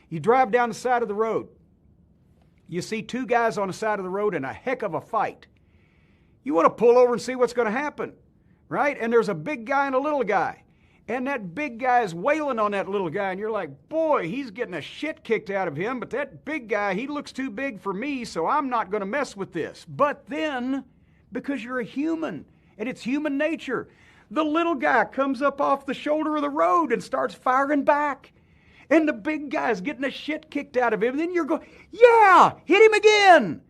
You drive down the side of the road. You see two guys on the side of the road in a heck of a fight. You want to pull over and see what's going to happen, right? And there's a big guy and a little guy. And that big guy is wailing on that little guy. And you're like, boy, he's getting a shit kicked out of him. But that big guy, he looks too big for me, so I'm not going to mess with this. But then, because you're a human, and it's human nature, the little guy comes up off the shoulder of the road and starts firing back. And the big guy's getting the shit kicked out of him. And then you're going, yeah, hit him again.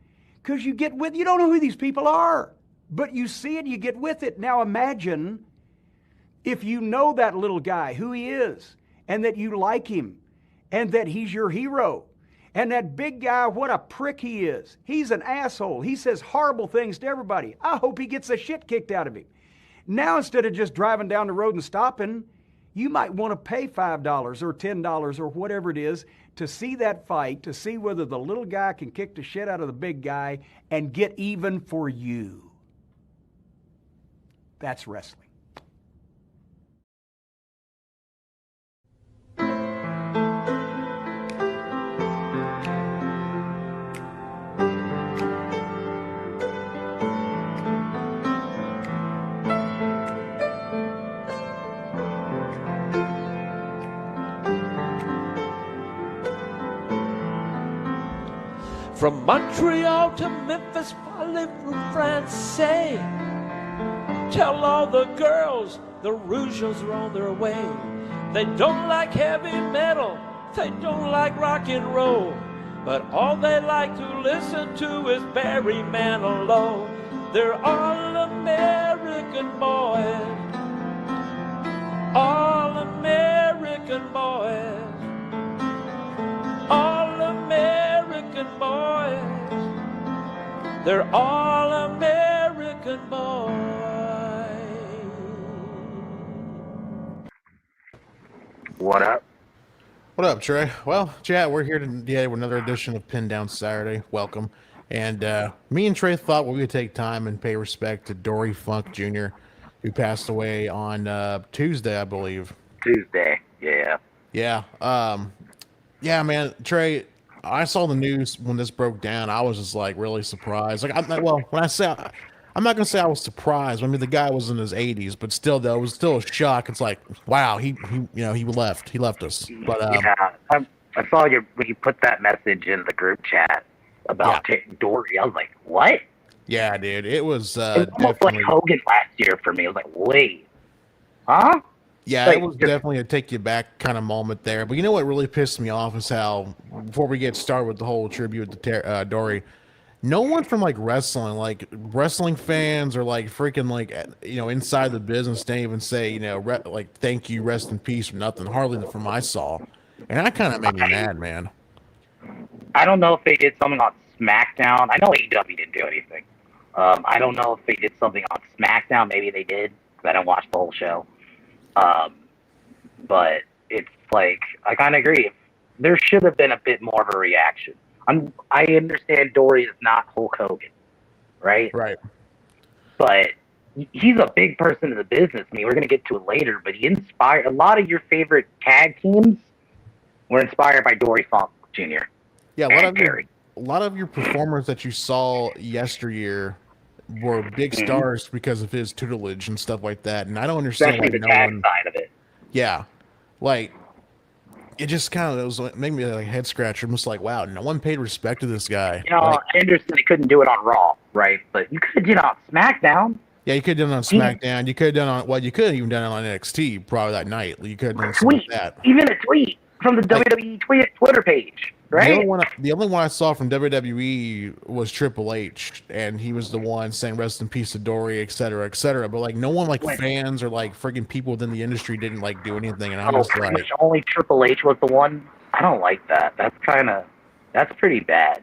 Because you don't know who these people are. But you see it, you get with it. Now imagine if you know that little guy, who he is, and that you like him, and that he's your hero. And that big guy, what a prick he is. He's an asshole. He says horrible things to everybody. I hope he gets the shit kicked out of him. Now, instead of just driving down the road and stopping, you might want to pay $5 or $10 or whatever it is to see that fight, to see whether the little guy can kick the shit out of the big guy and get even for you. That's wrestling. From Montreal to Memphis, parlez-vous français? Tell all the girls the Rouges are on their way. They don't like heavy metal, they don't like rock and roll, but all they like to listen to is Barry Manilow. They're all American boys, all American boys, all American boys. They're all American boys. What up? What up, Trey? Well, chat, we're here today with another edition of Pin Down Saturday. Welcome. And me and Trey thought we would take time and pay respect to Dory Funk Jr., who passed away on Tuesday, I believe. Tuesday, yeah. Yeah. Yeah, man, Trey, I saw the news when this broke down. I was just like really surprised. Like, I'm not gonna say I was surprised. I mean, the guy was in his 80s, but still, though, it was still a shock. It's like, wow, he left us. But yeah, I saw when you put that message in the group chat about Dory. I was like, what? Yeah, dude, it was almost like Hogan last year for me. I was like, wait, huh? Yeah, it was definitely a take you back kind of moment there. But you know what really pissed me off is how, before we get started with the whole tribute to Dory, no one from like wrestling fans or like freaking like, you know, inside the business didn't even say, you know, like, thank you, rest in peace, or nothing. Hardly from I saw. And that kind of made me mad, man. I don't know if they did something on SmackDown. I know AEW didn't do anything. I don't know if they did something on SmackDown. Maybe they did, because I didn't watch the whole show. But it's like, I kind of agree. There should have been a bit more of a reaction. I understand Dory is not Hulk Hogan, right? Right. But he's a big person in the business. I mean, we're going to get to it later, but he inspired a lot of your favorite tag teams were inspired by Dory Funk Jr. Yeah, a lot of your performers that you saw yesteryear were big stars because of his tutelage and stuff like that. And I don't understand especially the tag side of it. Yeah, like it just kind of made me like head scratcher. I'm just like, wow, no one paid respect to this guy. You know, like, I understand they couldn't do it on Raw, right? But you could have did it on SmackDown. Yeah, you could have done it on SmackDown. You could have done you could have even done it on NXT probably that night. You could have done something like that. Even a tweet from the WWE Twitter page. Right? The only one I saw from WWE was Triple H, and he was the one saying "Rest in peace to Dory," et cetera, et cetera. But like, no one like fans or like freaking people within the industry didn't like do anything. And I'm just like, only Triple H was the one. I don't like that. That's pretty bad,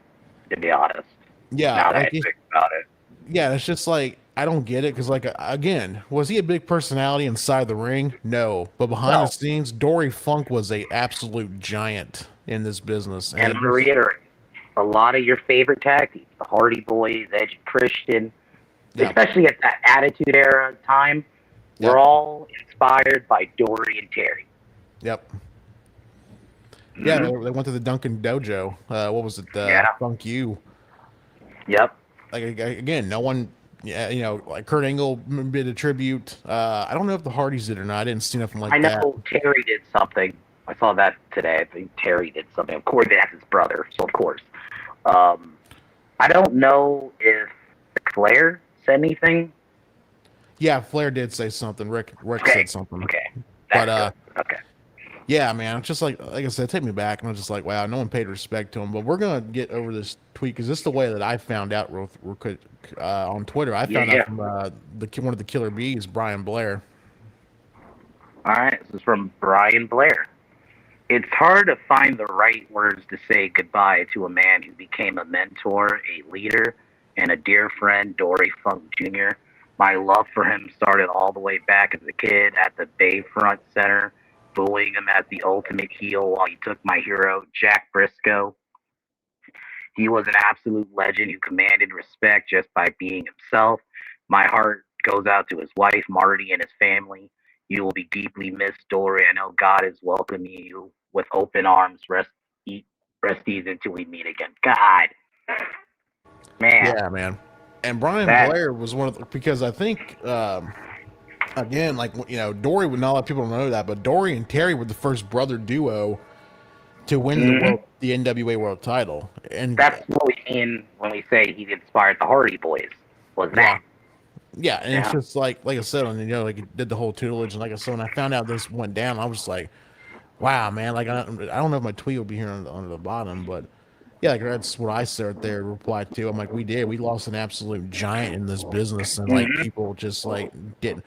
to be honest. Yeah, now that I think about it. Yeah, it's just like I don't get it because like again, was he a big personality inside the ring? No, but behind the scenes, Dory Funk was a absolute giant in this business. And to reiterate, a lot of your favorite tag teams, the Hardy Boys, Edge and Christian, especially at that Attitude Era time, were all inspired by Dory and Terry. Yep. Yeah, they went to the Duncan Dojo. What was it? Yeah. Funk You. Yep. Like again, no one, yeah, like Kurt Angle did a tribute. I don't know if the Hardys did or not. I didn't see nothing like I that. know Terry did something. I saw that today. I think Terry did something. Of course, that's his brother, so of course. I don't know if Flair said anything. Yeah, Flair did say something. Rick Okay. said something. Okay. But okay. yeah, man, it's just like I said, take me back, and I'm just like, wow, no one paid respect to him. But we're gonna get over this tweet because this is the way that I found out real quick on Twitter. I found out from one of the Killer Bees, Brian Blair. All right, this is from Brian Blair. It's hard to find the right words to say goodbye to a man who became a mentor, a leader, and a dear friend, Dory Funk Jr. My love for him started all the way back as a kid at the Bayfront Center, bullying him as the ultimate heel while he took my hero, Jack Briscoe. He was an absolute legend who commanded respect just by being himself. My heart goes out to his wife, Marty, and his family. You will be deeply missed, Dory. I know God is welcoming you with open arms. Rest easy until we meet again. God. Man. Yeah, man. And Brian Blair was one of the, because I think, again, like, Dory, not a lot of people know that, but Dory and Terry were the first brother duo to win the NWA World Title. And that's what we mean when we say he inspired the Hardy Boys, was that. Yeah, and it's just like I said, like he did the whole tutelage, and like I said, when I found out this went down, I was just like, wow, man, like I don't know if my tweet will be here on the bottom, but yeah, like that's what I said there, replied to. I'm like, we lost an absolute giant in this business, and like people just like didn't,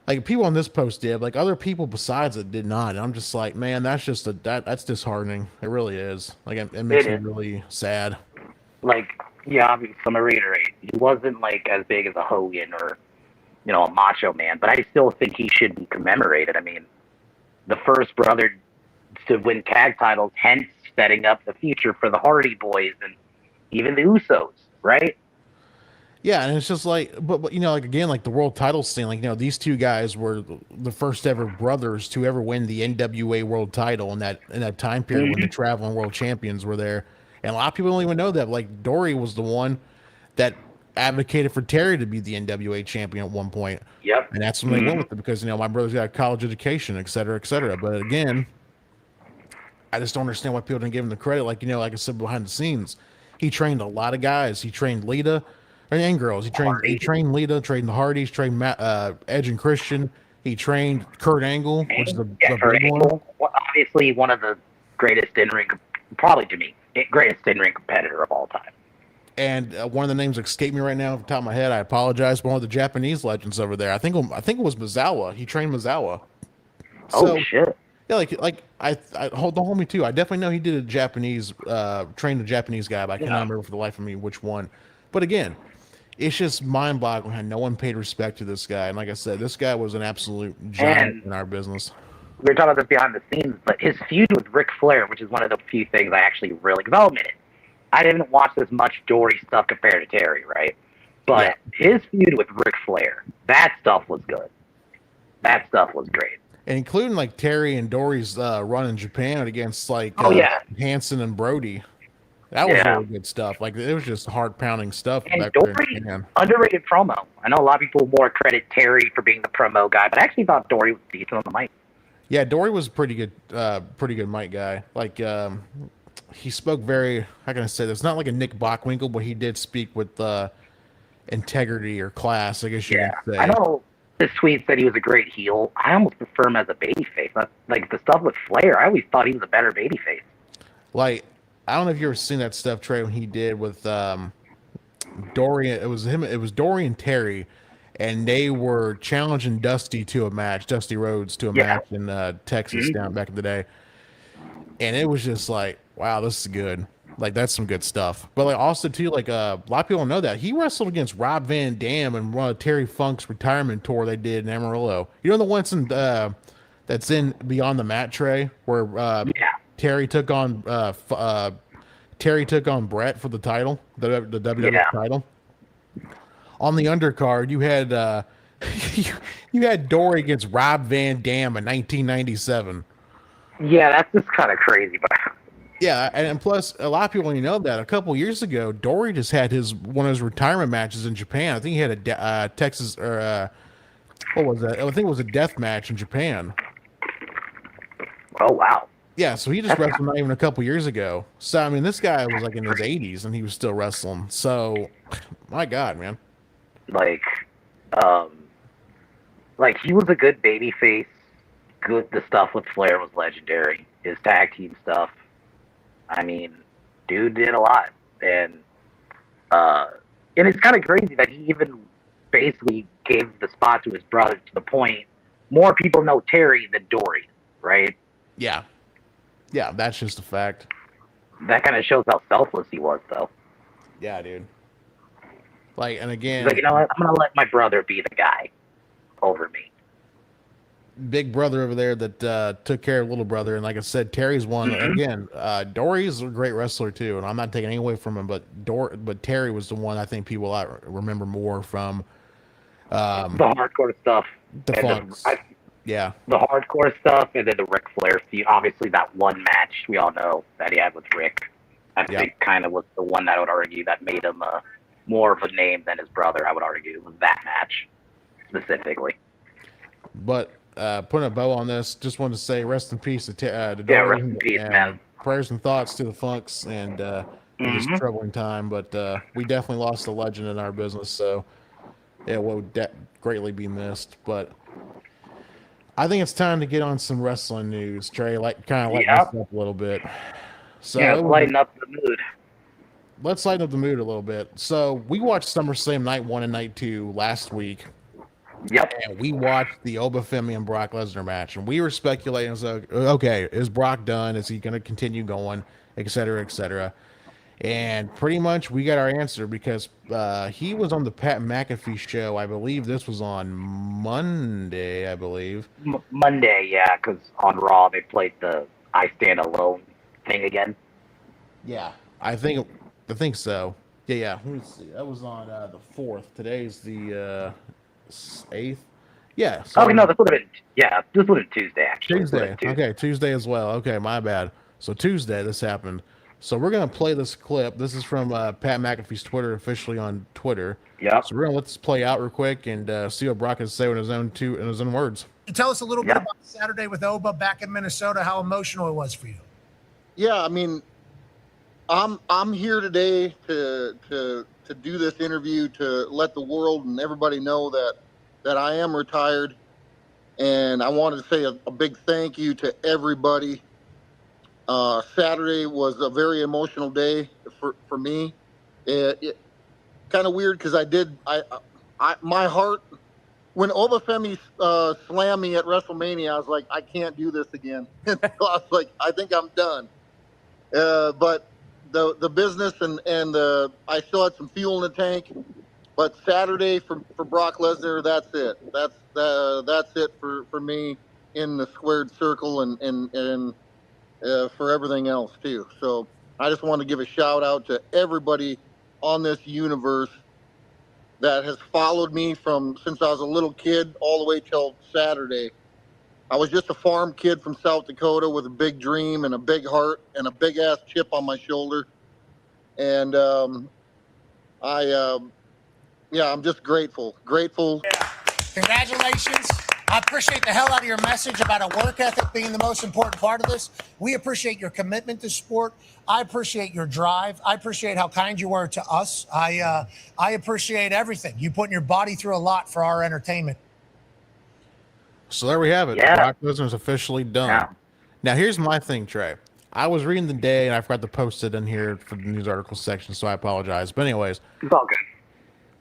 like people on this post did, like other people besides it did not, and I'm just like, man, that's just that's disheartening. It really is. Like it makes me really sad. Like, yeah, I'm gonna reiterate, he wasn't like as big as a Hogan or a Macho Man, but I still think he should be commemorated. I mean, the first brother to win tag titles, hence setting up the future for the Hardy Boys and even the Usos, right? Yeah, and it's just like, but like again, like the world title scene, like these two guys were the first ever brothers to ever win the NWA World Title in that time period when the traveling world champions were there, and a lot of people don't even know that. Like Dory was the one that advocated for Terry to be the NWA champion at one point. Yep, and that's when they went with it because my brother's got a college education, et cetera, et cetera. But again, I just don't understand why people didn't give him the credit. Like like I said, behind the scenes, he trained a lot of guys. He trained Lita. And girls. He trained Lita, trained the Hardys, trained Edge and Christian. He trained Kurt Angle, which is the big one. Obviously, one of the greatest in-ring, probably to me, greatest in-ring competitor of all time. And one of the names escaped me right now off the top of my head. I apologize. One of the Japanese legends over there. I think it was Mizawa. He trained Mizawa. Oh shit! Yeah, like I hold me too. I definitely know he did a Japanese, trained a Japanese guy, but I cannot remember for the life of me which one. But again, it's just mind-boggling how no one paid respect to this guy. And like I said, this guy was an absolute giant in our business. We were talking about this behind the scenes, but his feud with Ric Flair, which is one of the few things I actually really developed. I didn't watch as much Dory stuff compared to Terry, right? But his feud with Ric Flair, that stuff was good. That stuff was great. And including like Terry and Dory's run in Japan against like Hanson and Brody. That was really good stuff. Like it was just heart pounding stuff. And Dory, underrated promo. I know a lot of people more credit Terry for being the promo guy, but I actually thought Dory was decent on the mic. Yeah, Dory was pretty good mic guy. Like he spoke very, how can I say this? Not like a Nick Bockwinkel, but he did speak with integrity or class, I guess you could say. I know this tweet said he was a great heel. I almost prefer him as a babyface. Like the stuff with Flair, I always thought he was a better babyface. Like, I don't know if you ever seen that stuff, Trey, when he did with Dory. It was him. It was Dory and Terry, and they were challenging Dusty Rhodes to a match in Texas down back in the day. And it was just like, wow, this is good. Like that's some good stuff. But like also too, like a lot of people don't know that he wrestled against Rob Van Dam in one of Terry Funk's retirement tour they did in Amarillo. You know the ones in that's in Beyond the Mat, Trey, where Terry took on Brett for the title, the WWE title. On the undercard, you had you had Dory against Rob Van Dam in 1997. Yeah, that's just kind of crazy, but Yeah, and plus, a lot of people only know that a couple years ago, Dory just had one of his retirement matches in Japan. I think he had a Texas or what was that? I think it was a death match in Japan. oh wow. Yeah, so he just wrestled not even a couple years ago. So I mean, this guy was like in his 80s and he was still wrestling. So, my God, man. Like, um, like he was a good baby face. Good, the stuff with Flair was legendary. His tag team stuff. I mean, dude did a lot, and it's kind of crazy that he even basically gave the spot to his brother to the point more people know Terry than Dory, right? Yeah, yeah, that's just a fact. That kind of shows how selfless he was, though. Yeah, dude. Like, and again, He's like, you know what? I'm gonna let my brother be the guy over me. Big brother over there that took care of little brother, and like I said, Terry's one again. Dory's a great wrestler too, and I'm not taking any away from him, but Terry was the one I think people remember more from The hardcore stuff. the Funks. Yeah, the hardcore stuff, and then the Ric Flair feud. Obviously, that one match we all know that he had with Rick, I think kind of was the one that I would argue that made him more of a name than his brother. I would argue was that match specifically. But putting a bow on this, just wanted to say rest in peace to Dory. Yeah, rest in peace, man. Prayers and thoughts to the Funks and in this troubling time. But we definitely lost a legend in our business, so yeah, will greatly be missed. But I think it's time to get on some wrestling news, Trey. Like, kind of lighten us up a little bit. So yeah, lighten up the mood. Let's lighten up the mood a little bit. So we watched SummerSlam Night 1 and Night 2 last week. Yep. And we watched the Obafemi and Brock Lesnar match, and we were speculating, so okay, is Brock done? Is he going to continue going, et cetera, et cetera? And pretty much we got our answer because he was on the Pat McAfee show. I believe this was on Monday, I believe. Monday, yeah, because on Raw they played the I Stand Alone thing again. Yeah, I think so. Yeah. Let me see. That was on the 4th. Today's the 8th. Yeah. So no, this would have been Tuesday, actually. Tuesday. Okay, Tuesday as well. Okay, my bad. So Tuesday this happened. So we're going to play this clip. This is from Pat McAfee's Twitter, officially on Twitter. Yeah. So we're going to let this play out real quick and see what Brock has to say in his own words. Tell us a little bit about Saturday with Oba back in Minnesota, how emotional it was for you. Yeah, I mean, I'm here today to do this interview to let the world and everybody know that I am retired, and I wanted to say a big thank you to everybody. Saturday was a very emotional day for me. It kind of weird because my heart, when Obafemi slammed me at WrestleMania, I was like, I can't do this again. I was like, I think I'm done. But the business and I still had some fuel in the tank. But Saturday for Brock Lesnar, that's it. That's it for me in the squared circle and for everything else too. So I just want to give a shout out to everybody on this universe that has followed me since I was a little kid all the way till Saturday. I was just a farm kid from South Dakota with a big dream and a big heart and a big ass chip on my shoulder. And I'm just grateful. Yeah. Congratulations. I appreciate the hell out of your message about a work ethic being the most important part of this. We appreciate your commitment to sport. I appreciate your drive. I appreciate how kind you were to us. I appreciate everything. You putting your body through a lot for our entertainment. So there we have it. Yeah. Brock Lesnar's officially done. Yeah. Now here's my thing, Trey. I was reading the day and I forgot to post it in here for the news article section, so I apologize. But anyways, It's all good.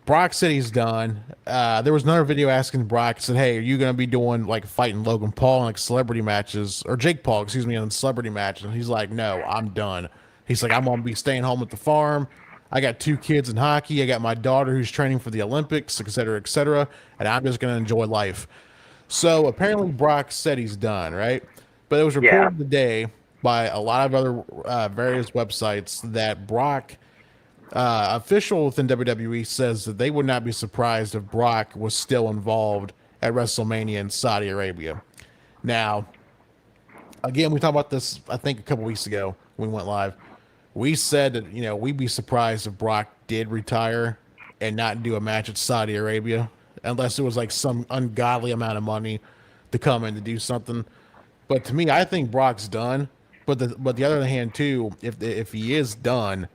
Brock said he's done. There was another video asking Brock, said, hey, are you going to be doing like fighting Logan Paul in like celebrity matches, or Jake Paul, excuse me, in celebrity matches? And he's like, no, I'm done. He's like, I'm going to be staying home at the farm. I got 2 kids in hockey. I got my daughter who's training for the Olympics, et cetera, and I'm just going to enjoy life. So apparently Brock said he's done, right? But it was reported today by a lot of other various websites that Brock, official within WWE, says that they would not be surprised if Brock was still involved at WrestleMania in Saudi Arabia. Now, again, we talked about this, I think, a couple weeks ago when we went live. We said that, we'd be surprised if Brock did retire and not do a match at Saudi Arabia, unless it was like some ungodly amount of money to come in to do something. But to me, I think Brock's done. But the other hand too, if he is done,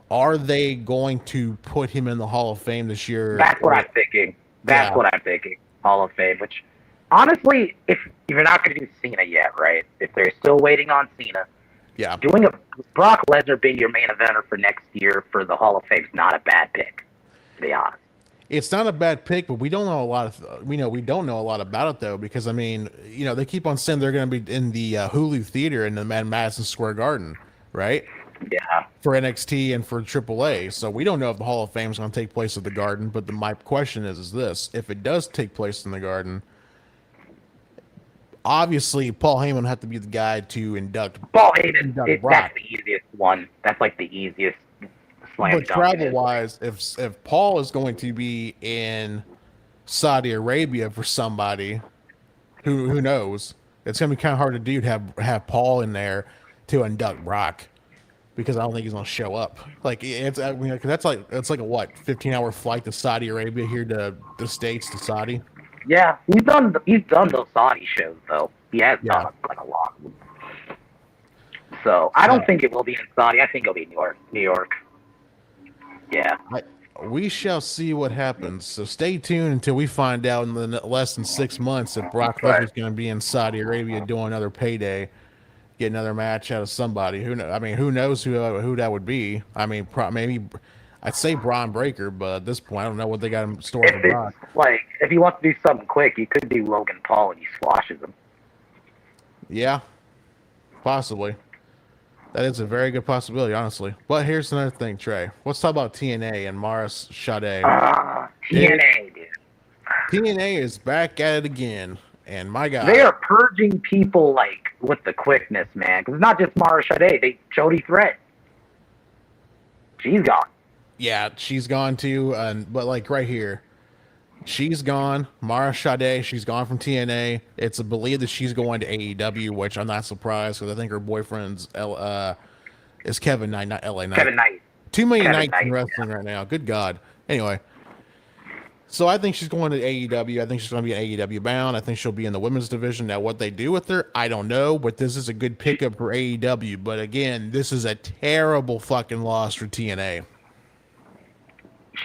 are they going to put him in the Hall of Fame this year? That's what I'm thinking. That's what I'm thinking. Hall of Fame, which honestly, if you're not going to do Cena yet, right? If they're still waiting on Cena, doing a Brock Lesnar being your main eventer for next year for the Hall of Fame is not a bad pick, to be honest. It's not a bad pick, but we don't know a lot of we don't know a lot about it though, because I mean, they keep on saying they're going to be in the Hulu Theater in the Madison Square Garden, right? Yeah. For NXT and for AAA, so we don't know if the Hall of Fame is going to take place at the Garden. But my question is this: if it does take place in the Garden, obviously Paul Heyman would have to be the guy to induct. Paul Heyman, that's the easiest one. That's like the easiest. But travel-wise, if Paul is going to be in Saudi Arabia for somebody, who knows? It's going to be kind of hard to do to have Paul in there to induct Brock, because I don't think he's going to show up. Like it's that's like a 15-hour flight to Saudi Arabia here to the States to Saudi. Yeah, he's done those Saudi shows though. He has done like a lot. So I don't think it will be in Saudi. I think it'll be New York. Yeah. We shall see what happens. So stay tuned until we find out in less than 6 months if Brock Lesnar's going to be in Saudi Arabia doing another payday, get another match out of somebody. Who knows who that would be? I mean, maybe I'd say Braun Breaker, but at this point, I don't know what they got in store for Brock. Like, if he wants to do something quick, he could do Logan Paul and he squashes him. Yeah, possibly. That is a very good possibility, honestly. But here's another thing, Trey. Let's talk about TNA and Mara Sadé. TNA, dude. TNA is back at it again, and my God, they are purging people like with the quickness, man. Because it's not just Mara Sadé. Jody Threat. She's gone. Yeah, she's gone too. But like right here, she's gone. Mara Sadé, she's gone from TNA. It's believed that she's going to AEW, which I'm not surprised because I think her boyfriend's is Kevin Knight, not LA Knight. Kevin Knight. Too many nights in wrestling right now. Good God. Anyway, so I think she's going to AEW. I think she's going to be an AEW bound. I think she'll be in the women's division. Now, what they do with her, I don't know, but this is a good pickup for AEW. But again, this is a terrible fucking loss for TNA.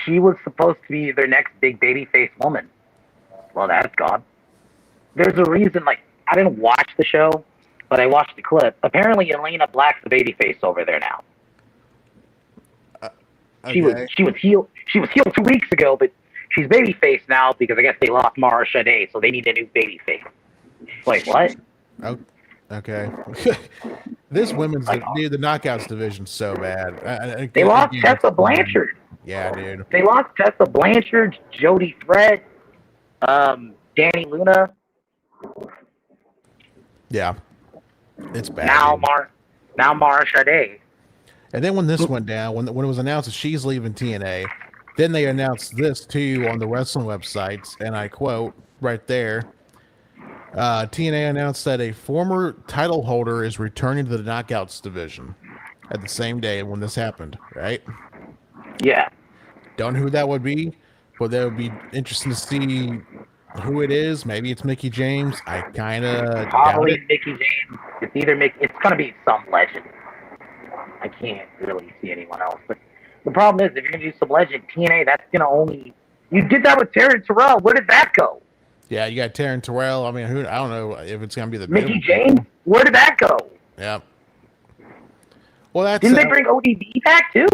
She was supposed to be their next big babyface woman. Well, that's gone. There's a reason, like, I didn't watch the show, but I watched the clip. Apparently, Elena Black's the babyface over there now. Okay. She was healed 2 weeks ago, but she's babyface now because I guess they lost Mara Sadé, so they need a new babyface. Like, what? Oh, okay. This women's the knockouts division's so bad. They lost Tessa Blanchard. Yeah, dude. They lost Tessa Blanchard, Jody Threat, Danny Luna. Yeah, it's bad. Now Mara Sadé. And then when this went down, when it was announced that she's leaving TNA, then they announced this too on the wrestling websites, and I quote right there. TNA announced that a former title holder is returning to the Knockouts division at the same day when this happened, right? Yeah. Don't know who that would be, but that would be interesting to see who it is. Maybe it's Mickie James. I kind of probably Mickie James. It's either it's gonna be some legend. I can't really see anyone else. But the problem is, if you're gonna do some legend TNA, that's gonna only. You did that with Taryn Terrell. Where did that go? Yeah, you got Taryn Terrell. I mean, I don't know if it's gonna be the Mickie James. Where did that go? Yeah. Well, that's didn't they bring ODB back too?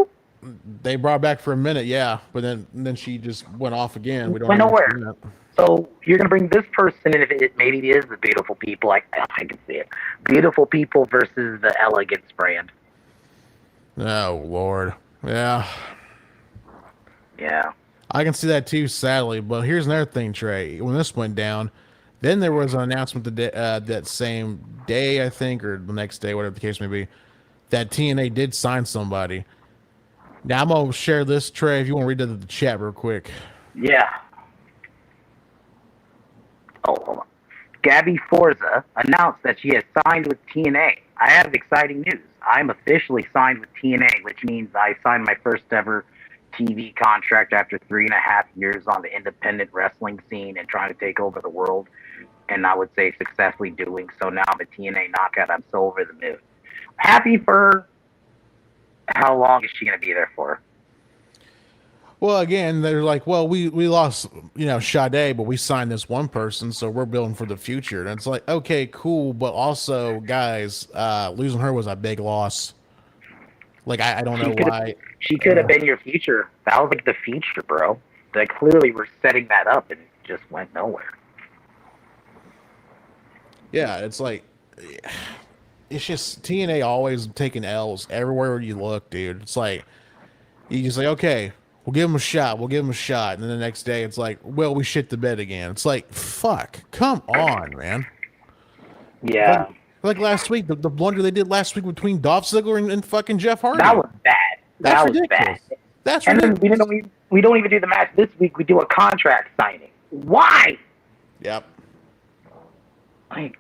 They brought back for a minute, yeah, but then she just went off again. We don't went nowhere. So you're gonna bring this person, and if maybe it is the Beautiful People, I can see it. Beautiful People versus the Elegance brand. Oh Lord, yeah. I can see that too, sadly. But here's another thing, Trey. When this went down, then there was an announcement that same day, I think, or the next day, whatever the case may be, that TNA did sign somebody. Now I'm gonna share this, Trey. If you want to read it to the chat real quick. Yeah. Oh, hold on. Gabby Forza announced that she has signed with TNA. I have exciting news. I'm officially signed with TNA, which means I signed my first ever TV contract after 3.5 years on the independent wrestling scene and trying to take over the world. And I would say successfully doing so now. I'm a TNA knockout. I'm so over the moon. Happy for her. How long is she going to be there for? Well, again, they're like, well, we lost, Sadé, but we signed this one person, so we're building for the future. And it's like, okay, cool, but also, guys, losing her was a big loss. Like, I don't know why. She could have been your future. That was like the future, bro. They clearly were setting that up and it just went nowhere. Yeah, it's like, it's just TNA always taking L's everywhere you look, dude. It's like, you just like, okay, we'll give him a shot. We'll give him a shot. And then the next day, it's like, well, we shit the bed again. It's like, fuck. Come on, man. Yeah. Like last week, the blunder they did last week between Dolph Ziggler and fucking Jeff Hardy. That was bad. That's was ridiculous. bad. That's and ridiculous. then we don't even do the match this week. We do a contract signing. Why? Yep. Like,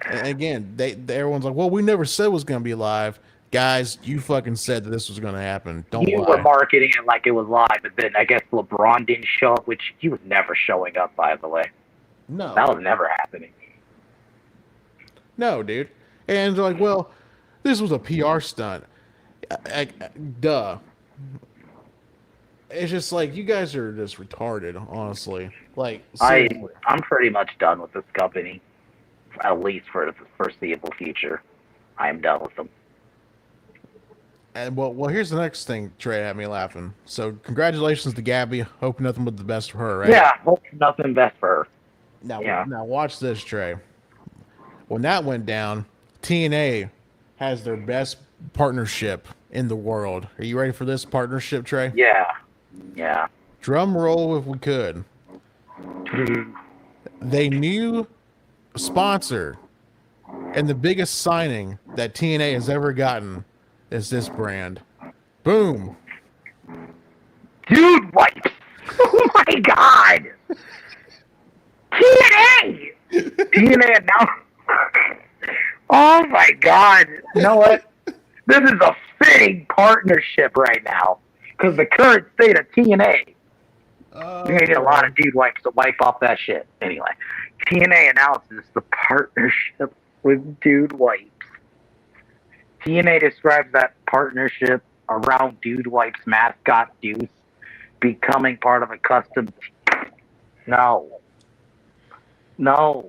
and again, everyone's like, well, we never said it was going to be live. Guys, you fucking said that this was going to happen. Don't you lie. were marketing it like it was live, but then I guess LeBron didn't show up, which he was never showing up, by the way. No. That was never happening. No, dude. And they're like, well, this was a PR stunt. Duh. It's just like, you guys are just retarded, honestly. Like, seriously. I'm pretty much done with this company, at least for the foreseeable future. I am done with them. And well, here's the next thing Trey had me laughing. So, congratulations to Gabby. Hope nothing but the best for her, right? Yeah, hope nothing best for her. Now watch this, Trey. When that went down, TNA has their best partnership in the world. Are you ready for this partnership, Trey? Yeah. Drum roll if we could. They new sponsor and the biggest signing that TNA has ever gotten is this brand. Boom. Dude wipes. Oh my god. TNA. TNA announced. Oh my god. You know what? This is a fitting partnership right now. Because the current state of TNA. You're going to get a lot of dude wipes to wipe off that shit. Anyway, TNA announces the partnership with Dude Wipes. TNA describes that partnership around Dude Wipes mascot Deuce becoming part of a custom team. No. We're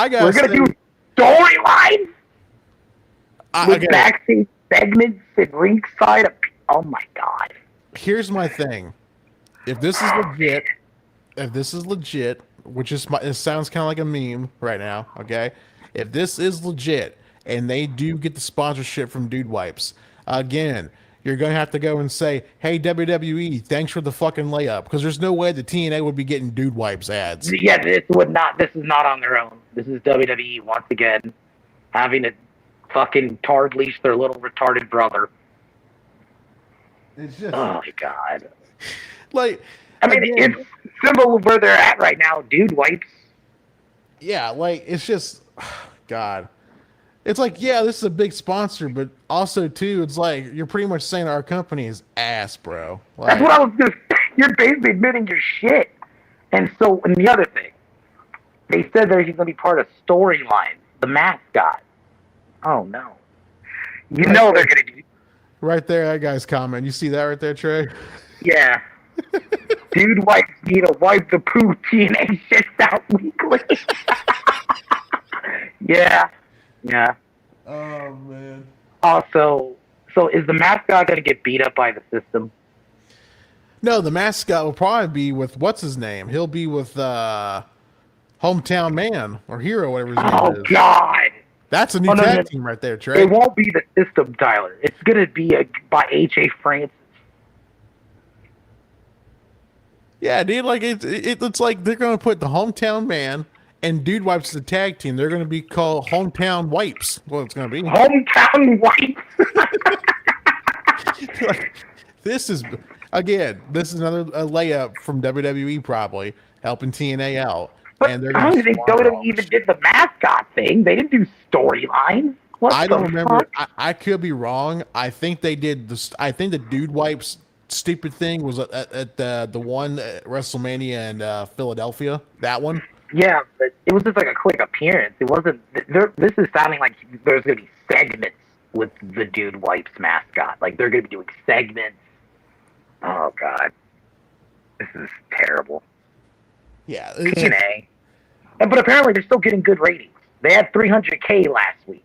going to do storylines with backstage segments and ringside. Oh my god. Here's my thing. If this is legit, which is it sounds kind of like a meme right now, okay? If this is legit and they do get the sponsorship from Dude Wipes, again, you're going to have to go and say, hey, WWE, thanks for the fucking layup, because there's no way the TNA would be getting Dude Wipes ads. Yeah, this is not on their own. This is WWE once again having to fucking tard leash their little retarded brother. It's just, oh my god. Like, I mean, again, it's similar where they're at right now. Dude Wipes. Yeah, like, it's just, God. It's like, yeah, this is a big sponsor, but also, too, it's like, you're pretty much saying our company is ass, bro. Like, That's what I was just, you're basically admitting your shit. And so, and the other thing, they said that he's going to be part of storyline, the mascot. Oh, no. You know they're going to do. Right there, that guy's comment. You see that right there, Trey? Yeah. Dude wipes need to wipe the poo TNA shit out weekly. Yeah. Oh, man. Also, so is the mascot going to get beat up by the system? No, the mascot will probably be with, what's his name? He'll be with Hometown Man or Hero, whatever his name is. Oh, God. That's a new tag team right there, Trey. It won't be the system, Tyler. It's going to be by H.A. Francis. Yeah, dude, like it's like they're going to put the Hometown Man and Dude Wipes the tag team. They're going to be called Hometown Wipes. Well, it's going to be Hometown Wipes. Like, this is another layup from WWE probably. helping TNA out. But And they're I don't gonna even think squander WWE all even this. did the mascot thing. They didn't do storylines. What I the don't remember. fuck? I could be wrong. I think they did this. I think the Dude Wipes stupid thing was at the one at WrestleMania in Philadelphia. That one. Yeah, but it was just like a quick appearance. It wasn't. This is sounding like there's going to be segments with the Dude Wipes mascot. Like they're going to be doing segments. Oh God, this is terrible. Yeah. TNA, but apparently they're still getting good ratings. They had 300K last week.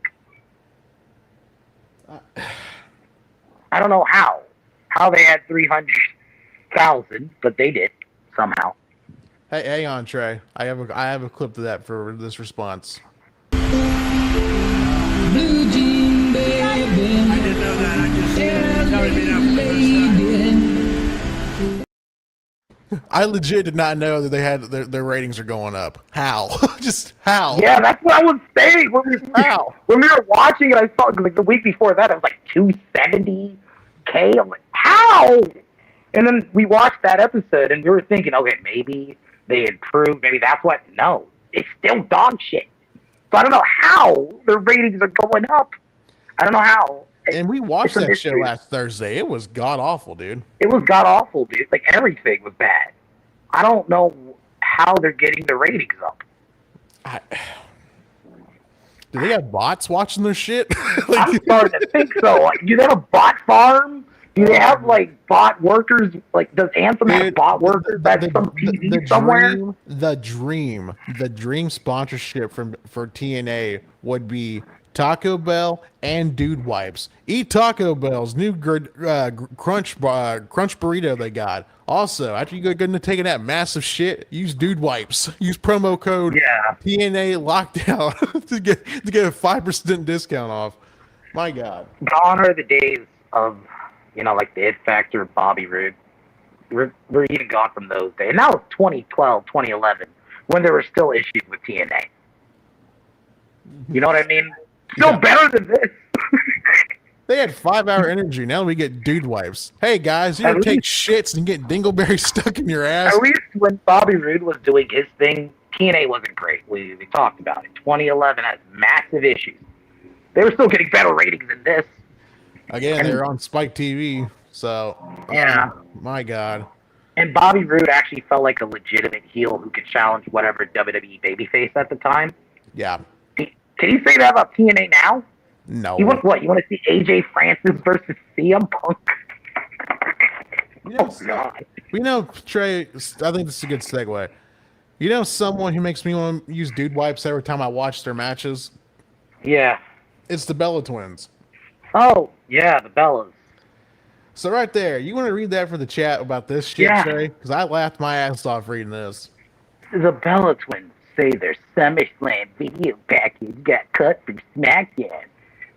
I don't know how they had 300,000, but they did somehow. Hey, hang on, Trey. I have a clip of that for this response. Blue jean baby. I didn't know that. I just telling me that for the first time. I legit did not know that they had their ratings are going up. How? Just how? Yeah, that's what I was saying when we were watching it. I saw like the week before that, it was like 270K. I'm like, how? And then we watched that episode, and we were thinking, okay, maybe they improved. Maybe that's what. No, it's still dog shit. So I don't know how their ratings are going up. I don't know how. And we watched that show last Thursday. It was god awful, dude. It was god awful, dude. Like everything was bad. I don't know how they're getting the ratings up. Do they have bots watching their shit? I'm starting to think so. Like, do they have a bot farm? Do they have like bot workers? Like, does Anthem have bot workers? That's some TV somewhere. The dream sponsorship for TNA would be Taco Bell and Dude Wipes. Eat Taco Bell's new crunch burrito they got. Also, after you go into taking that massive shit, use Dude Wipes. Use promo code TNA Lockdown to get a 5% discount off. My God. Gone are the days of, like the It Factor, Bobby Roode. We're even gone from those days. And now it's 2012, 2011, when there were still issues with TNA. You know what I mean? Still better than this. They had 5-hour energy. Now we get Dude Wipes. Hey guys, you ever take shits and get dingleberries stuck in your ass? At least when Bobby Roode was doing his thing, TNA wasn't great. We talked about it. 2011 has massive issues. They were still getting better ratings than this. Again, they're on Spike TV, so yeah. My God. And Bobby Roode actually felt like a legitimate heel who could challenge whatever WWE babyface at the time. Yeah. Can you say that about TNA now? No. You want what? You want to see AJ Francis versus CM Punk? God. We know, Trey, I think this is a good segue. You know someone who makes me want to use Dude Wipes every time I watch their matches? Yeah. It's the Bella Twins. Oh, yeah, the Bellas. So right there, you want to read that for the chat about this shit, Trey? Because I laughed my ass off reading this. The Bella Twins say their SummerSlam video package got cut from SmackDown.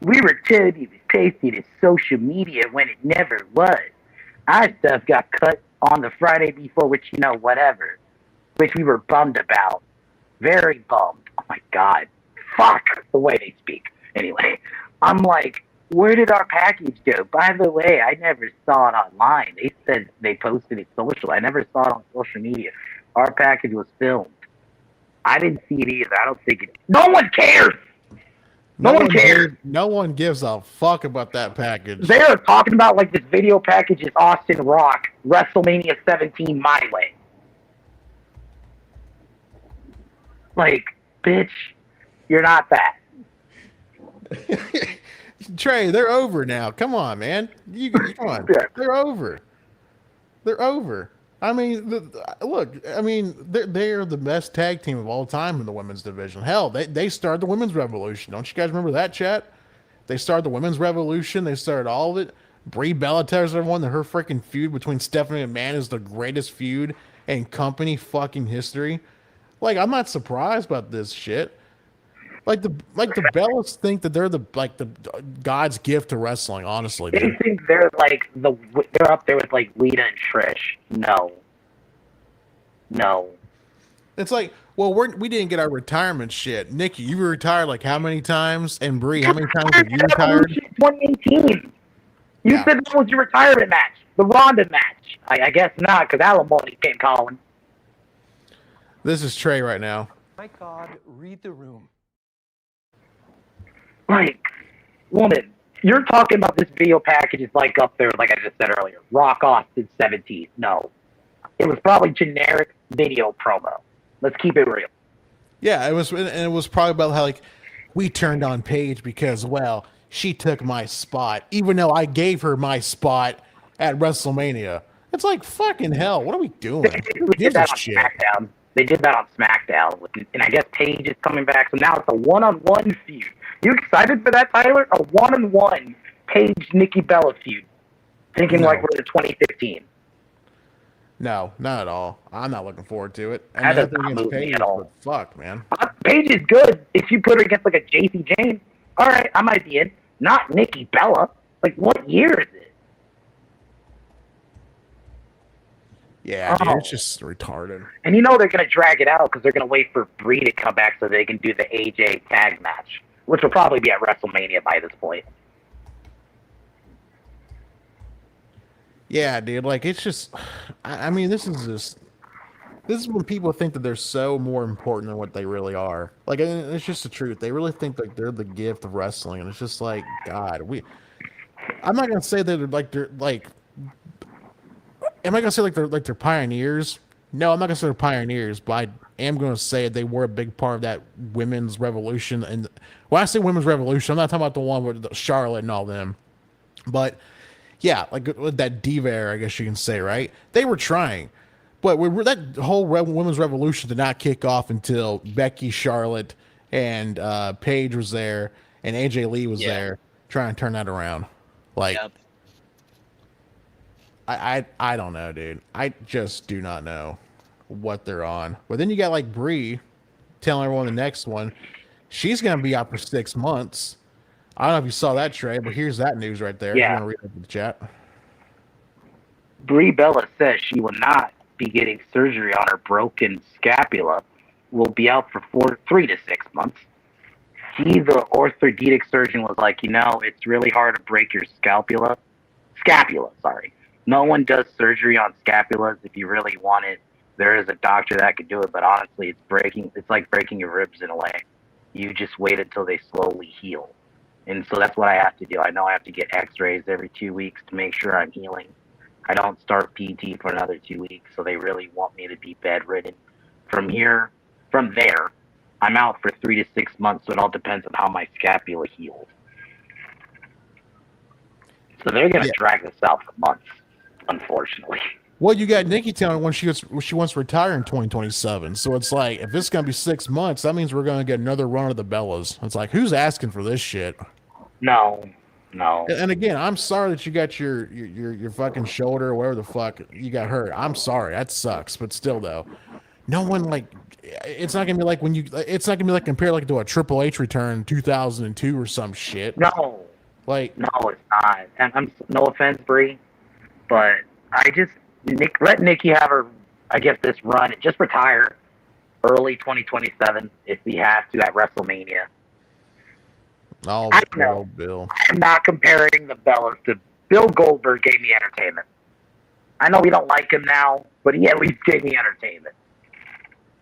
We were told it was posted to social media when it never was. Our stuff got cut on the Friday before, which, whatever. Which we were bummed about. Very bummed. Oh my God. Fuck the way they speak. Anyway, I'm like, where did our package go? By the way, I never saw it online. They said they posted it social. I never saw it on social media. Our package was filmed. I didn't see it either. I don't think it. No one cares. No one cares. No one gives a fuck about that package. They are talking about like this video package is Austin Rock, WrestleMania 17 my way. Like, bitch, you're not that. Trey, they're over now. Come on, man. Come on. They're over. They're over. I mean, they're the best tag team of all time in the women's division. Hell, they started the women's revolution. Don't you guys remember that, chat? They started the women's revolution. They started all of it. Brie Bella tells everyone that her freaking feud between Stephanie McMahon is the greatest feud in company fucking history. Like, I'm not surprised about this shit. Like the Bellas think that they're the God's gift to wrestling. Honestly, they think they're like they're up there with like Lita and Trish. No. It's like, well, we didn't get our retirement shit. Nikki, you were retired like how many times? And Brie, how many times have you retired? 2018. You said that was your retirement match, the Ronda match. I guess not, because alimony came calling. This is Trey right now. My God, read the room. Like, woman, you're talking about this video package is like up there, like I just said earlier, Rock Austin 17. No. It was probably generic video promo. Let's keep it real. Yeah, it was probably about how, like, we turned on Paige because, well, she took my spot, even though I gave her my spot at WrestleMania. It's like, fucking hell, what are we doing? They did that on SmackDown. They did that on SmackDown, and I guess Paige is coming back, so now it's a one-on-one feud. You excited for that, Tyler? A one-on-one Paige-Nikki Bella feud. Thinking like we're in 2015. No, not at all. I'm not looking forward to it. That does not move me at all. Fuck, man. Paige is good. If you put her against like a JC Jane, all right, I might be in. Not Nikki Bella. Like, what year is it? Yeah, dude, it's just retarded. And you know they're going to drag it out because they're going to wait for Brie to come back so they can do the AJ tag match, which will probably be at WrestleMania by this point. Yeah, dude, like, it's just, I mean, this is when people think that they're so more important than what they really are. Like, and it's just the truth. They really think like they're the gift of wrestling, and it's just like, God, I'm not gonna say that they're like. Am I gonna say like they're pioneers? No, I'm not gonna say they're pioneers, but I am gonna say they were a big part of that women's revolution. And when I say women's revolution, I'm not talking about the one with Charlotte and all them, but yeah, like with that diva era, I guess you can say, right? They were trying, but that whole women's revolution did not kick off until Becky, Charlotte, and Paige was there, and AJ Lee was there trying to turn that around. Like, I don't know, dude. I just do not know what they're on. But then you got like Brie telling everyone the next one, she's gonna be out for 6 months. I don't know if you saw that, Trey, but here's that news right there. Yeah. You want to read it in the chat? Brie Bella says she will not be getting surgery on her broken scapula. Will be out for 3 to 6 months. The orthopedic surgeon, was like, it's really hard to break your scapula. Sorry. No one does surgery on scapulas. If you really want it, there is a doctor that could do it. But honestly, it's like breaking your ribs in a way. You just wait until they slowly heal. And so that's what I have to do. I know I have to get x-rays every 2 weeks to make sure I'm healing. I don't start PT for another 2 weeks, so they really want me to be bedridden. From there, I'm out for 3 to 6 months, so it all depends on how my scapula heals. So they're going to drag this out for months, unfortunately. Well, you got Nikki telling when she wants to retire in 2027. So it's like, if it's going to be 6 months, that means we're going to get another run of the Bellas. It's like, who's asking for this shit? No. And again, I'm sorry that you got your fucking shoulder or whatever the fuck you got hurt. I'm sorry. That sucks. But still, though, no one, like, it's not going to be like it's not going to be like compared like to a Triple H return in 2002 or some shit. No. Like, no, it's not. And I'm no offense, Brie, but let Nikki have her, I guess, this run and just retire early 2027 if we have to at WrestleMania. Oh, Bill. I'm not comparing the Bellas to Bill Goldberg. Gave me entertainment. I know we don't like him now, but he at least gave me entertainment.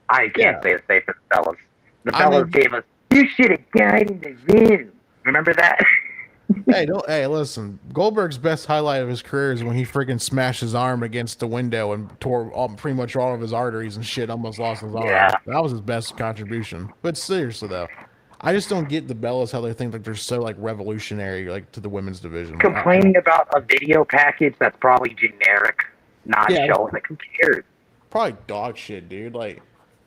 I can't say the same for the Bellas. The Bellas gave us, you should have died in the Zoom. Remember that? Hey, listen. Goldberg's best highlight of his career is when he freaking smashed his arm against the window and tore pretty much all of his arteries and shit. Almost lost his arm. Yeah. That was his best contribution. But seriously, though, I just don't get the Bellas how they think like they're so like revolutionary like to the women's division. Complaining about a video package that's probably generic, not showing. Like, who cares? Probably dog shit, dude. Like,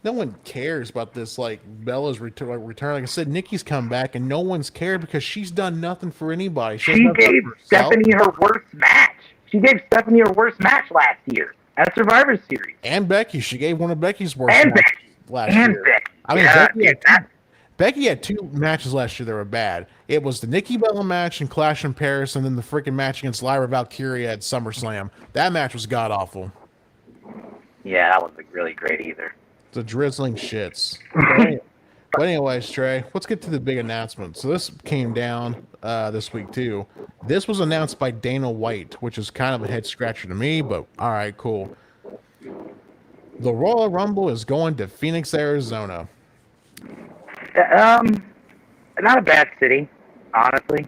no one cares about this, like, Bella's return. Like I said, Nikki's come back, and no one's cared because she's done nothing for anybody. She gave Stephanie her worst match. She gave Stephanie her worst match last year at Survivor Series. And Becky. She gave one of Becky's worst matches last year. Becky. I mean, Becky had 2 matches last year that were bad. It was the Nikki Bella match in Clash in Paris, and then the freaking match against Lyra Valkyria at SummerSlam. That match was god-awful. Yeah, that wasn't really great either. The drizzling shits. But anyways, Trey, let's get to the big announcement. So this came down this week too. This was announced by Dana White, which is kind of a head scratcher to me, but all right, cool. The Royal Rumble is going to Phoenix, Arizona. Not a bad city, honestly.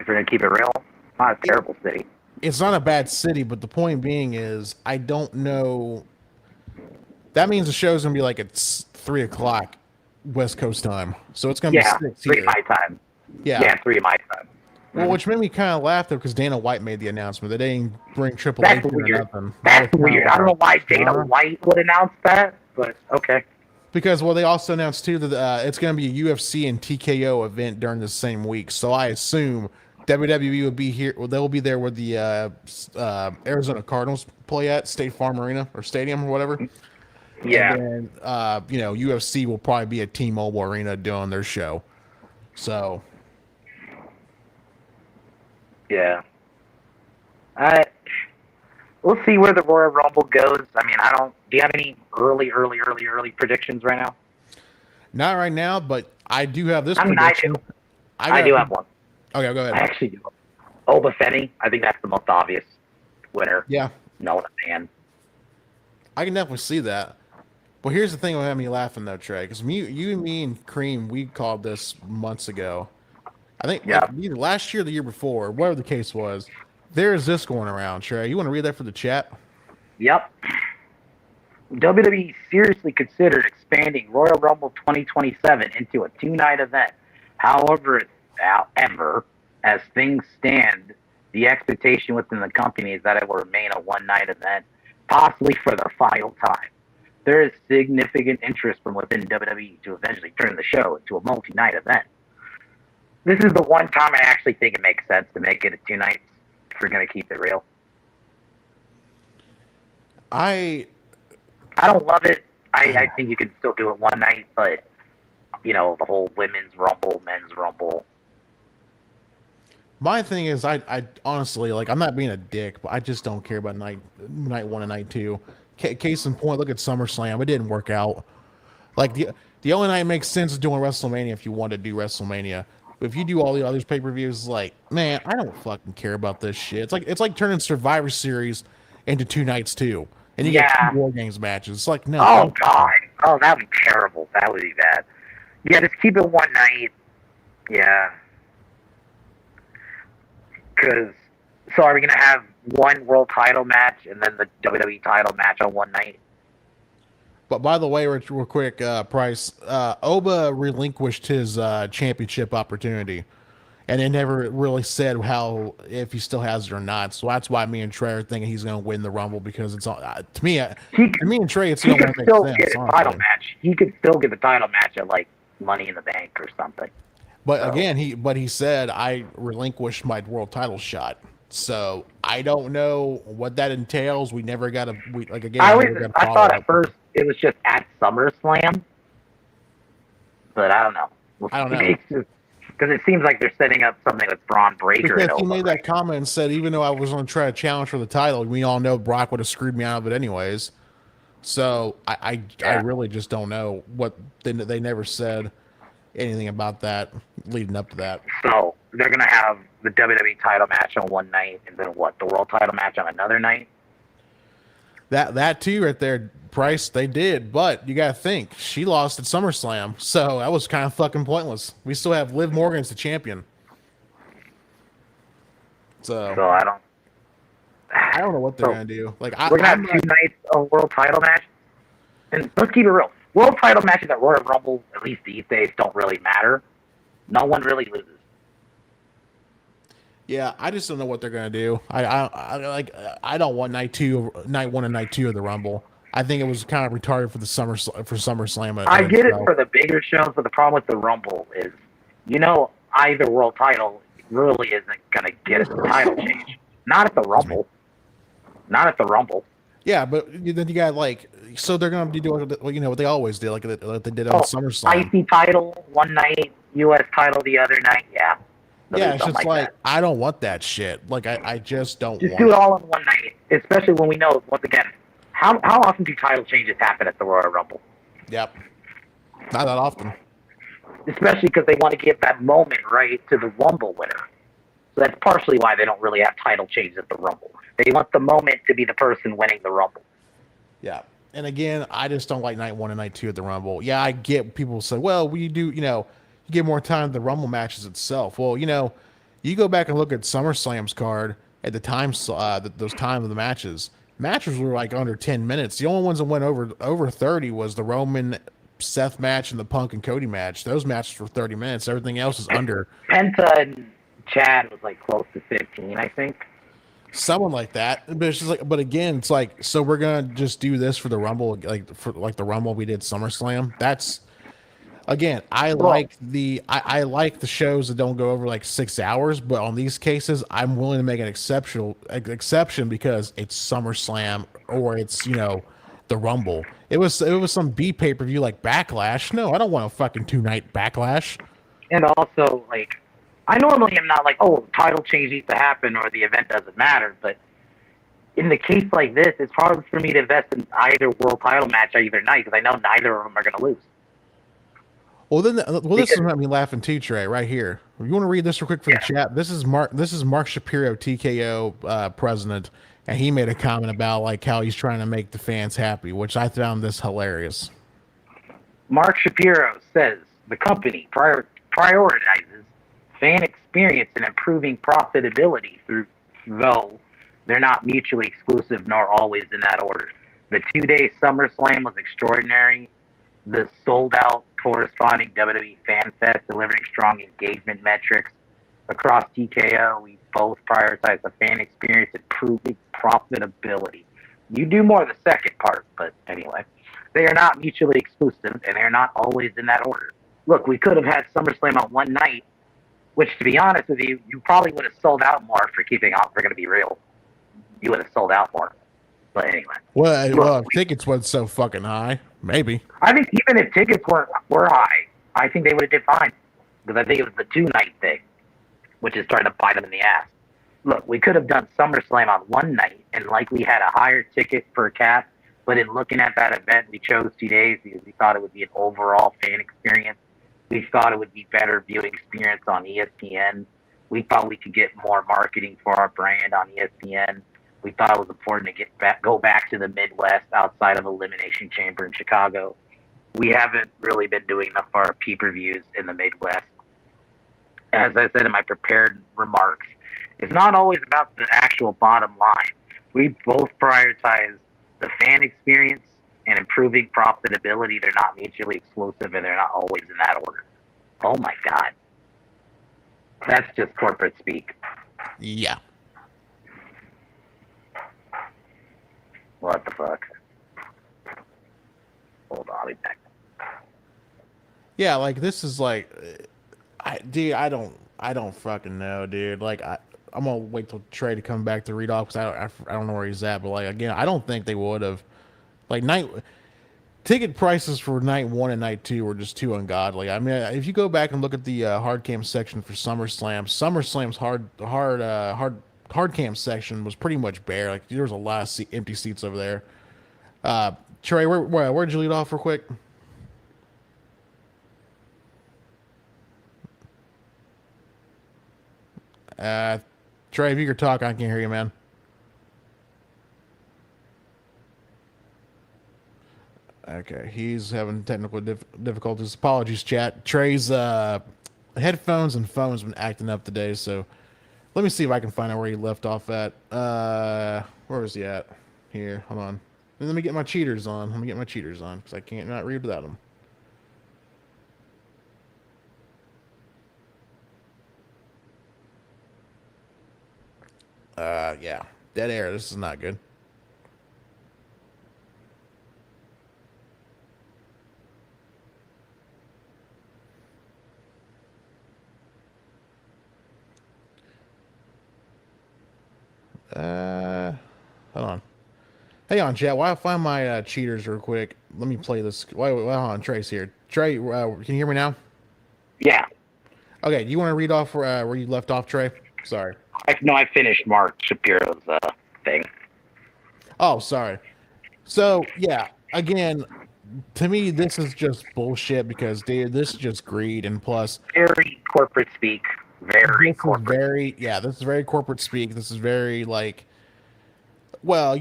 If we're gonna keep it real, not a terrible city. It's not a bad city, but the point being is, I don't know. That means the show's gonna be like at 3:00 West Coast time, so it's gonna be 6 3 here. my time. Yeah, 3 my time. Well, which made me kind of laugh though, because Dana White made the announcement that they didn't bring Triple H That's in or weird. nothing. That's weird. I don't know why Dana White would announce that, but okay. Because they also announced too that it's going to be a UFC and TKO event during the same week. So I assume WWE will be here. Well, they'll be there where the Arizona Cardinals play at State Farm Arena or Stadium or whatever. Yeah. And then UFC will probably be at T-Mobile Arena doing their show. So. Yeah. We'll see where the Royal Rumble goes. I mean, do you have any early predictions right now? Not right now, but I do have this I prediction. I do have one. Okay, go ahead. I actually do. Obafemi, I think that's the most obvious winner. Yeah. No man. I can definitely see that. But here's the thing that had me laughing though, Trey, because you and me and Cream, we called this months ago. I think either last year or the year before, whatever the case was. There is this going around, Trey. You want to read that for the chat? Yep. WWE seriously considered expanding Royal Rumble 2027 into a 2-night event. However, as things stand, the expectation within the company is that it will remain a 1-night event, possibly for the final time. There is significant interest from within WWE to eventually turn the show into a multi-night event. This is the one time I actually think it makes sense to make it a 2 nights. If we're going to keep it real. I don't love it. I think you can still do it 1 night, but, the whole women's rumble, men's rumble. My thing is, I honestly, I'm not being a dick, but I just don't care about night 1 and night 2. Case in point, look at SummerSlam. It didn't work out. The only night it makes sense is doing WrestleMania if you want to do WrestleMania. If you do all the others pay-per-views, man, I don't fucking care about this shit. It's like turning Survivor Series into 2 nights too, and you get 2 War Games matches. It's no. Oh god. Oh, that'd be terrible. That would be bad. Yeah, just keep it 1 night. Yeah. So are we gonna have 1 world title match and then the WWE title match on 1 night? But by the way, real quick, Price, Oba relinquished his championship opportunity, and it never really said if he still has it or not. So that's why me and Trey are thinking he's going to win the Rumble, because it's to me and Trey, it's going to make sense. Get a title match. He could still get the title match at Money in the Bank or something. But again, he said I relinquished my world title shot. So I don't know what that entails. We never got I thought at first it was just at SummerSlam, but I don't know. I don't know. Because it seems like they're setting up something with Braun Breaker. Because he made that comment and said, even though I was going to try to challenge for the title, we all know Brock would have screwed me out of it anyways. So I really just don't know what they never said anything about that leading up to that. So they're going to have the WWE title match on 1 night, and then the world title match on another night? That too right there, Price, they did, but you got to think, she lost at SummerSlam, so that was kind of fucking pointless. We still have Liv Morgan as the champion. So I don't know what they're going to do. We're going to have 2 nights of world title match? And let's keep it real. World title matches at Royal Rumble, at least these days, don't really matter. No one really loses. Yeah, I just don't know what they're gonna do. I don't want night 1 and night 2 of the Rumble. I think it was kind of retarded for SummerSlam. I get it for the bigger shows, but the problem with the Rumble is, either world title really isn't gonna get us a title change. Not at the Rumble. Not at the Rumble. Yeah, but then you got so they're gonna be doing what they always do, like they did on SummerSlam. IC title 1 night, US title the other night. Yeah. Yeah, it's just I don't want that shit. I just don't want it. Just do it all in 1 night, especially when we know, once again, how often do title changes happen at the Royal Rumble? Yep. Not that often. Especially because they want to give that moment, right, to the Rumble winner. So that's partially why they don't really have title changes at the Rumble. They want the moment to be the person winning the Rumble. Yeah. and again, I just don't like night 1 and night 2 at the Rumble. Yeah, I get people say, well, we do, you get more time to the Rumble matches itself. Well, you go back and look at SummerSlam's card at the times, those time of the matches. Matches were like under 10 minutes. The only ones that went over 30 was the Roman Seth match and the Punk and Cody match. Those matches were 30 minutes. Everything else is under. Penta and Chad was like close to 15, I think. Someone like that, but it's just like, but again, it's like, so we're gonna just do this for the Rumble, like the Rumble we did SummerSlam. That's again, I like the shows that don't go over like 6 hours, but on these cases, I'm willing to make an exception because it's SummerSlam or it's the Rumble. It was some B pay-per-view like Backlash. No, I don't want a fucking 2-night Backlash. And also, like, I normally am not like, oh, title change needs to happen or the event doesn't matter, but in the case like this, it's hard for me to invest in either world title match either night because I know neither of them are going to lose. Well, this is what me laughing too, Trey. Right here. You want to read this real quick for the chat? This is Mark Shapiro, TKO president, and he made a comment about like how he's trying to make the fans happy, which I found this hilarious. Mark Shapiro says the company prioritizes fan experience and improving profitability though they're not mutually exclusive nor always in that order. The 2-day SummerSlam was extraordinary. The sold-out corresponding WWE Fan Fest delivering strong engagement metrics. Across TKO, we both prioritize the fan experience, improving profitability. You do more of the second part, but anyway. They are not mutually exclusive, and they're not always in that order. Look, we could have had SummerSlam on one night, which, to be honest with you, you probably would have sold out more for keeping on. We're going to be real. You would have sold out more. But anyway. Well, if tickets weren't so fucking high, maybe. I think even if tickets were high, I think they would have did fine. Because I think it was the 2-night thing, which is starting to bite them in the ass. Look, we could have done SummerSlam on one night and likely had a higher ticket per cap. But in looking at that event, we chose 2 days because we thought it would be an overall fan experience. We thought it would be better viewing experience on ESPN. We thought we could get more marketing for our brand on ESPN. We thought it was important to go back to the Midwest outside of Elimination Chamber in Chicago. We haven't really been doing enough for our pay-per-views in the Midwest. As I said in my prepared remarks, it's not always about the actual bottom line. We both prioritize the fan experience and improving profitability. They're not mutually exclusive, and they're not always in that order. Oh, my God. That's just corporate speak. Yeah. What the fuck? Hold on, I'll be back. Yeah, like this is like, I don't fucking know, dude. Like I'm gonna wait till Trey to come back to read off because I don't know where he's at. But like again, I don't think they would have. Like ticket prices for night 1 and night 2 were just too ungodly. I mean, if you go back and look at the hard cam section for SummerSlam's hard cam section was pretty much bare. Like there was a lot of empty seats over there. Trey, where'd you lead off real quick? Trey, if you could talk, I can't hear you, man. Okay, he's having technical difficulties. Apologies, chat. Trey's headphones and phone's been acting up today, so let me see if I can find out where he left off at. Where is he at? Here, hold on. Let me get my cheaters on. Because I can't not read without them. Yeah. Dead air. This is not good. Hold on. Hey on, chat. While I find my cheaters real quick, let me play this. Wait, hold on. Trey's here. Trey, can you hear me now? Yeah. Okay. Do you want to read off where you left off, Trey? Sorry. I finished Mark Shapiro's thing. Oh, sorry. So, yeah, again, to me, this is just bullshit because, dude, this is just greed. And plus, very corporate speak. Very corporate. This is very corporate speak. This is very, like, well,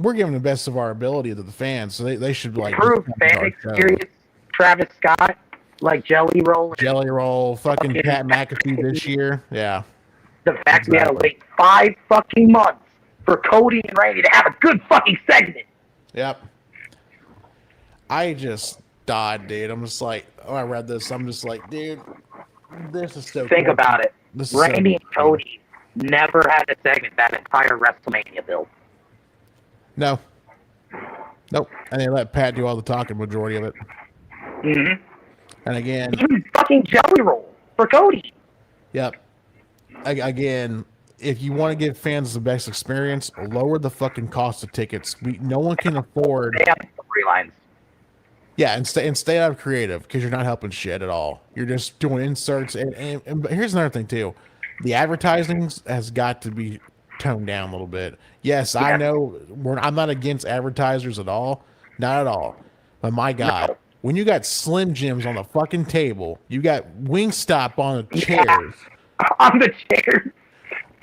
we're giving the best of our ability to the fans, so they should like Improve fan experience. Travis Scott, like Jelly Roll. Jelly Roll, fucking Pat McAfee this year. Yeah. The fact we had to wait 5 fucking months for Cody and Randy to have a good fucking segment. Yep. I just died, dude. I'm just like, I read this. I'm just like, dude, this is so Think cool. about it. Randy and Cody never had a segment that entire WrestleMania build. No. Nope. And they let Pat do all the talking, majority of it. Mm-hmm. And again, even fucking Jelly Roll for Cody. Yep. Again, if you want to give fans the best experience, lower the fucking cost of tickets. No one can afford. They have storylines. Yeah, and stay out of creative because you're not helping shit at all. You're just doing inserts. And here's another thing too, the advertising has got to be toned down a little bit. Yes, I know I'm not against advertisers at all, not at all. But my God, when you got Slim Jims on the fucking table, you got Wingstop on the chairs. On the chairs.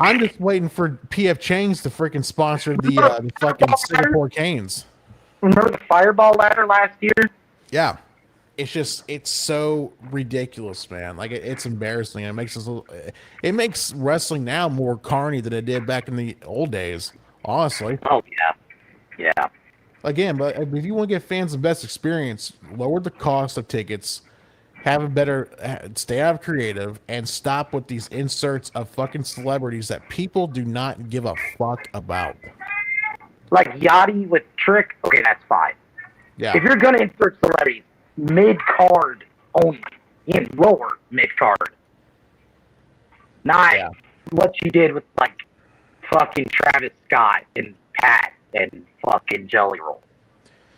I'm just waiting for PF Chang's to freaking sponsor the fucking Singapore Canes. Remember the Fireball ladder last year? Yeah. It's so ridiculous, man. Like it's embarrassing. It makes wrestling now more carny than it did back in the old days, honestly. Oh yeah. Yeah. Again, but if you want to give fans the best experience, lower the cost of tickets, have a better, stay out of creative, and stop with these inserts of fucking celebrities that people do not give a fuck about. Like Yachty with Trick, okay, that's fine. Yeah. If you're gonna insert celebrities, mid-card only, in lower mid-card. Not what you did with, like, fucking Travis Scott and Pat and fucking Jelly Roll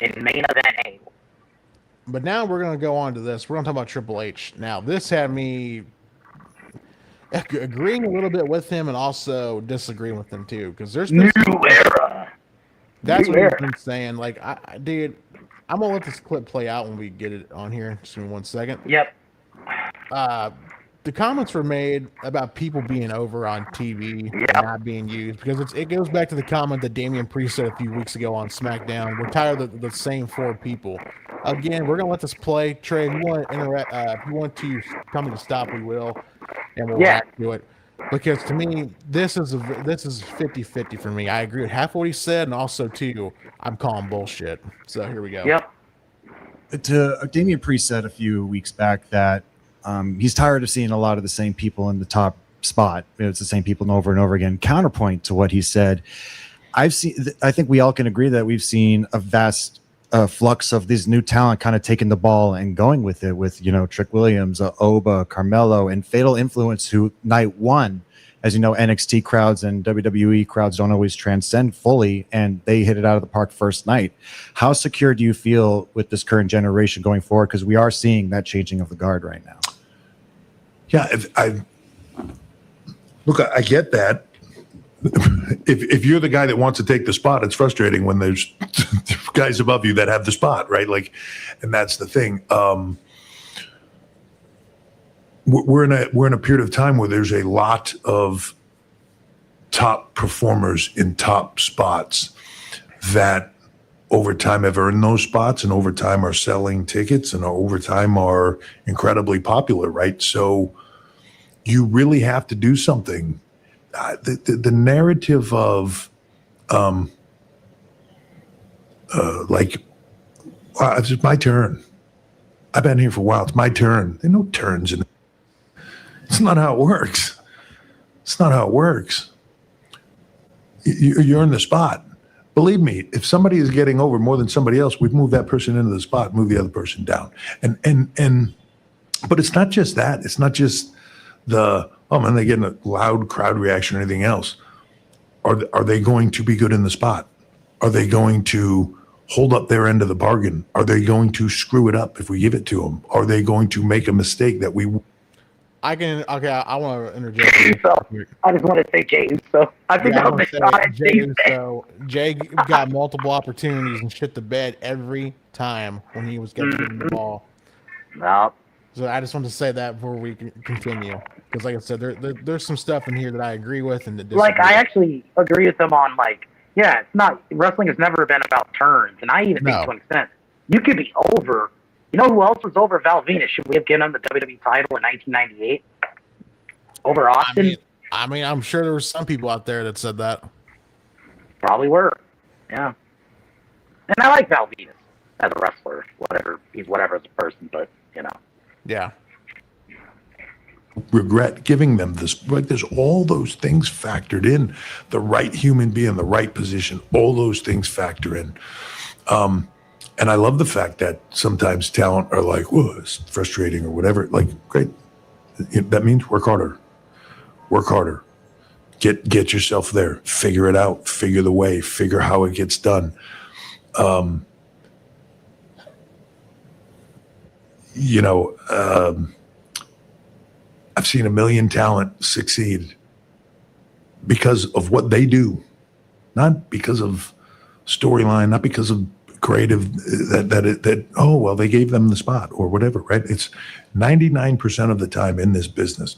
in main event angle. But now we're going to go on to this. We're going to talk about Triple H. Now, this had me agreeing a little bit with him and also disagreeing with him, too. Because there's new era. That's what he's been saying. Like, dude, I'm going to let this clip play out when we get it on here. Just give me 1 second. Yep. The comments were made about people being over on TV and not being used because it goes back to the comment that Damian Priest said a few weeks ago on SmackDown. We're tired of the same 4 people. Again, we're gonna let this play. Trey, if you want to interact, if you want to tell me to stop, we will, and we'll react to it. Because to me, this is 50-50 for me. I agree with half what he said, and also too, I'm calling bullshit. So here we go. Yep. Damian Priest said a few weeks back that he's tired of seeing a lot of the same people in the top spot. It's the same people over and over again. Counterpoint to what he said, I think we all can agree that we've seen a vast flux of this new talent kind of taking the ball and going with it with, Trick Williams, Oba, Carmelo, and Fatal Influence, who night one, as you know, NXT crowds and WWE crowds don't always transcend fully, and they hit it out of the park first night. How secure do you feel with this current generation going forward? Because we are seeing that changing of the guard right now. Yeah, I get that. If you're the guy that wants to take the spot, it's frustrating when there's guys above you that have the spot, right? Like, and that's the thing. We're in a period of time where there's a lot of top performers in top spots that over time have earned those spots and over time are selling tickets and over time are incredibly popular, right? So you really have to do something. The narrative of it's my turn. I've been here for a while. It's my turn. There are no turns in it. It's not how it works. It's not how it works. You're in the spot. Believe me, if somebody is getting over more than somebody else, we've moved that person into the spot, move the other person down. But it's not just that. It's not just they get a loud crowd reaction or anything else. Are they going to be good in the spot? Are they going to hold up their end of the bargain? Are they going to screw it up if we give it to them? Are they going to make a mistake that we... I want to interject. I just want to say James. So I think I'll be shot at James. So Jay got multiple opportunities and shit the bed every time when he was getting the ball. No. So I just want to say that before we continue, because like I said, there's some stuff in here that I agree with and that I actually agree with him on Yeah, it's not. Wrestling has never been about turns, and I even think to an extent, you could be over. You know who else was over Val Venus? Should we have given him the WWE title in 1998 over Austin? I mean, I'm sure there were some people out there that said that. Probably were. Yeah. And I like Val Venus as a wrestler. He's whatever as a person, but you know. Yeah. Regret giving them this. Like, there's all those things factored in. The right human being, the right position, all those things factor in. And I love the fact that sometimes talent are like, "Whoa, it's frustrating" or whatever. Like, great. That means work harder. Work harder. Get yourself there. Figure it out. Figure the way. Figure how it gets done. I've seen a million talent succeed because of what they do, not because of storyline, not because of creative that they gave them the spot or whatever, right? It's 99% of the time in this business,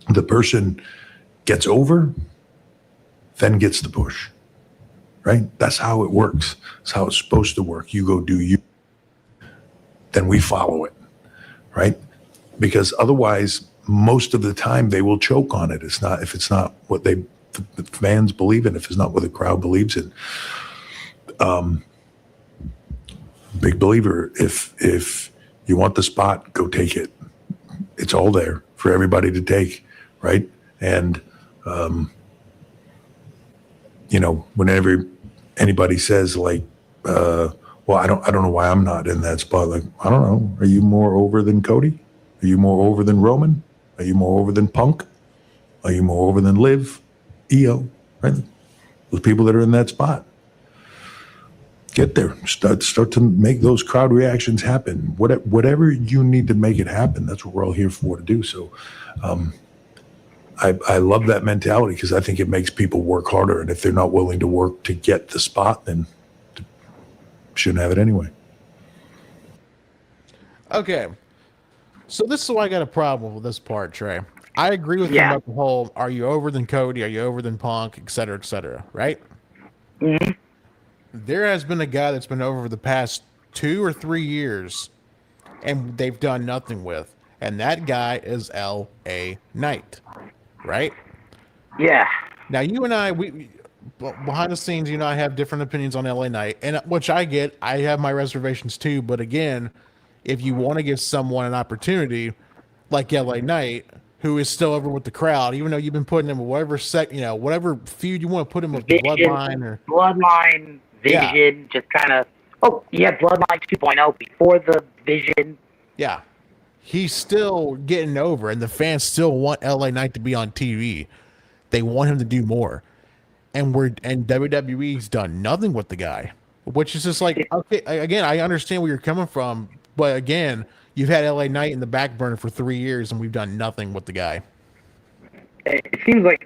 the person gets over, then gets the push, right? That's how it works. That's how it's supposed to work. You go do you, then we follow it, right? Because otherwise, most of the time they will choke on it. If it's not what the fans believe in, if it's not what the crowd believes in. Big believer. If you want the spot, go take it. It's all there for everybody to take, right? And whenever anybody says like, well, I don't know why I'm not in that spot. Like, I don't know. Are you more over than Cody? Are you more over than Roman? Are you more over than Punk? Are you more over than Liv? EO, right? Those people that are in that spot. Get there. Start to make those crowd reactions happen. Whatever you need to make it happen, that's what we're all here for to do. So I love that mentality because I think it makes people work harder. And if they're not willing to work to get the spot, then shouldn't have it anyway. Okay. So this is why I got a problem with this part, Trey. I agree with you about the whole, are you over than Cody? Are you over than Punk? Et cetera, right? Mm-hmm. There has been a guy that's been over the past 2 or 3 years, and they've done nothing with. And that guy is L.A. Knight, right? Yeah. Now, you and I, we behind the scenes, you and I have different opinions on L.A. Knight, and which I get. I have my reservations too, but again, if you want to give someone an opportunity like L.A. Knight, who is still over with the crowd, even though you've been putting him in whatever whatever feud you want to put him with, Bloodline, Vision, just kind of. Oh, yeah, Bloodline 2.0 before the Vision. Yeah, he's still getting over, and the fans still want L.A. Knight to be on TV. They want him to do more, and WWE's done nothing with the guy, which is just like, okay, again, I understand where you're coming from. But again, you've had L.A. Knight in the back burner for 3 years, and we've done nothing with the guy. It seems like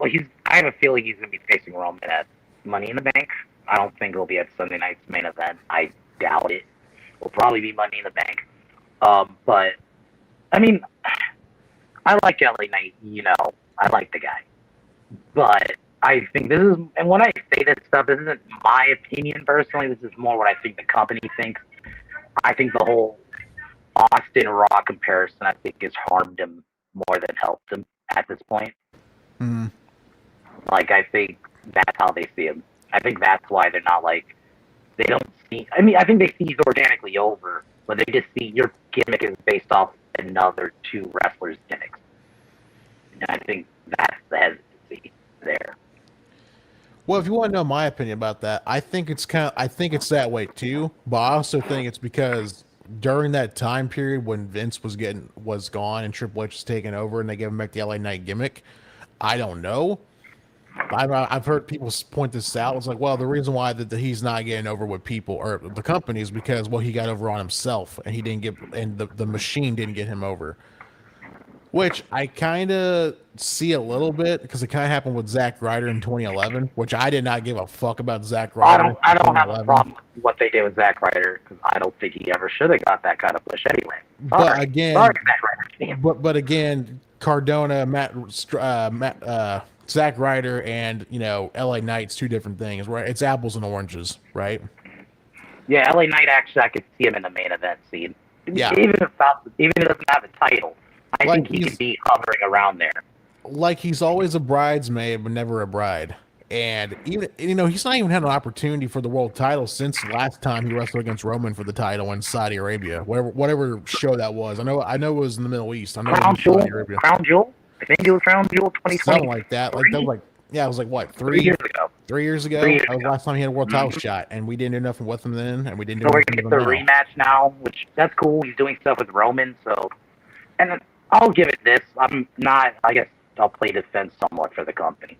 I have a feeling he's going to be facing Roman at Money in the Bank. I don't think it'll be at Sunday night's main event. I doubt it. It'll probably be Money in the Bank. But I mean, I like L.A. Knight. I like the guy. But I think this is, and when I say this stuff, this isn't my opinion personally. This is more what I think the company thinks. I think the whole Austin Raw comparison, I think, has harmed him more than helped him at this point. Mm-hmm. Like, I think that's how they see him. I think that's why they're not like, they don't see, I mean, I think they see he's organically over, but they just see your gimmick is based off another 2 wrestlers' gimmicks. And I think that's the hesitancy there. Well, if you want to know my opinion about that, I think it's that way too. But I also think it's because during that time period when Vince was gone and Triple H was taking over and they gave him back the LA Knight gimmick, I don't know. I've heard people point this out. It's like, well, the reason why that he's not getting over with people or the company is because, well, he got over on himself and he didn't get, and the machine didn't get him over. Which I kind of see a little bit because it kind of happened with Zack Ryder in 2011, which I did not give a fuck about Zack Ryder. I don't have a problem with what they did with Zack Ryder because I don't think he ever should have got that kind of push anyway. But again, Zack Ryder. But again, Cardona, Zack Ryder and LA Knight's two different things, right? It's apples and oranges, right? Yeah, LA Knight actually, I could see him in the main event scene. Yeah. Even if he doesn't have a title, I think he could be hovering around there. Like he's always a bridesmaid, but never a bride. And even he's not even had an opportunity for the world title since the last time he wrestled against Roman for the title in Saudi Arabia, whatever show that was. I know it was in the Middle East. I know Crown it was Saudi Arabia. Crown Jewel. I think it was Crown Jewel 2020. Something like that. Like that was like it was like what 3 years ago. 3 years ago. That was the last time he had a world title shot, and we didn't do nothing with him then, and we didn't do So we're anything gonna with get him the now. rematch now, which that's cool. He's doing stuff with Roman, so and I'll give it this. I'm not. I guess I'll play defense somewhat for the company.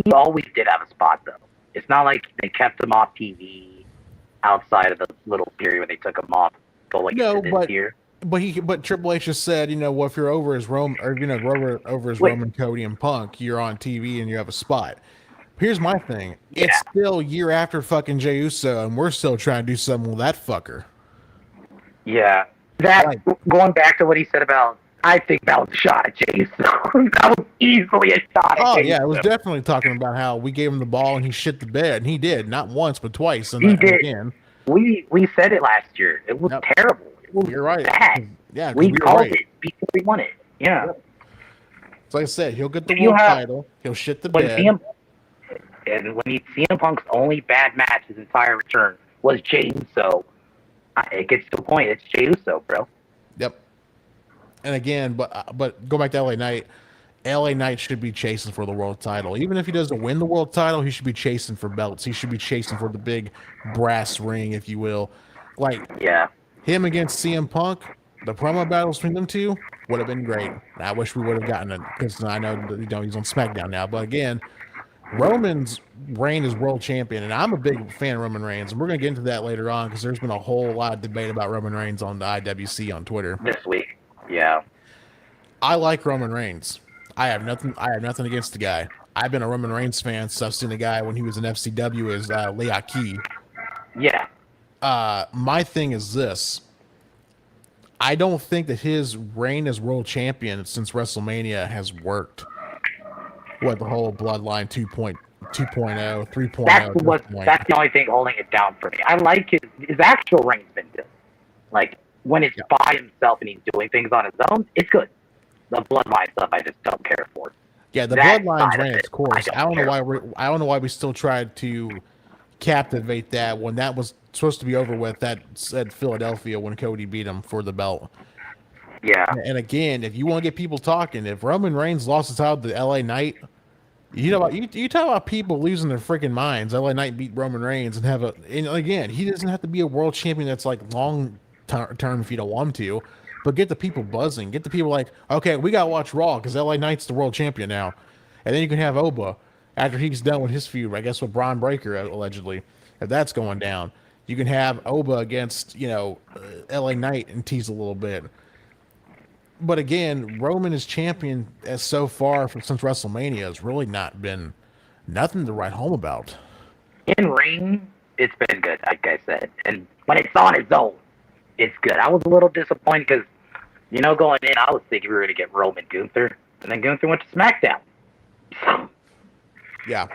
He always did have a spot though. It's not like they kept him off TV outside of the little period when they took him off going into this year. But Triple H just said, well, if you're over as Roman, or over as Roman, Cody, and Punk, you're on TV and you have a spot. Here's my thing: it's still year after fucking Jey Uso, and we're still trying to do something with that fucker. Yeah, going back to what he said about, I think that was a shot at Jey Uso. That was easily a shot. Oh at Jey yeah, it was Uso. definitely talking about how we gave him the ball and he shit the bed, and he did not once but twice. And He did. Again. We said it last year. It was terrible. It was You're right. bad. Yeah, we called right. it because we won it. Yeah. So like I said, he'll get the world title. He'll shit the bed. When CM Punk's only bad match his entire return was Jey Uso, it gets to a point. It's Jey Uso, bro. Yep. And again, but go back to LA Knight. LA Knight should be chasing for the world title. Even if he doesn't win the world title, he should be chasing for belts. He should be chasing for the big brass ring, if you will. Like him against CM Punk, the promo battles between them two would have been great. I wish we would have gotten it because I know he's on SmackDown now. But again, Roman's reign as world champion, and I'm a big fan of Roman Reigns, and we're going to get into that later on because there's been a whole lot of debate about Roman Reigns on the IWC on Twitter this week. Yeah, I like Roman Reigns. I have nothing against the guy. I've been a Roman Reigns fan since I've seen the guy when he was in FCW as Leaki. Yeah. My thing is this. I don't think that his reign as world champion since WrestleMania has worked. What, the whole Bloodline 2.0, 3.0. That's the only thing holding it down for me. I like his actual reign's been good. Like, when it's by himself and he's doing things on his own, it's good. The Bloodline stuff I just don't care for. Yeah, the Bloodline's ran its course. I don't know why we still tried to captivate that when that was supposed to be over with. That said Philadelphia when Cody beat him for the belt. Yeah. And again, if you want to get people talking, if Roman Reigns lost his title to LA Knight, you talk about people losing their freaking minds. LA Knight beat Roman Reigns and and again, he doesn't have to be a world champion that's like long term if you don't want him to. But get the people buzzing. Get the people like, okay, we got to watch Raw because LA Knight's the world champion now. And then you can have Oba after he's done with his feud, I guess, with Braun Breaker, allegedly. If that's going down, you can have Oba against, LA Knight and tease a little bit. But again, Roman is champion as so far since WrestleMania has really not been nothing to write home about. In ring, it's been good, like I said. And when it's on its own, it's good. I was a little disappointed because, going in, I was thinking we were going to get Roman Gunther, and then Gunther went to SmackDown. So, yeah.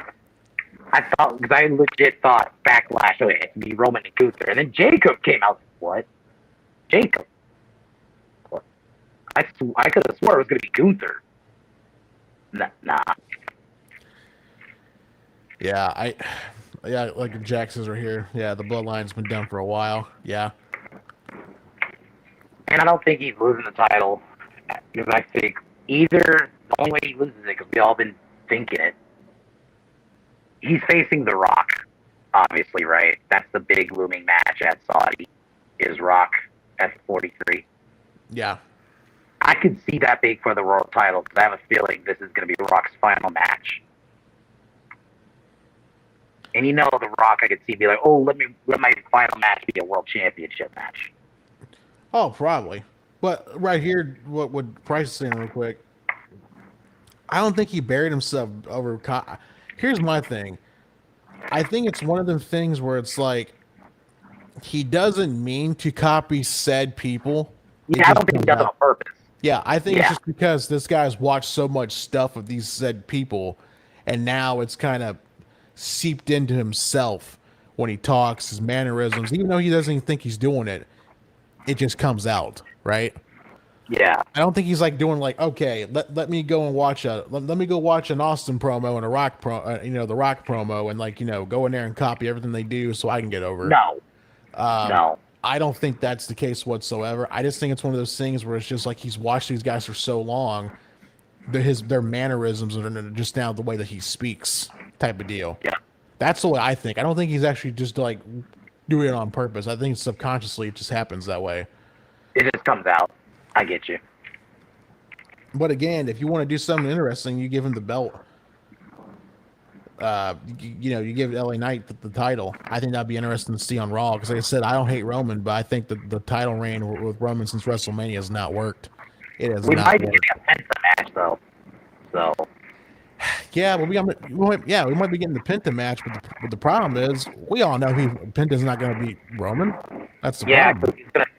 Because I legit thought Backlash, it had to be Roman and Gunther. And then Jacob came out. What? Jacob? What? I could have swore it was going to be Gunther. Nah. Yeah, like Jack says right here. Yeah, the Bloodline's been done for a while. Yeah. And I don't think he's losing the title because I think either the only way he loses it, because we've all been thinking it, he's facing The Rock, obviously, right? That's the big looming match at Saudi, is Rock at 43. Yeah. I could see that big for the world title because I have a feeling this is going to be Rock's final match. And The Rock, I could see be like, oh, let my final match be a world championship match. Oh, probably. But right here, what would Price is saying real quick, I don't think he buried himself over. Here's my thing. I think it's one of them things where it's like he doesn't mean to copy said people. Yeah, I don't think he does it on purpose. Yeah, I think it's just because this guy's watched so much stuff of these said people, and now it's kind of seeped into himself when he talks, his mannerisms, even though he doesn't even think he's doing it, it just comes out, right? Yeah. I don't think he's like doing like, okay, let me go and watch let me go watch an Austin promo and a Rock the Rock promo, and like, go in there and copy everything they do so I can get over. No. No. I don't think that's the case whatsoever. I just think it's one of those things where it's just like he's watched these guys for so long, their mannerisms are just now the way that he speaks type of deal. Yeah. That's the way I think. I don't think he's actually just like doing it on purpose. I think subconsciously it just happens that way. It just comes out. I get you. But again, if you want to do something interesting, you give him the belt. You give LA Knight the title. I think that'd be interesting to see on Raw. Because like I said, I don't hate Roman, but I think that the title reign with Roman since WrestleMania has not worked. It has not worked. We might be getting a Penta match though. So. Yeah, well, we might be getting the Penta match, but the problem is we all know Penta's not going to beat Roman. That's the problem.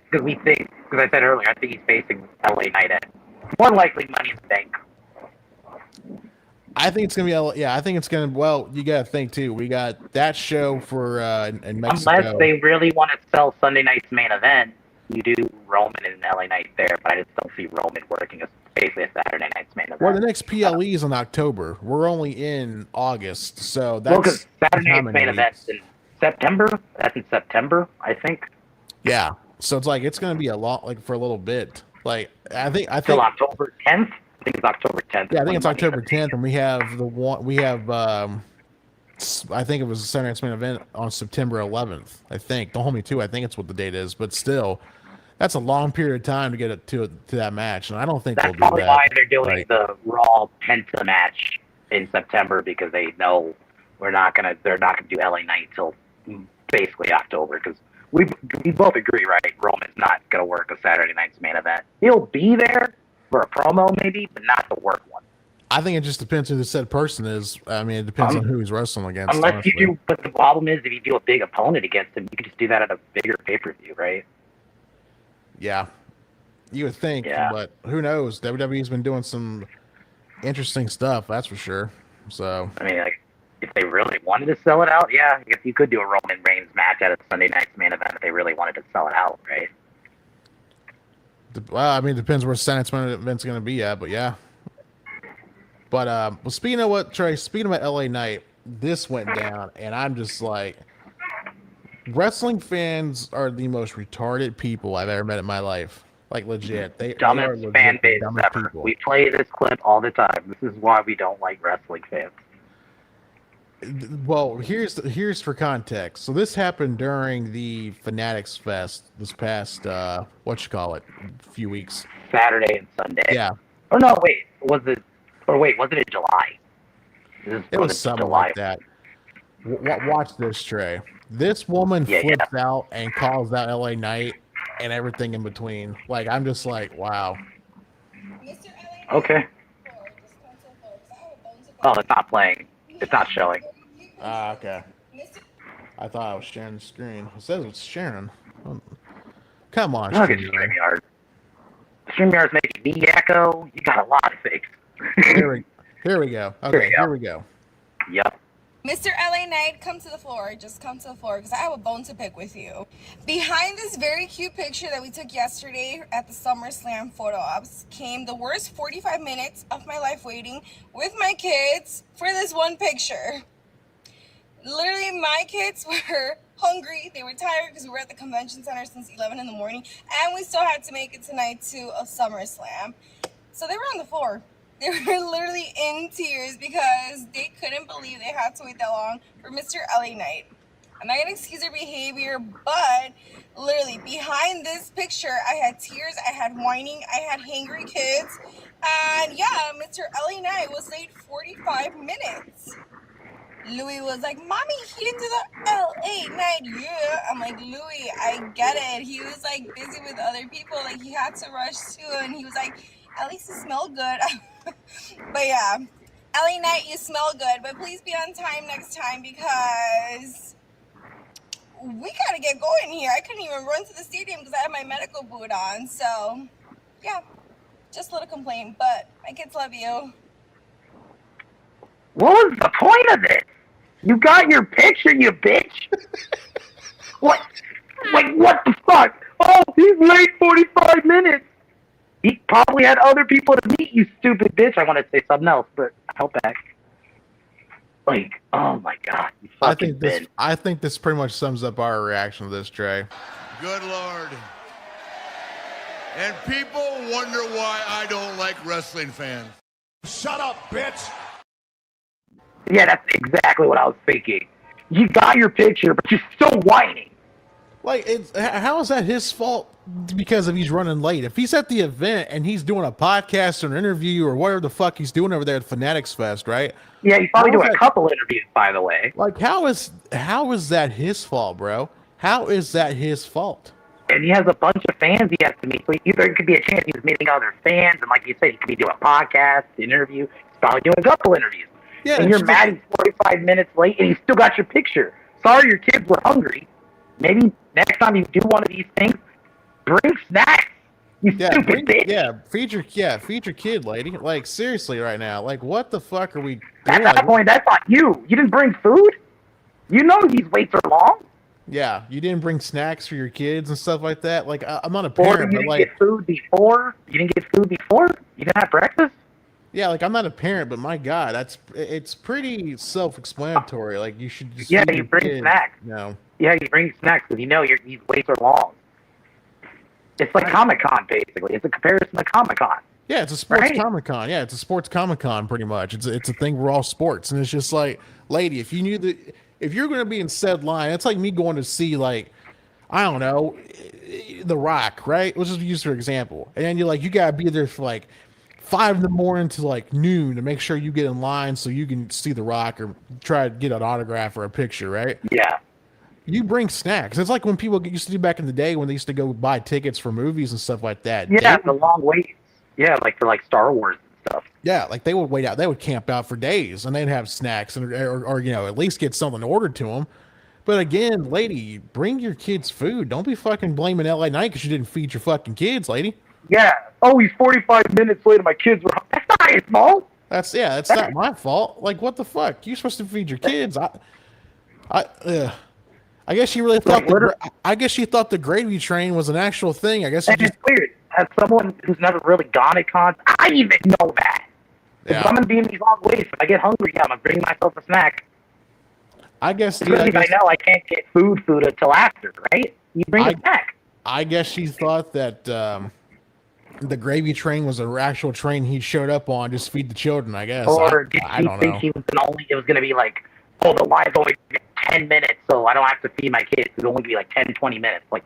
Because I said earlier, I think he's facing LA Knight at more likely Money in the Bank. I think it's going to be I think it's going to, well, you got to think too. We got that show for in Mexico. Unless they really want to sell Sunday night's main event, you do Roman and LA Knight there, but I just don't see Roman working as basically a Saturday night's main event. Well, the next PLE is in October. We're only in August, so that's because Saturday night's main event's in September. That's in September, I think. Yeah, so it's like it's going to be a lot, like for a little bit. Like I think till October 10th. I think it's October 10th. Yeah, I think it's October 10th, and we have I think it was the Saturday night's main event on September 11th. I think. Don't hold me to. I think it's what the date is, but still. That's a long period of time to get it to that match, and I don't think they'll do that. That's probably why they're doing the Raw Penta match in September, because they know they're not gonna do LA Knight till basically October. Because we both agree, right? Roman's not gonna work a Saturday night's main event. He'll be there for a promo maybe, but not the work one. I think it just depends who the said person is. I mean, it depends on who he's wrestling against. Unless honestly. you do, but the problem is if you do a big opponent against him, you can just do that at a bigger pay-per-view, right? Yeah, you would think, but who knows? WWE's been doing some interesting stuff, that's for sure. So I mean, like, if they really wanted to sell it out, I guess you could do a Roman Reigns match at a Sunday night's main event if they really wanted to sell it out, right? Well, I mean, it depends where Saturday night's main event's going to be at, but yeah. But well, speaking of what, Trey, speaking about LA Knight, this went down, and I'm just like, wrestling fans are the most retarded people I've ever met in my life. Like, legit. They dumbest are legit fan base ever. People. We play this clip all the time. This is why we don't like wrestling fans. Well, here's for context. So this happened during the Fanatics Fest this past a few weeks. Saturday and Sunday. Yeah. Oh no, wait. Was it in July? It was something like that. Watch this, Trey. This woman flips out and calls out LA Knight and everything in between. Like, I'm just like, wow. Okay. Oh, it's not playing. It's not showing. Okay. I thought I was sharing the screen. It says it's sharing. Come on, StreamYard. StreamYard's making me echo. You got a lot of things. Here we go. Okay, here we go. Yep. Mr. LA Knight, come to the floor. Just come to the floor because I have a bone to pick with you. Behind this very cute picture that we took yesterday at the SummerSlam photo ops came the worst 45 minutes of my life waiting with my kids for this one picture. Literally, my kids were hungry. They were tired because we were at the convention center since 11 in the morning, and we still had to make it tonight to a SummerSlam. So they were on the floor. They were literally in tears because they couldn't believe they had to wait that long for Mr. LA Knight. I'm not going to excuse their behavior, but literally behind this picture, I had tears, I had whining, I had hangry kids. And yeah, Mr. LA Knight was late 45 minutes. Louis was like, Mommy, he didn't do the LA Knight, yeah. I'm like, Louis, I get it. He was like busy with other people. Like, he had to rush too. And he was like, at least it smelled good. But yeah, LA Knight, you smell good, but please be on time next time because we gotta get going here. I couldn't even run to the stadium because I had my medical boot on. So yeah, just a little complaint, but my kids love you. What was the point of this? You got your picture, you bitch. What? Like, what the fuck? Oh, he's late 45 minutes. He probably had other people to meet, you stupid bitch. I want to say something else, but held back. Like, oh my god, you fucking bitch. I think this pretty much sums up our reaction to this, Trey. Good Lord. And people wonder why I don't like wrestling fans. Shut up, bitch. Yeah, that's exactly what I was thinking. You got your picture, but you're still whining. Like, how is that his fault because he's running late? If he's at the event and he's doing a podcast or an interview or whatever the fuck he's doing over there at Fanatics Fest, right? Yeah, he's probably doing a couple interviews, by the way. Like, how is that his fault, bro? How is that his fault? And he has a bunch of fans he has to meet. So there could be a chance he's meeting other fans, and like you said, he could be doing a podcast, interview. He's probably doing a couple interviews. Yeah, and you're mad he's 45 minutes late, and you still got your picture. Sorry your kids were hungry. Maybe next time you do one of these things, bring snacks. You stupid bitch. Feed your kid, lady. Like, seriously right now. Like, what the fuck are we doing? At that point, that's on you. You didn't bring food? You know these waits are long. Yeah, you didn't bring snacks for your kids and stuff like that. Like, I'm not a parent, but like, get food before? You didn't get food before? You didn't have breakfast? Yeah, like, I'm not a parent, but my God, it's pretty self-explanatory. Like, you should just you bring snacks. No. Yeah, you bring snacks because you know these waits are long. It's like Comic-Con, basically. It's a comparison to Comic-Con. Yeah, it's a sports Comic-Con. Yeah, it's a sports Comic-Con, pretty much. It's a thing we're all sports, and it's just like, lady, if you're going to be in said line, it's like me going to see, like, I don't know, The Rock, right? Let's just use for example. And then you got to be there for, like, 5 a.m. to, like, noon to make sure you get in line so you can see The Rock or try to get an autograph or a picture, right? Yeah. You bring snacks. It's like when people used to do back in the day when they used to go buy tickets for movies and stuff like that. Yeah, the long waits. Yeah, like for like Star Wars and stuff. Yeah, like they would wait out. They would camp out for days, and they'd have snacks or at least get something ordered to them. But again, lady, bring your kids food. Don't be fucking blaming LA Knight because you didn't feed your fucking kids, lady. Yeah. Oh, he's 45 minutes late and my kids were... That's not his fault. That's not my fault. Like, what the fuck? You're supposed to feed your kids. I guess she really thought. I guess she thought the gravy train was an actual thing. I guess it's weird. As someone who's never really gone to cons, I even know that. Yeah. If I'm gonna be in these long waits, if I get hungry, I'm gonna bring myself a snack. I guess. Especially if I know I can't get food until after, right? You bring a snack. I guess she thought that the gravy train was an actual train he showed up on just feed the children. I guess. Or did she think he was it was gonna be like, oh, the line's only 10 minutes, so I don't have to feed my kids. It'll only be like 10, 20 minutes. Like,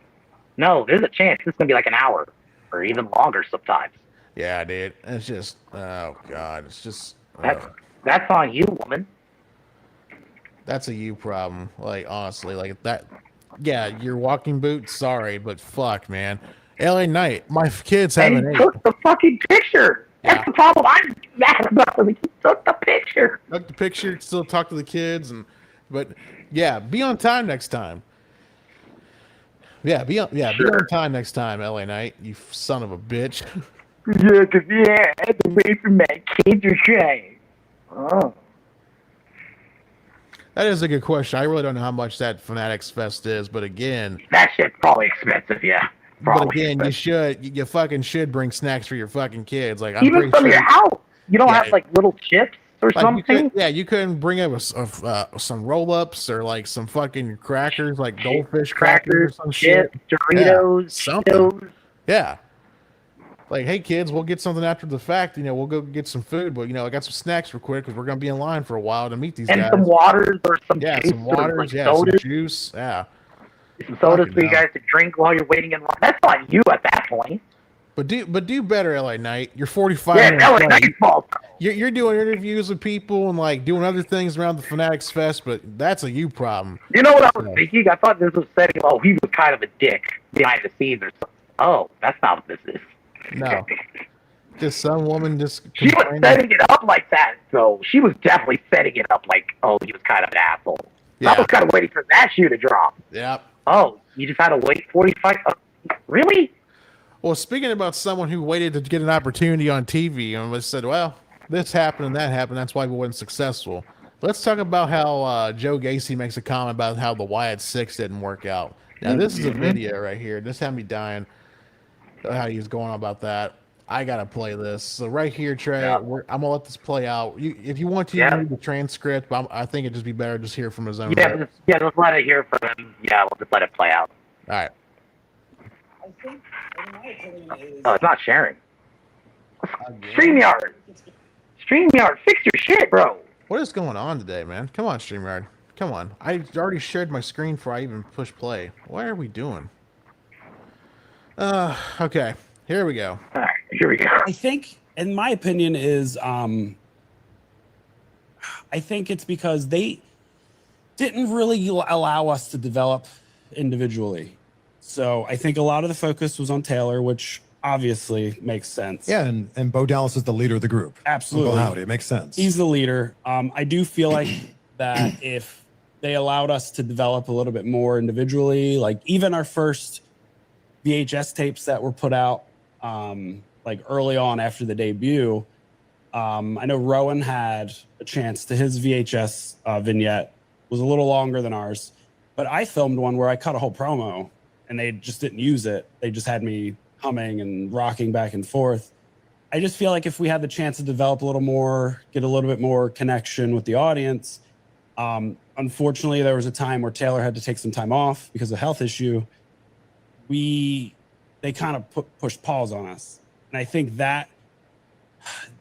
no, there's a chance this is going to be like an hour or even longer sometimes. Yeah, dude. It's just, oh, God. It's just... That's on you, woman. That's a you problem. Like, honestly, like that... Yeah, your walking boots, sorry, but fuck, man. LA Knight, my kids haven't ate. Took the fucking picture. Yeah. That's the problem I'm mad about. He took the picture. Took the picture, still talk to the kids, but yeah, be on time next time. Be on time next time, LA Knight, you son of a bitch. Yeah, because I had to wait for my kids to shine. Oh. That is a good question. I really don't know how much that Fanatics Fest is, but again... That shit's probably expensive, yeah. But again, you fucking should bring snacks for your fucking kids. Like, even from your house. You don't have, like, little chips or something? You couldn't bring up some roll-ups or, like, some fucking crackers, like goldfish crackers or some chips, shit. Doritos, yeah, something. Yeah. Like, hey, kids, we'll get something after the fact. We'll go get some food. But, I got some snacks real quick because we're going to be in line for a while to meet these guys. And some waters or some juice. Some waters, some juice. Yeah. Some sodas for you guys to drink while you're waiting in line. That's not you at that point. But do better, LA Knight. You're 45. Yeah, LA Knight's fault. You're doing interviews with people and, like, doing other things around the Fanatics Fest, but that's a you problem. You know what I was thinking? I thought this was setting, he was kind of a dick behind the scenes or something. Oh, that's not what this is. No. Just some woman just... She was setting it up like that, so she was definitely setting it up like, he was kind of an asshole. Yeah. I was kind of waiting for that shoe to drop. Yep. Oh, you just had to wait 45... really? Well, speaking about someone who waited to get an opportunity on TV and said, well, this happened and that happened. That's why we weren't successful. Let's talk about how Joe Gacy makes a comment about how the Wyatt 6 didn't work out. Now, this is a video right here. This had me dying. How he's going on about that. I gotta play this. So right here, Trey, I'm gonna let this play out. If you want to, you can read the transcript, but I think it'd just be better just hear from his own. Yeah, let's let it hear from him. Yeah, we'll just let it play out. All right. Oh, it's not sharing. StreamYard, fix your shit, bro. What is going on today, man? Come on, StreamYard. Come on. I already shared my screen before I even push play. What are we doing? Okay. Here we go. All right, here we go. I think, in my opinion, is I think it's because they didn't really allow us to develop individually. So I think a lot of the focus was on Taylor, which obviously makes sense. Yeah, and Bo Dallas is the leader of the group. Absolutely. Bo Howdy, it makes sense. He's the leader. I do feel like that if they allowed us to develop a little bit more individually, like even our first VHS tapes that were put out like early on after the debut, I know Rowan had a chance to his VHS vignette was a little longer than ours, but I filmed one where I cut a whole promo and they just didn't use it. They just had me humming and rocking back and forth. I just feel like if we had the chance to develop a little more, get a little bit more connection with the audience. Unfortunately, there was a time where Taylor had to take some time off because of a health issue. They kind of pushed pause on us. And I think that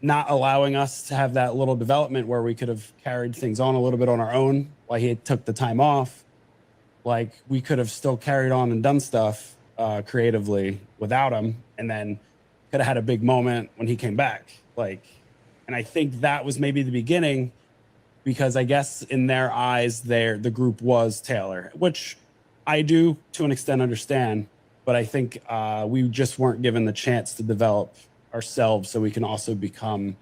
not allowing us to have that little development where we could have carried things on a little bit on our own while he took the time off, like we could have still carried on and done stuff creatively without him, and then could have had a big moment when he came back. And I think that was maybe the beginning, because I guess in their eyes, the group was Taylor, which I do to an extent understand. But I think we just weren't given the chance to develop ourselves so we can also become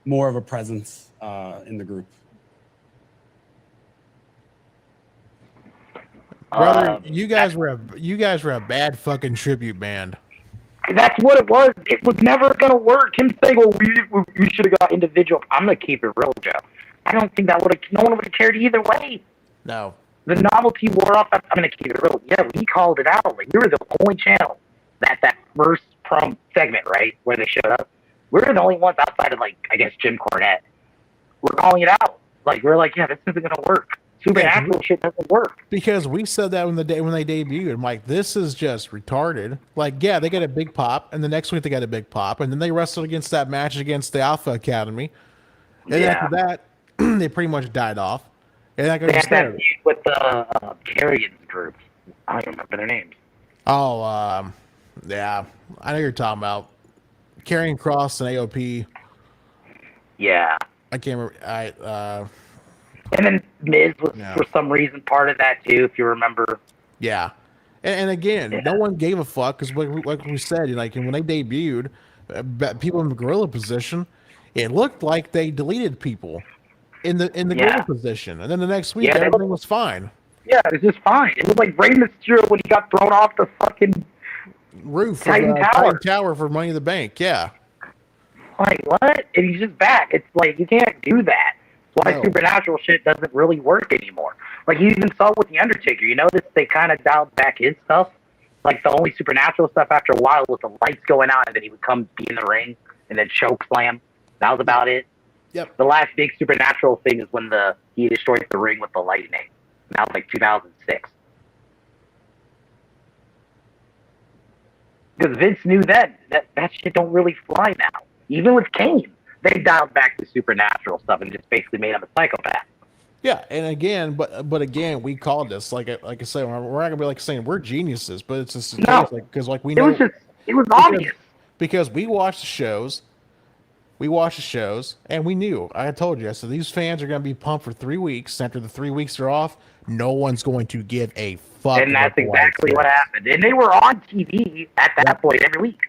more of a presence in the group. Brother, you guys were a bad fucking tribute band. That's what it was. It was never gonna work. Him saying, "Well, we should have got individual." I'm gonna keep it real, Joe. I don't think that would have. No one would have cared either way. No. The novelty wore off. I'm gonna keep it real. Yeah, we called it out. Like, we were the only channel that first prom segment, right, where they showed up. We were the only ones outside of, like, I guess Jim Cornette. We're calling it out. Like, we're like, yeah, this isn't gonna work. Supernatural shit doesn't work. Because we said that when they debuted. I'm like, this is just retarded. Like, yeah, they got a big pop, and the next week they got a big pop, and then they wrestled against that match against the Alpha Academy, and after that, they pretty much died off. And that they had that feud with the Carrigan group. I don't remember their names. Oh, yeah, I know you're talking about Karrion Kross and AOP. Yeah, I can't remember. And then Miz was for some reason part of that too, if you remember. Yeah, and again, no one gave a fuck because, like we said, like when they debuted, people in the gorilla position, it looked like they deleted people in the gorilla position, and then the next week everything was fine. Yeah, it was just fine. It was like Rey Mysterio when he got thrown off the fucking roof Titan of Tower for Money in the Bank. Yeah, like what? And he's just back. It's like you can't do that. Why supernatural shit doesn't really work anymore. Like, you even saw with The Undertaker. You notice they kind of dialed back his stuff. Like, the only supernatural stuff after a while was the lights going out, and then he would come be in the ring, and then choke slam. That was about it. Yep. The last big supernatural thing is when he destroyed the ring with the lightning. And that was like 2006. Because Vince knew then that shit don't really fly now. Even with Kane. They dialed back the supernatural stuff and just basically made him a psychopath. Yeah, and again, but again, we called this like I said, we're not gonna be like saying we're geniuses, but it's just because like we know it was obvious because we watched the shows, and we knew. I told you, I said these fans are gonna be pumped for 3 weeks. After the 3 weeks are off, no one's going to give a fuck. And that's exactly what happened. And they were on TV at that point every week.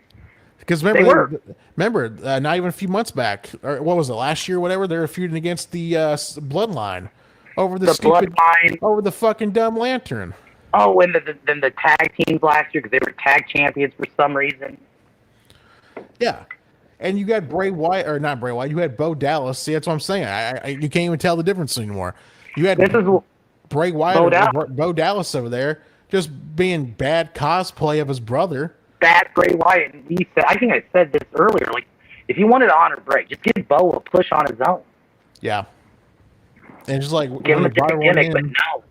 Because remember, not even a few months back, or what was it, last year, whatever, they were feuding against the Bloodline over the Bloodline, over the fucking dumb lantern. Oh, and then the tag teams last year because they were tag champions for some reason. Yeah, And you got Bray Wyatt, or not Bray Wyatt, you had Bo Dallas. See, that's what I'm saying. You can't even tell the difference anymore. You had Bray Wyatt, Bo Dallas over there, just being bad cosplay of his brother. Bad Bray Wyatt. And he said, I think I said this earlier, like, if you wanted to honor Bray, just give Bo a push on his own. Yeah. And just like, give him a different gimmick, but no.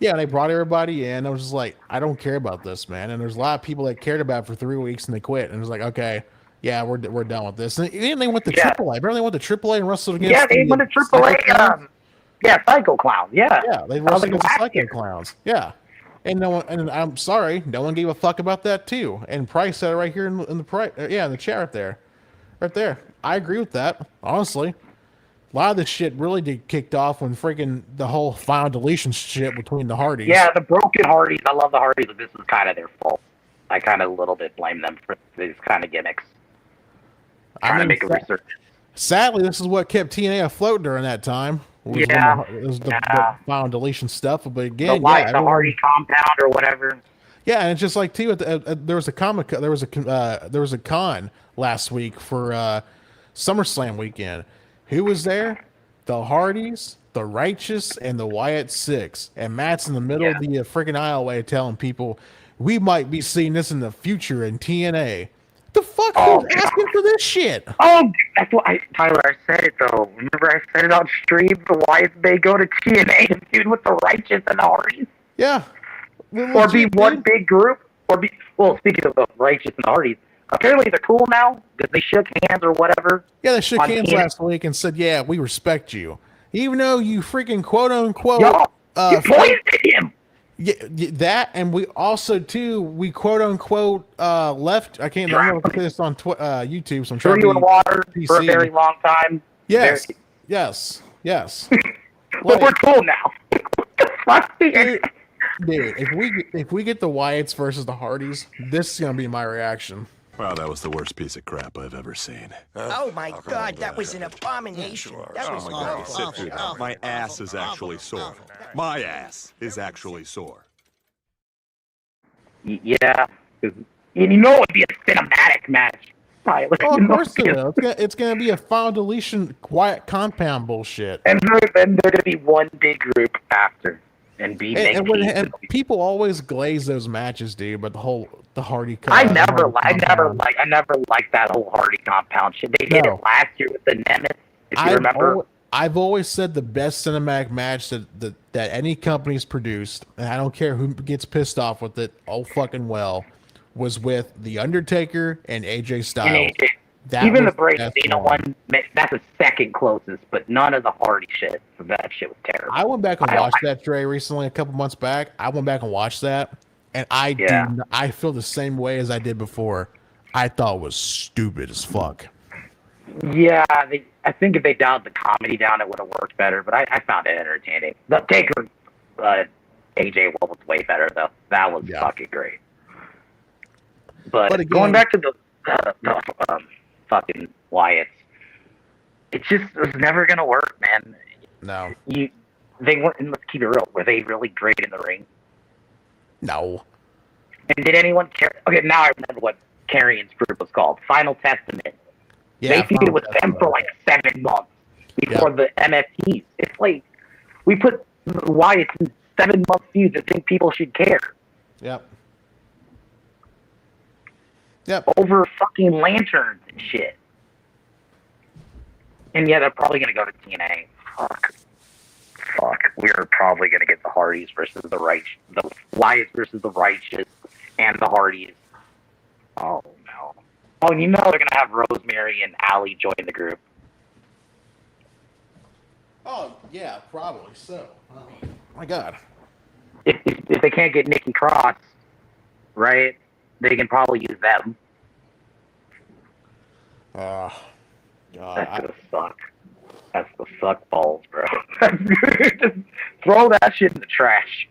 Yeah, they brought everybody in. I was just like, I don't care about this, man. And there's a lot of people that cared about it for 3 weeks and they quit. And it was like, okay, yeah, we're done with this. And then they went to AAA. Remember they went to AAA and wrestled against. Yeah, they went to AAA. Psycho Clowns. Yeah, they wrestled against the Psycho Clowns. Yeah, and no one. And I'm sorry, no one gave a fuck about that too. And Price said it right here in the chat right there. I agree with that. Honestly, a lot of this shit really did kicked off when freaking the whole final deletion shit between the Hardys. Yeah, the broken Hardys. I love the Hardys, but this was kind of their fault. I kind of a little bit blame them for these kind of gimmicks. Trying to make a research. Sadly, this is what kept TNA afloat during that time. The final deletion stuff. But again, the Hardy compound or whatever. Yeah, and it's just like too. There was a con last week for SummerSlam weekend. Who was there? The Hardys, the Righteous, and the Wyatt Six. And Matt's in the middle of the freaking aisleway telling people we might be seeing this in the future in TNA. The fuck who's asking for this shit? Oh, that's what Tyler, I said it though. Remember I said it on stream? The Wyatt they go to TNA and feud with the Righteous and the Hardys? Yeah. Or be one big group? Speaking of the Righteous and the Hardys, apparently they're cool now because they shook hands or whatever. Yeah, they shook hands last week and said, yeah, we respect you. Even though you freaking quote unquote you pointed at him. Yeah, that, and we also too we quote unquote left. I can't remember if this on YouTube. So I'm trying to water PC. For a very long time. Yes, yes. But we're cool now. Dude, if we get the Wyatts versus the Hardys, this is gonna be my reaction. Wow, that was the worst piece of crap I've ever seen. Oh my God, that was an abomination. That was awful. My ass is actually sore. My ass is actually sore. Yeah, you know it'd be a cinematic match. Oh, of course it will. It's gonna be a final deletion, quiet compound bullshit. And then they're gonna be one big group after. And people always glaze those matches, dude. But the Hardy. I never liked that whole Hardy compound shit. They did it last year with the Nemesis. If you remember, I've always said the best cinematic match that any company's produced, and I don't care who gets pissed off with it. Oh fucking well, was with the Undertaker and AJ Styles. Even the Bray Cena one, that's the second closest, but none of the Hardy shit. That shit was terrible. I went back and watched that, Dre, recently, a couple months back. I went back and watched that, and I feel the same way as I did before. I thought it was stupid as fuck. Yeah, I think if they dialed the comedy down, it would have worked better, but I found it entertaining. The Taker, AJ was way better, though. That was fucking great. But again, going back to the fucking Wyatts, it was never gonna work, man. No, they weren't. Let's keep it real. Were they really great in the ring? No. And did anyone care? Okay, now I remember what Carrion's group was called. Final Testament. Yeah, they feuded with them for like 7 months before the MFTs. It's like we put Wyatt in 7-month feuds and think people should care. Yep. Over fucking lanterns and shit. And yeah, they're probably gonna go to TNA. Fuck. We're probably gonna get the Hardys versus the Wyatts versus the Righteous and the Hardys. Oh no. Oh, you know they're gonna have Rosemary and Allie join the group. Oh yeah, probably so. Oh my God. If they can't get Nikki Cross, right? They can probably use them. God, that's gonna suck. That's the suck balls, bro. Just throw that shit in the trash.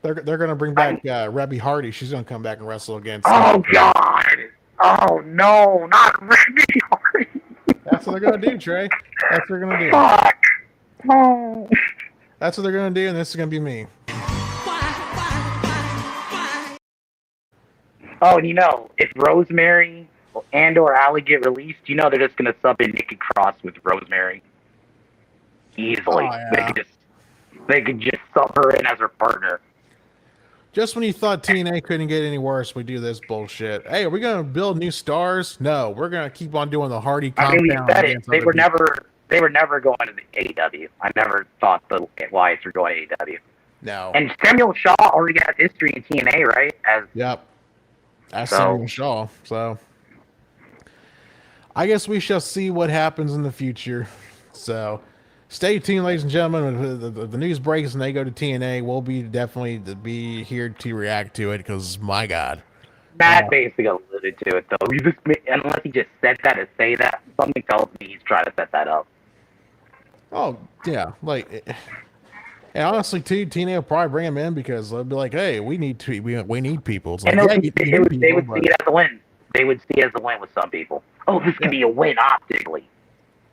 They're gonna bring back Rebby Hardy. She's gonna come back and wrestle against. Oh God! Oh no, not Rebby Hardy. That's what they're gonna do, Trey. That's what they're gonna do. Fuck. Oh. That's what they're gonna do, and this is gonna be me. Oh, and if Rosemary and/or Allie get released, you know they're just gonna sub in Nikki Cross with Rosemary easily. Oh, yeah. They could just sub her in as her partner. Just when you thought TNA couldn't get any worse, we do this bullshit. Hey, are we going to build new stars? No, we're going to keep on doing the Hardy compound. I mean, we said it. They were never going to the AEW. I never thought the Wyatts were going to AEW. No. And Samuel Shaw already has history in TNA, right? Yep. That's Samuel Shaw. So I guess we shall see what happens in the future. So stay tuned, ladies and gentlemen. When the news breaks and they go to TNA, we'll be definitely be here to react to it because, my God. Matt basically alluded to it, though. Unless he just said that to say that, something tells me he's trying to set that up. Oh, yeah. And honestly, too, TNA will probably bring him in because they'll be like, "Hey, we need people." It's like, they would see it as a win. They would see it as a win with some people. Oh, this could be a win optically.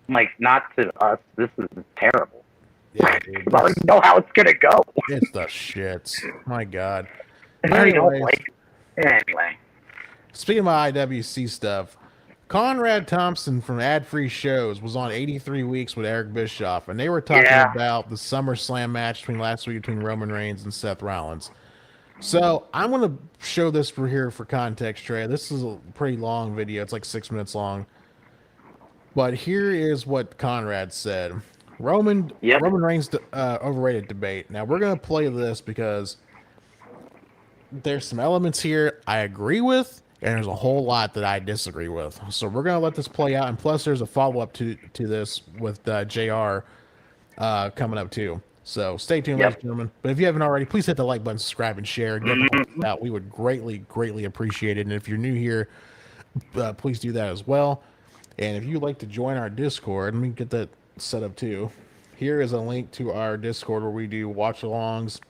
I'm like, not to us. This is terrible. Yeah, I already know how it's gonna go. It's the shits. My God. Anyway, speaking of my IWC stuff, Conrad Thompson from Ad Free Shows was on 83 Weeks with Eric Bischoff, and they were talking about the SummerSlam match last week between Roman Reigns and Seth Rollins. So I'm going to show this here for context, Trey. This is a pretty long video. It's like 6 minutes long. But here is what Conrad said. Roman Reigns overrated debate. Now, we're going to play this because there's some elements here I agree with, and there's a whole lot that I disagree with. So we're going to let this play out. And plus, there's a follow-up to this with JR coming up, too. So stay tuned, ladies and gentlemen. But if you haven't already, please hit the like button, subscribe, and share. Get out. We would greatly, greatly appreciate it. And if you're new here, please do that as well. And if you'd like to join our Discord, let me get that set up, too. Here is a link to our Discord where we do watch-alongs,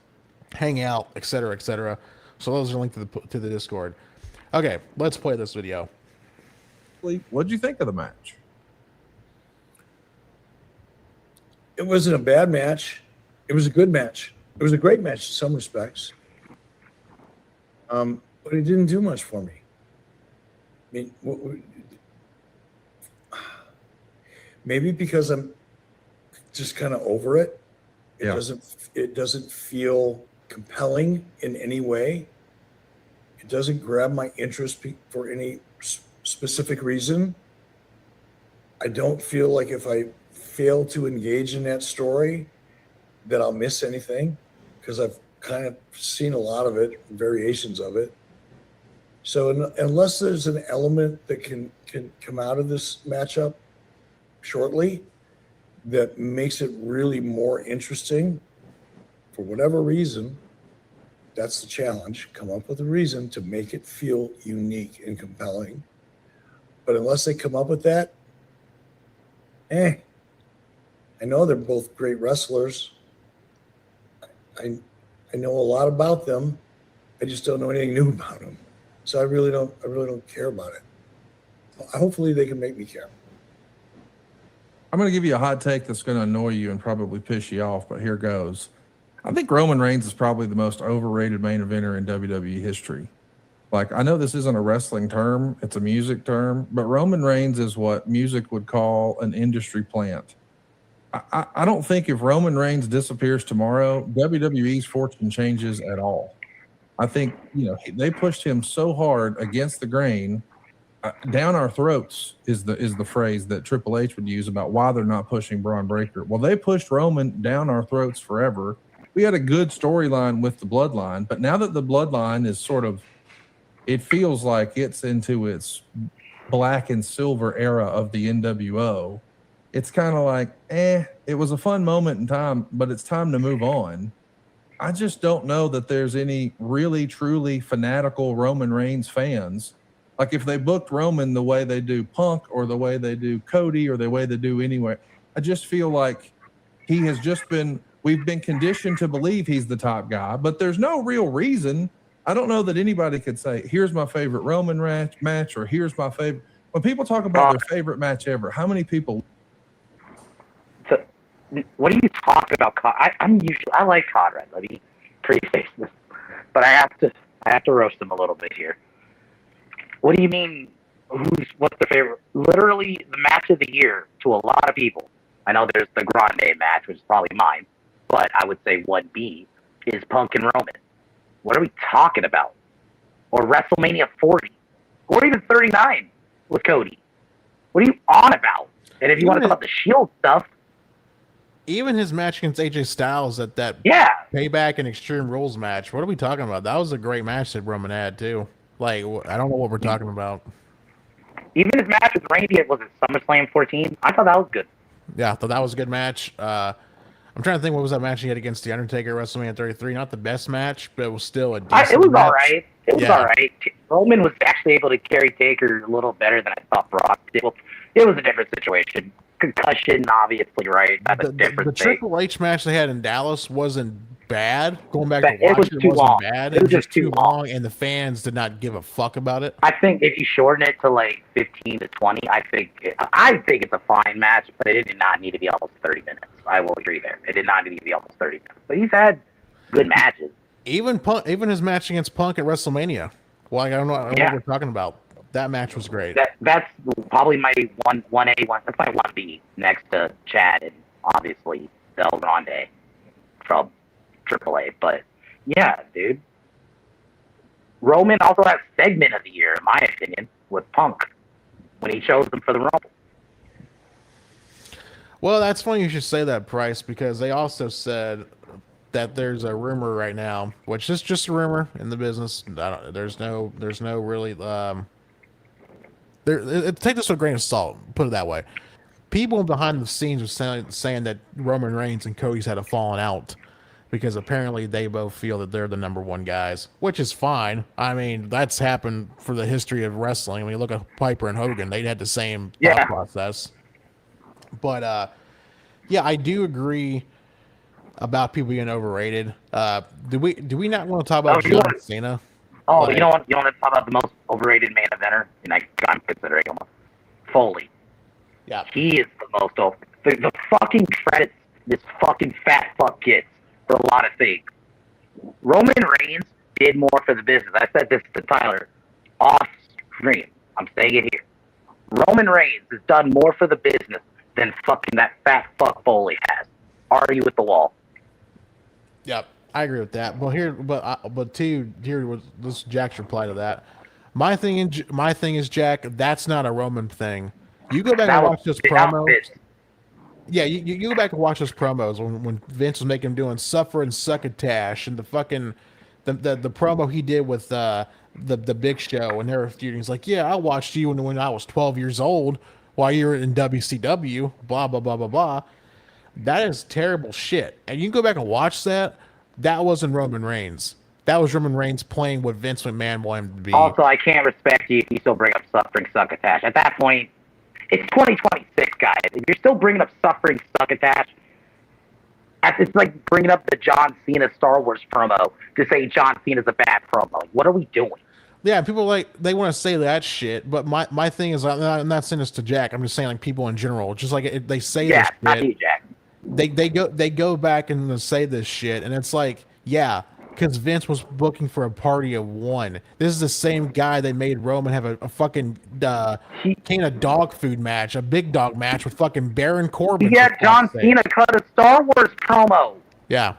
hang out, etc., etc. So those are linked to the Discord. Okay, let's play this video. What did you think of the match? It wasn't a bad match. It was a good match. It was a great match in some respects. But it didn't do much for me. I mean, maybe because I'm just kind of over it. It doesn't feel compelling in any way. It doesn't grab my interest for any specific reason. I don't feel like if I fail to engage in that story that I'll miss anything because I've kind of seen a lot of it, variations of it. So unless there's an element that can come out of this matchup shortly that makes it really more interesting for whatever reason, that's the challenge. Come up with a reason to make it feel unique and compelling. But unless they come up with that, I know they're both great wrestlers. I know a lot about them. I just don't know anything new about them. So I really don't care about it. Hopefully they can make me care. I'm going to give you a hot take that's going to annoy you and probably piss you off, but here goes. I think Roman Reigns is probably the most overrated main eventer in WWE history. Like, I know this isn't a wrestling term, it's a music term, but Roman Reigns is what music would call an industry plant. I don't think if Roman Reigns disappears tomorrow, WWE's fortune changes at all. I think, they pushed him so hard against the grain. Down our throats is the phrase that Triple H would use about why they're not pushing Braun Breaker. Well, they pushed Roman down our throats forever. We had a good storyline with the Bloodline, but now that the Bloodline is it feels like it's into its black and silver era of the NWO. It's kind of like, it was a fun moment in time, but it's time to move on. I just don't know that there's any really, truly fanatical Roman Reigns fans. Like if they booked Roman the way they do Punk or the way they do Cody or the way they do anyway, I just feel like we've been conditioned to believe he's the top guy, but there's no real reason. I don't know that anybody could say, here's my favorite Roman match or here's my favorite. When people talk about their favorite match ever, how many people? So, what are you talking about? I like Conrad. Let me preface this, but I have to roast him a little bit here. What do you mean? what's the favorite? Literally the match of the year to a lot of people. I know there's the Grande match, which is probably mine, but I would say 1B is Punk and Roman. What are we talking about? Or WrestleMania 40, or even 39 with Cody. What are you on about? And if you want to talk about the Shield stuff, even his match against AJ Styles at that Payback and Extreme Rules match, what are we talking about? That was a great match that Roman had too. Like, I don't know what we're talking about. Even his match with Randy, was it SummerSlam 14? I thought that was good. Yeah, I thought that was a good match. I'm trying to think, what was that match he had against The Undertaker at WrestleMania 33? Not the best match, but it was still a decent It was match. all right. It was all right. Roman was actually able to carry Taker a little better than I thought Brock did. It was a different situation. Concussion, obviously, right? That's a different the thing. Triple H match they had in Dallas wasn't bad. Going back to It was watch it, too wasn't long. bad. It was just too long, and the fans did not give a fuck about it. I think if you shorten it to like 15 to 20, I think it's a fine match, but it did not need to be almost 30 minutes. I will agree there. It did not need to be almost 30 minutes. But he's had good matches. Even his match against Punk at WrestleMania. Well, I don't know what we're talking about. That match was great. That's probably my 1A, that's my 1B next to Chad and obviously Del Grande from AAA. But yeah, dude. Roman also has segment of the year, in my opinion, with Punk when he chose him for the Rumble. Well, that's funny you should say that, Price, because they also said that there's a rumor right now, which is just a rumor in the business. There's no really. Take this with a grain of salt. Put it that way. People behind the scenes are saying that Roman Reigns and Cody's had a falling out because apparently they both feel that they're the number one guys, which is fine. I mean, that's happened for the history of wrestling. When you look at Piper and Hogan, they had the same thought process. But yeah, I do agree about people being overrated. Do we not want to talk about John Cena? Oh, you want to talk about the most overrated main eventer? And I'm considering him. Foley. Yeah. He is the most over. The fucking credits this fucking fat fuck gets for a lot of things. Roman Reigns did more for the business. I said this to Tyler off screen. I'm saying it here. Roman Reigns has done more for the business than fucking that fat fuck Foley has. Argue with the wall. Yep. I agree with that. Here was this Jack's reply to that. My thing is, Jack, that's not a Roman thing. You go back and watch those promos. Yeah, you go back and watch those promos when Vince was making him doing Suffer and Succotash and the fucking the promo he did with the Big Show and they were feuding. He's like, yeah, I watched you when I was 12 years old while you were in WCW. Blah blah blah blah blah. That is terrible shit. And you can go back and watch that. That wasn't Roman Reigns. That was Roman Reigns playing what Vince McMahon wanted him to be. Also, I can't respect you if you still bring up Suffering Succotash. At that point, it's 2026, guys. If you're still bringing up Suffering Succotash, it's like bringing up the John Cena Star Wars promo to say John Cena's a bad promo. Like, what are we doing? Yeah, people they want to say that shit, but my thing is, I'm not saying this to Jack. I'm just saying like people in general, just like they say this shit. Not you, Jack. They go back and say this shit, and it's like, yeah, because Vince was booking for a party of one. This is the same guy that made Roman have a fucking can of dog food match, a big dog match with fucking Baron Corbin. Yeah, John Cena cut a Star Wars promo. Yeah.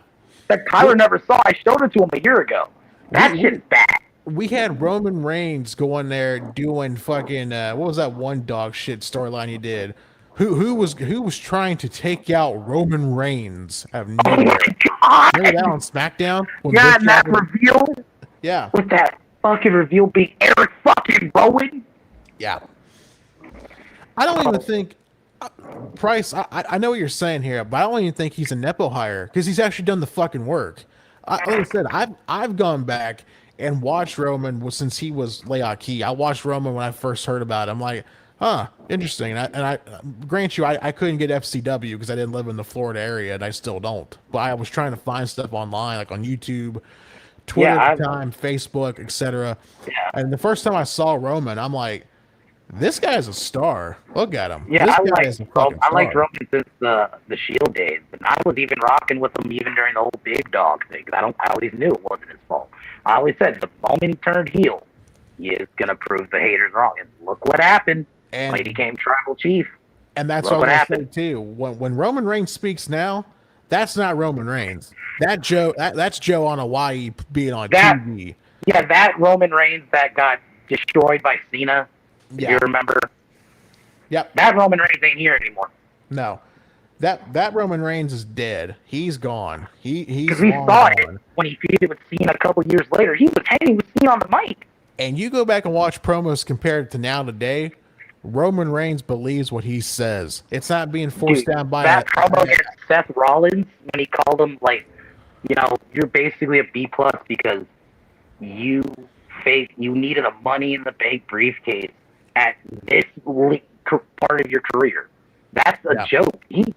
That Tyler never saw. I showed it to him a year ago. That shit's bad. We had Roman Reigns going there doing fucking what was that one dog shit storyline he did? Who was trying to take out Roman Reigns? I have no idea. Remember that on SmackDown? Yeah, and that reveal. Yeah. With that fucking reveal being Eric fucking Rowan. Yeah. I don't even think Price. I know what you're saying here, but I don't even think he's a nepo hire because he's actually done the fucking work. Like I said, I've gone back and watched Roman since he was Leia Key. I watched Roman when I first heard about him. Like, huh, interesting. And I grant you, I couldn't get FCW because I didn't live in the Florida area, and I still don't. But I was trying to find stuff online, like on YouTube, Twitter at the time, Facebook, etc. Yeah. And the first time I saw Roman, I'm like, this guy's a star. Look at him. Yeah, I liked Roman since the Shield days, and I was even rocking with him even during the whole big dog thing. I always knew it wasn't his fault. I always said the moment he turned heel, he is going to prove the haters wrong. And look what happened when he became tribal chief. And that's what I say too. When Roman Reigns speaks now, that's not Roman Reigns. That's Joe on Hawaii being on TV. Yeah, that Roman Reigns that got destroyed by Cena. Yeah. You remember? Yep. That Roman Reigns ain't here anymore. No. That Roman Reigns is dead. He's gone. He's because we saw it when he feuded with Cena a couple years later. He was hanging with Cena on the mic. And you go back and watch promos compared to now today. Roman Reigns believes what he says. It's not being forced down by that promo against Seth Rollins when he called him like, you're basically a B+ because you needed a Money in the Bank briefcase at this part of your career. That's a joke. He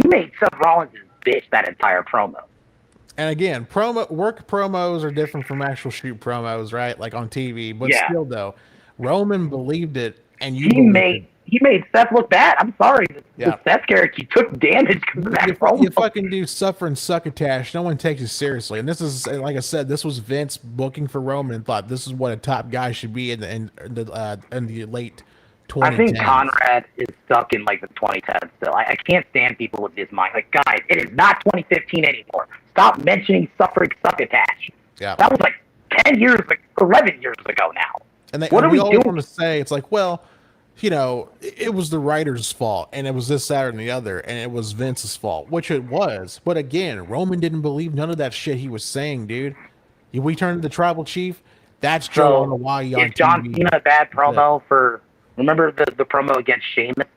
made Seth Rollins his bitch that entire promo. And again, work promos are different from actual shoot promos, right? Like on TV, but still though, Roman believed it, and he made Seth look bad. I'm sorry, the Seth character took damage because of that promo. You fucking do suffer and succotash. No one takes you seriously, and this is like I said, this was Vince booking for Roman and thought this is what a top guy should be in the late 2010s. I think Conrad is stuck in like the 2010s still. I can't stand people with this mind. Like, guys, it is not 2015 anymore. Stop mentioning suffering succotash. Yeah. That was like 10 years, 11 years ago now. And what are we doing? Want to say it's like, well, it was the writer's fault, and it was this, that, and the other, and it was Vince's fault, which it was. But again, Roman didn't believe none of that shit he was saying, dude. We turned to the tribal chief. That's Joe on Hawaii on TV. Is John Cena a bad promo for? Remember the promo against Sheamus?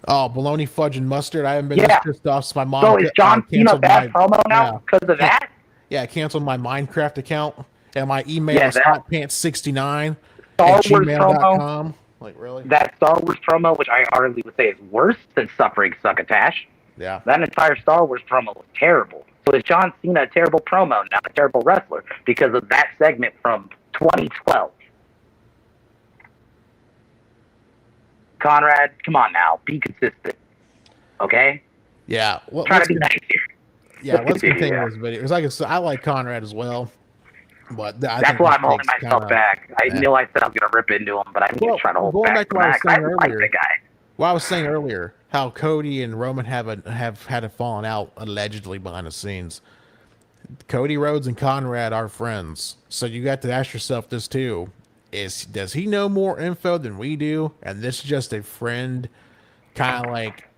Oh, bologna, fudge, and mustard. I haven't been this pissed off since my mom. So is John Cena a bad promo now because of that? Yeah, I canceled my Minecraft account, and my email is hotpants69 Star at gmail.com. Like, really? That Star Wars promo, which I arguably would say is worse than Suffering Succotash. Yeah. That entire Star Wars promo was terrible. So is John Cena a terrible promo now, a terrible wrestler, because of that segment from 2012? Conrad, come on now. Be consistent. Okay? Yeah. Well, try to be nice here. Yeah, let's continue this video. Because like I said, I like Conrad as well. But that's why I'm holding myself back. I knew I said I was going to rip into him, but I'm just trying to hold back. Going back to what I was saying earlier. Like the guy. Well, I was saying earlier how Cody and Roman have had a falling out allegedly behind the scenes. Cody Rhodes and Conrad are friends. So you got to ask yourself this too. Does he know more info than we do? And this is just a friend kind of like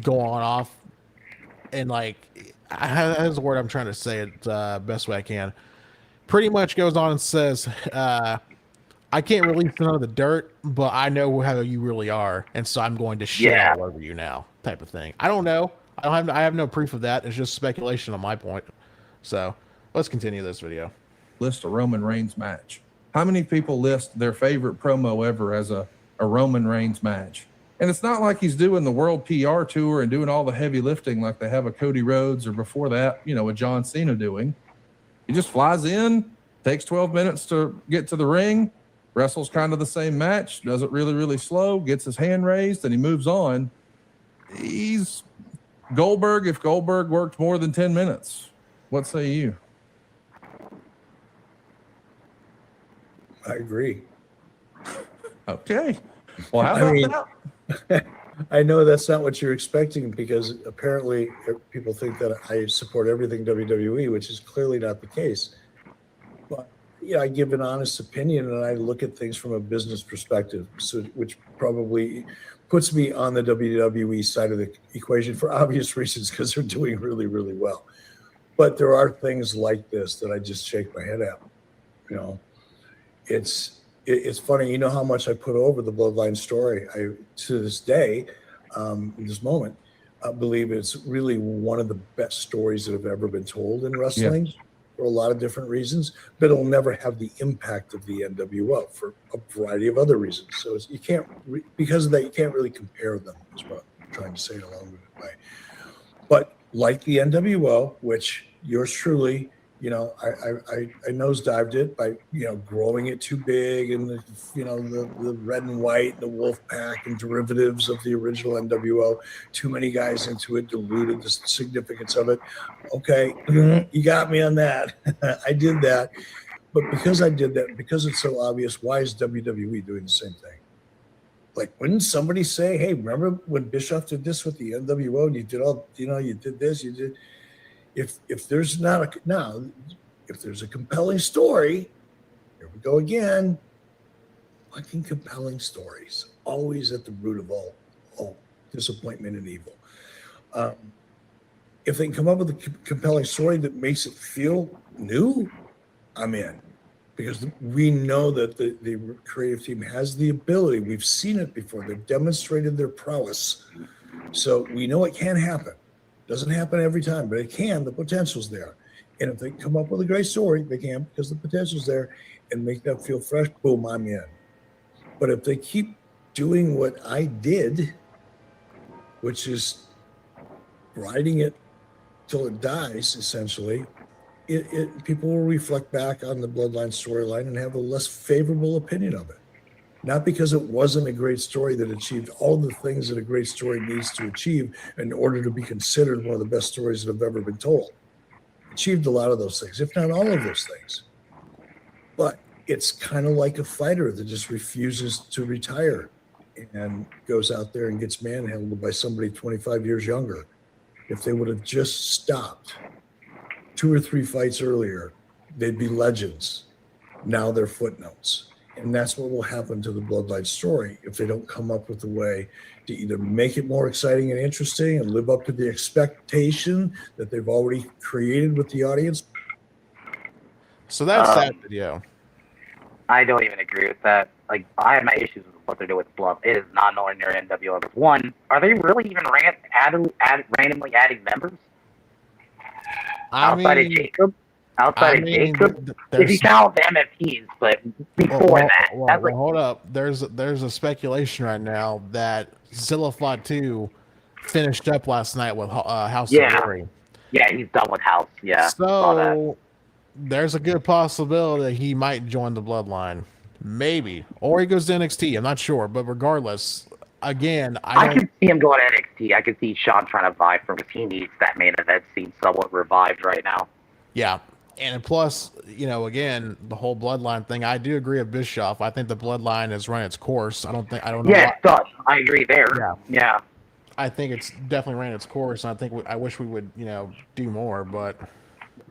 going off and like, that's the word I'm trying to say it best way I can. Pretty much goes on and says, I can't release none of the dirt, but I know how you really are. And so I'm going to shit all over you now type of thing. I don't know. I have no proof of that. It's just speculation on my point. So let's continue this video. List a Roman Reigns match. How many people list their favorite promo ever as a Roman Reigns match? And it's not like he's doing the world PR tour and doing all the heavy lifting like they have a Cody Rhodes or before that, a John Cena doing. He just flies in, takes 12 minutes to get to the ring, wrestles kind of the same match, does it really, really slow, gets his hand raised, and he moves on. He's Goldberg if Goldberg worked more than 10 minutes. What say you? I agree. Okay. Well, how about that? I know that's not what you're expecting because apparently people think that I support everything WWE, which is clearly not the case. But I give an honest opinion and I look at things from a business perspective, which probably puts me on the WWE side of the equation for obvious reasons because they're doing really, really well. But there are things like this that I just shake my head at. It's funny, how much I put over the Bloodline story. I, to this day, in this moment, I believe it's really one of the best stories that have ever been told in wrestling for a lot of different reasons, but it'll never have the impact of the NWO for a variety of other reasons. So you can't, because of that, you can't really compare them, is what I'm trying to say in a long-winded way. But like the NWO, which yours truly, I nosedived it by, growing it too big and the red and white, the wolf pack and derivatives of the original NWO, too many guys into it, diluted the significance of it. Okay. You got me on that. I did that. But because I did that, because it's so obvious, why is WWE doing the same thing? Like, wouldn't somebody say, hey, remember when Bischoff did this with the NWO and you did all, you did this, you did. If there's not if there's a compelling story, here we go again. Fucking compelling stories, always at the root of all disappointment and evil. If they can come up with a compelling story that makes it feel new, I'm in. Because we know that the creative team has the ability. We've seen it before. They've demonstrated their prowess. So we know it can happen. Doesn't happen every time, but it can. The potential's there. And if they come up with a great story, they can, because the potential's there, and make that feel fresh, boom, I'm in. But if they keep doing what I did, which is riding it till it dies, essentially, people will reflect back on the Bloodline storyline and have a less favorable opinion of it. Not because it wasn't a great story that achieved all the things that a great story needs to achieve in order to be considered one of the best stories that have ever been told. Achieved a lot of those things, if not all of those things. But it's kind of like a fighter that just refuses to retire and goes out there and gets manhandled by somebody 25 years younger. If they would have just stopped 2 or 3 fights earlier, they'd be legends. Now they're footnotes. And that's what will happen to the Bloodline story if they don't come up with a way to either make it more exciting and interesting and live up to the expectation that they've already created with the audience. So that's that video. I don't even agree with that. Like, I have my issues with what they're doing with Blood. It is not an ordinary NWO. One, are they really even randomly adding members? Outside of Jacob? If you count the MFTs, but before hold up. There's a speculation right now that Zilla Fatu finished up last night with House of Dory. Yeah, he's done with House. Yeah. So there's a good possibility that he might join the Bloodline. Maybe. Or he goes to NXT. I'm not sure. But regardless, again, I can see him going to NXT. I can see Sean trying to vie for him because he needs that main event scene somewhat revived right now. Yeah. And plus, again, the whole Bloodline thing, I do agree with Bischoff. I think the Bloodline has run its course. I don't know. Yeah, it does. I agree there. Yeah. I think it's definitely ran its course. And I wish we would, do more, but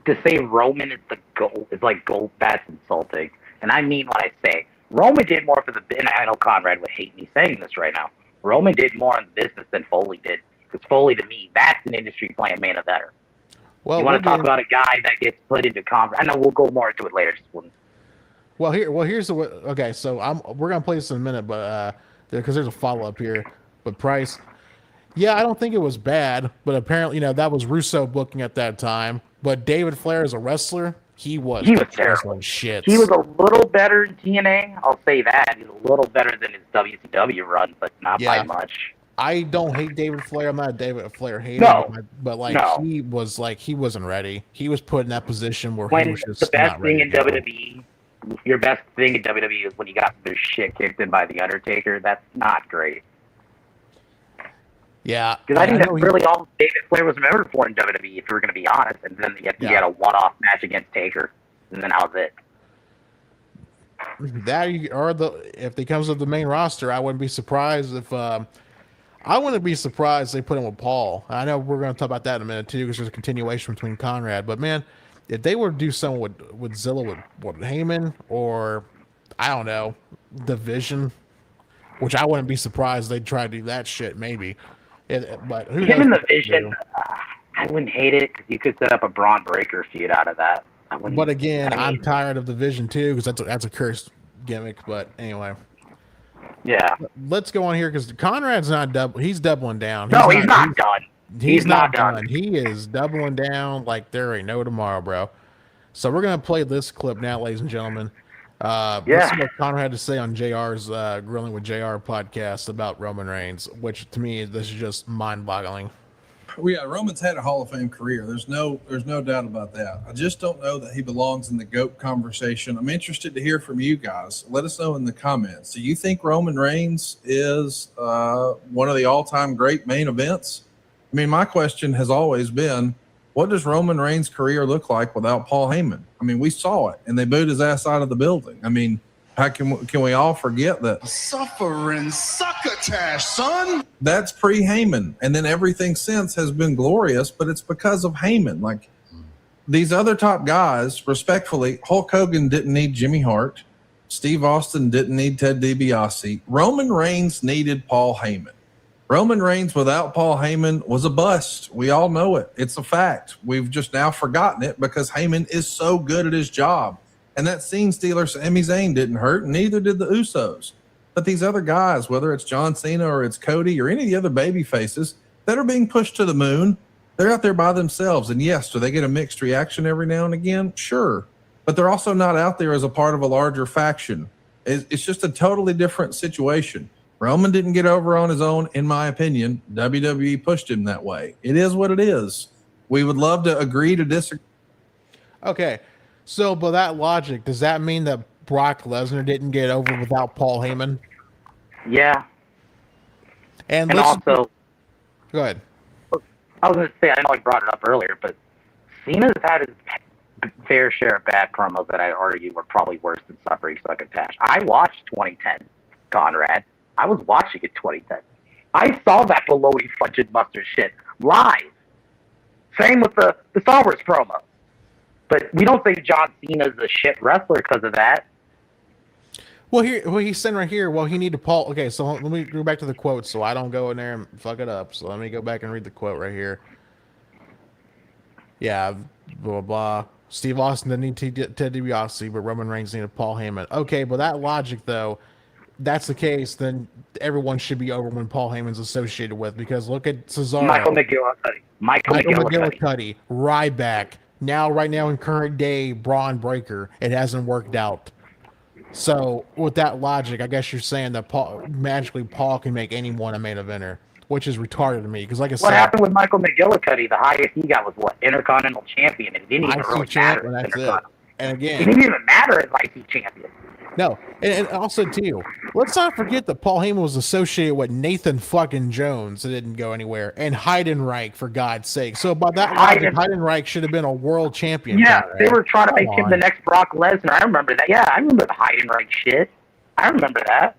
to say Roman is the goal is like gold. That's insulting. And I mean what I say. Roman did more for the, and I know Conrad would hate me saying this right now. Roman did more in the business than Foley did. Because Foley, to me, that's an industry playing main eventer. Well, you want to talk about a guy that gets put into Conrad? I know we'll go more into it later. Here's the okay. So we're gonna play this in a minute, but because there's a follow up here. But Price, yeah, I don't think it was bad, but apparently, that was Russo booking at that time. But David Flair as a wrestler, he was terrible. Shit. He was a little better in TNA. I'll say that. He's a little better than his WCW run, but not by much. I don't hate David Flair. I'm not a David Flair hater. But he wasn't ready. He was put in that position where he was just the best not thing ready in WWE. Your best thing in WWE is when you got their shit kicked in by the Undertaker. That's not great. Yeah, because I think that's really all David Flair was remembered for in WWE. If we're going to be honest, and then he had a one-off match against Taker, and then that was it. If he comes to the main roster, I wouldn't be surprised if. I wouldn't be surprised they put him with Paul. I know we're going to talk about that in a minute too, because there's a continuation between Conrad. But man, if they were to do something with Zilla with Heyman, or I don't know, Division, which I wouldn't be surprised they'd try to do that shit maybe. But who knows? In the Vision, I wouldn't hate it because you could set up a Braun Breaker feud out of that. But again, I'm tired of the Vision too, because that's a cursed gimmick. But anyway. Yeah. Let's go on here because Conrad's not he's doubling down. He's not done. He's not done. He is doubling down like there ain't no tomorrow, bro. So we're gonna play this clip now, ladies and gentlemen. This is what Conrad had to say on JR's Grilling with JR podcast about Roman Reigns, which to me this is just mind-boggling. Well, yeah, Roman's had a Hall of Fame career. There's no doubt about that. I just don't know that he belongs in the GOAT conversation. I'm interested to hear from you guys. Let us know in the comments. Do you think Roman Reigns is one of the all-time great main events? I mean, my question has always been, What does Roman Reigns' career look like without Paul Heyman? I mean, we saw it, and they booed his ass out of the building. I mean, how can we all forget that? Suffering succotash, son. That's pre-Heyman, and then everything since has been glorious, but it's because of Heyman. Like, these other top guys, respectfully, Hulk Hogan didn't need Jimmy Hart. Steve Austin didn't need Ted DiBiase. Roman Reigns needed Paul Heyman. Roman Reigns without Paul Heyman was a bust. We all know it. It's a fact. We've just now forgotten it because Heyman is so good at his job. And that scene stealer Sami Zayn didn't hurt, and neither did the Usos. But these other guys, whether it's John Cena or it's Cody or any of the other baby faces that are being pushed to the moon, they're out there by themselves. And yes, do they get a mixed reaction every now and again? Sure. But they're also not out there as a part of a larger faction. It's just a totally different situation. Roman didn't get over on his own, in my opinion. WWE pushed him that way. It is what it is. We would love to agree to disagree. Okay. So, by that logic, does that mean that Brock Lesnar didn't get over without Paul Heyman? Yeah. And also, go ahead. I was going to say, I know I brought it up earlier, but Cena's had his fair share of bad promos that I argue were probably worse than Suffering Succotash. I watched 2010, Conrad. I was watching it 2010. I saw that baloney fudge and mustard shit live. Same with the Star Wars promo. But we don't think John Cena's a shit wrestler because of that. Well, he's saying right here, well, he needed Paul. Okay, so let me go back to the quote so I don't go in there and fuck it up. So let me go back and read the quote right here. Yeah, blah, blah, blah. Steve Austin didn't need Ted DiBiase, but Roman Reigns needed Paul Heyman. Okay, but that logic, though, that's the case, then everyone should be over when Paul Heyman's associated with, because look at Cesaro. Michael McGillicuddy. Ryback. Right now in current day, Braun Breaker. It hasn't worked out. So with that logic, I guess you're saying that Paul can make anyone a main eventer, which is retarded to me. Because like I said, what happened with Michael McGillicuddy? The highest he got was what? Intercontinental champion. It didn't even really matter. That's it. And again, it didn't even matter as IC champion. No, and also too, let's not forget that Paul Heyman was associated with Nathan fucking Jones that didn't go anywhere, and Heidenreich, for God's sake. So by that logic, Heidenreich should have been a world champion. Yeah, they were trying to make him the next Brock Lesnar. I remember that. Yeah, I remember the Heidenreich shit. I remember that.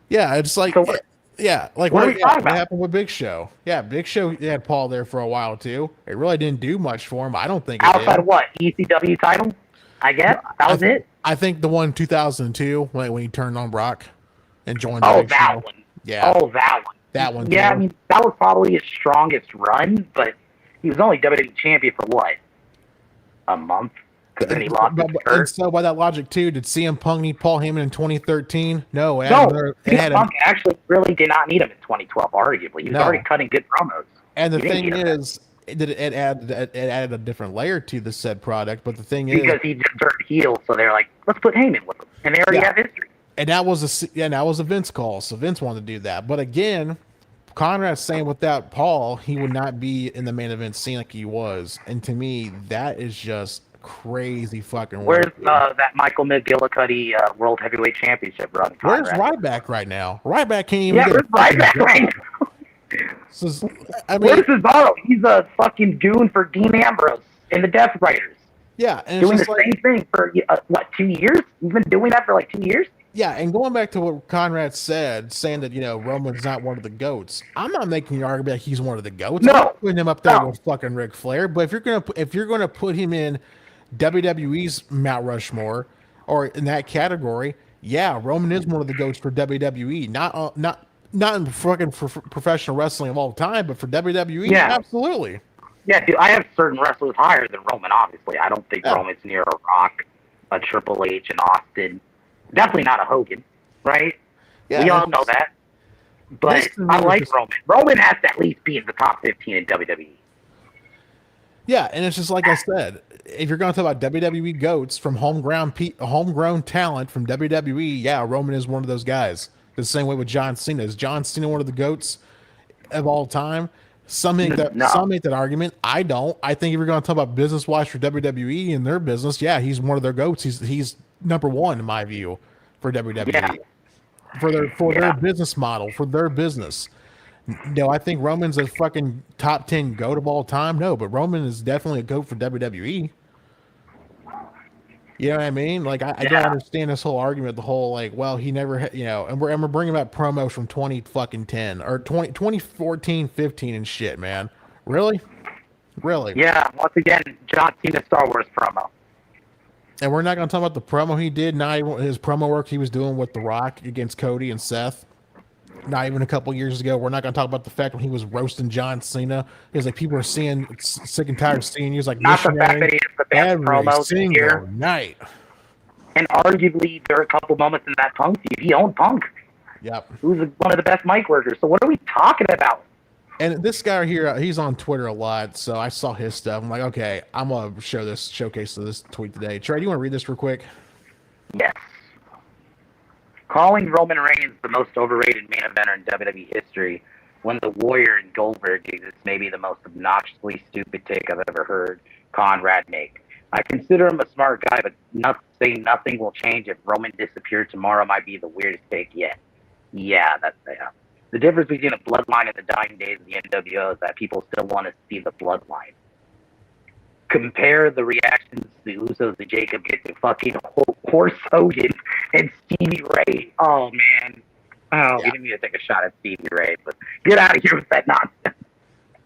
Yeah, it's like, so what happened with Big Show? Yeah, Big Show had Paul there for a while too. It really didn't do much for him. I don't think outside of what ECW title. I guess that was it. I think the one 2002 when he turned on Brock and joined. Oh, that one. Yeah. Oh, that one. That one. Yeah, too. I mean that was probably his strongest run, but he was only WWE champion for what? A month. Because then he lost his shirt. And so by that logic too, did CM Punk need Paul Heyman in 2013? No. CM Punk actually really did not need him in 2012. Arguably, he was already cutting good promos. And the thing is, it added a different layer to the said product. But the thing is, because he just turned heel, so they're like, let's put Heyman with him, and they already have history. And that was a Vince call, so Vince wanted to do that. But again, Conrad's saying without Paul, he would not be in the main event scene like he was. And to me, that is just crazy fucking. Where's that Michael McGillicuddy World Heavyweight Championship run? Where's Ryback right now? Ryback can't even. Yeah, where's Ryback right now? Where's Cesaro? He's a fucking goon for Dean Ambrose in the Death Riders. Yeah, and doing the same thing for 2 years? He's been doing that for like 2 years. Yeah, and going back to what Conrad said, saying that Roman's not one of the goats. I'm not making the argument that he's one of the goats. No, I'm not putting him up there with fucking Ric Flair. But if you're gonna put him in WWE's Mount Rushmore or in that category, yeah, Roman is one of the goats for WWE. Not in fucking for professional wrestling of all time, but for WWE, absolutely. Yeah, dude, I have certain wrestlers higher than Roman. Obviously, I don't think Roman's near a Rock, a Triple H, and Austin. Definitely not a Hogan, right? Yeah, we all know that. But I like Roman. Roman has to at least be in the top 15 in WWE. Yeah, and it's just like I said, if you're going to talk about WWE goats from homegrown talent from WWE, yeah, Roman is one of those guys. The same way with John Cena. Is John Cena one of the goats of all time? Some make that argument. I don't. I think if you're going to talk about business wise for WWE and their business, yeah, he's one of their goats. He's number one in my view for WWE for their business model, for their business. No, I think Roman's a fucking top 10 GOAT of all time. No, but Roman is definitely a GOAT for WWE. You know what I mean? Like, I don't understand this whole argument. The whole, like, well, he never, and we're bringing back promos from 2010 or 2014, 15 and shit, man. Really? Really? Yeah, once again, John Cena Star Wars promo. And we're not going to talk about the promo he did, not even his promo work he was doing with The Rock against Cody and Seth. Not even a couple years ago. We're not going to talk about the fact when he was roasting John Cena. He was like, people are sick and tired of seeing you. He's like, not the fact that he has the best promo single night. And arguably, there are a couple moments in that Punk feud. He owned Punk. Yep. Who's one of the best mic workers. So what are we talking about? And this guy here, he's on Twitter a lot, so I saw his stuff. I'm like, okay, I'm going to showcase this tweet today. Trey, do you want to read this real quick? Yes. Calling Roman Reigns the most overrated main eventer in WWE history when the Warrior and Goldberg exists may be the most obnoxiously stupid take I've ever heard Conrad make. I consider him a smart guy, but saying nothing will change if Roman disappeared tomorrow might be the weirdest take yet. Yeah, that's the difference between the Bloodline and the dying days of the NWO is that people still want to see the Bloodline. Compare the reactions the Usos and Jacob get to fucking Horse Hogan and Stevie Ray. Oh, man. We didn't need to take a shot at Stevie Ray, but get out of here with that nonsense.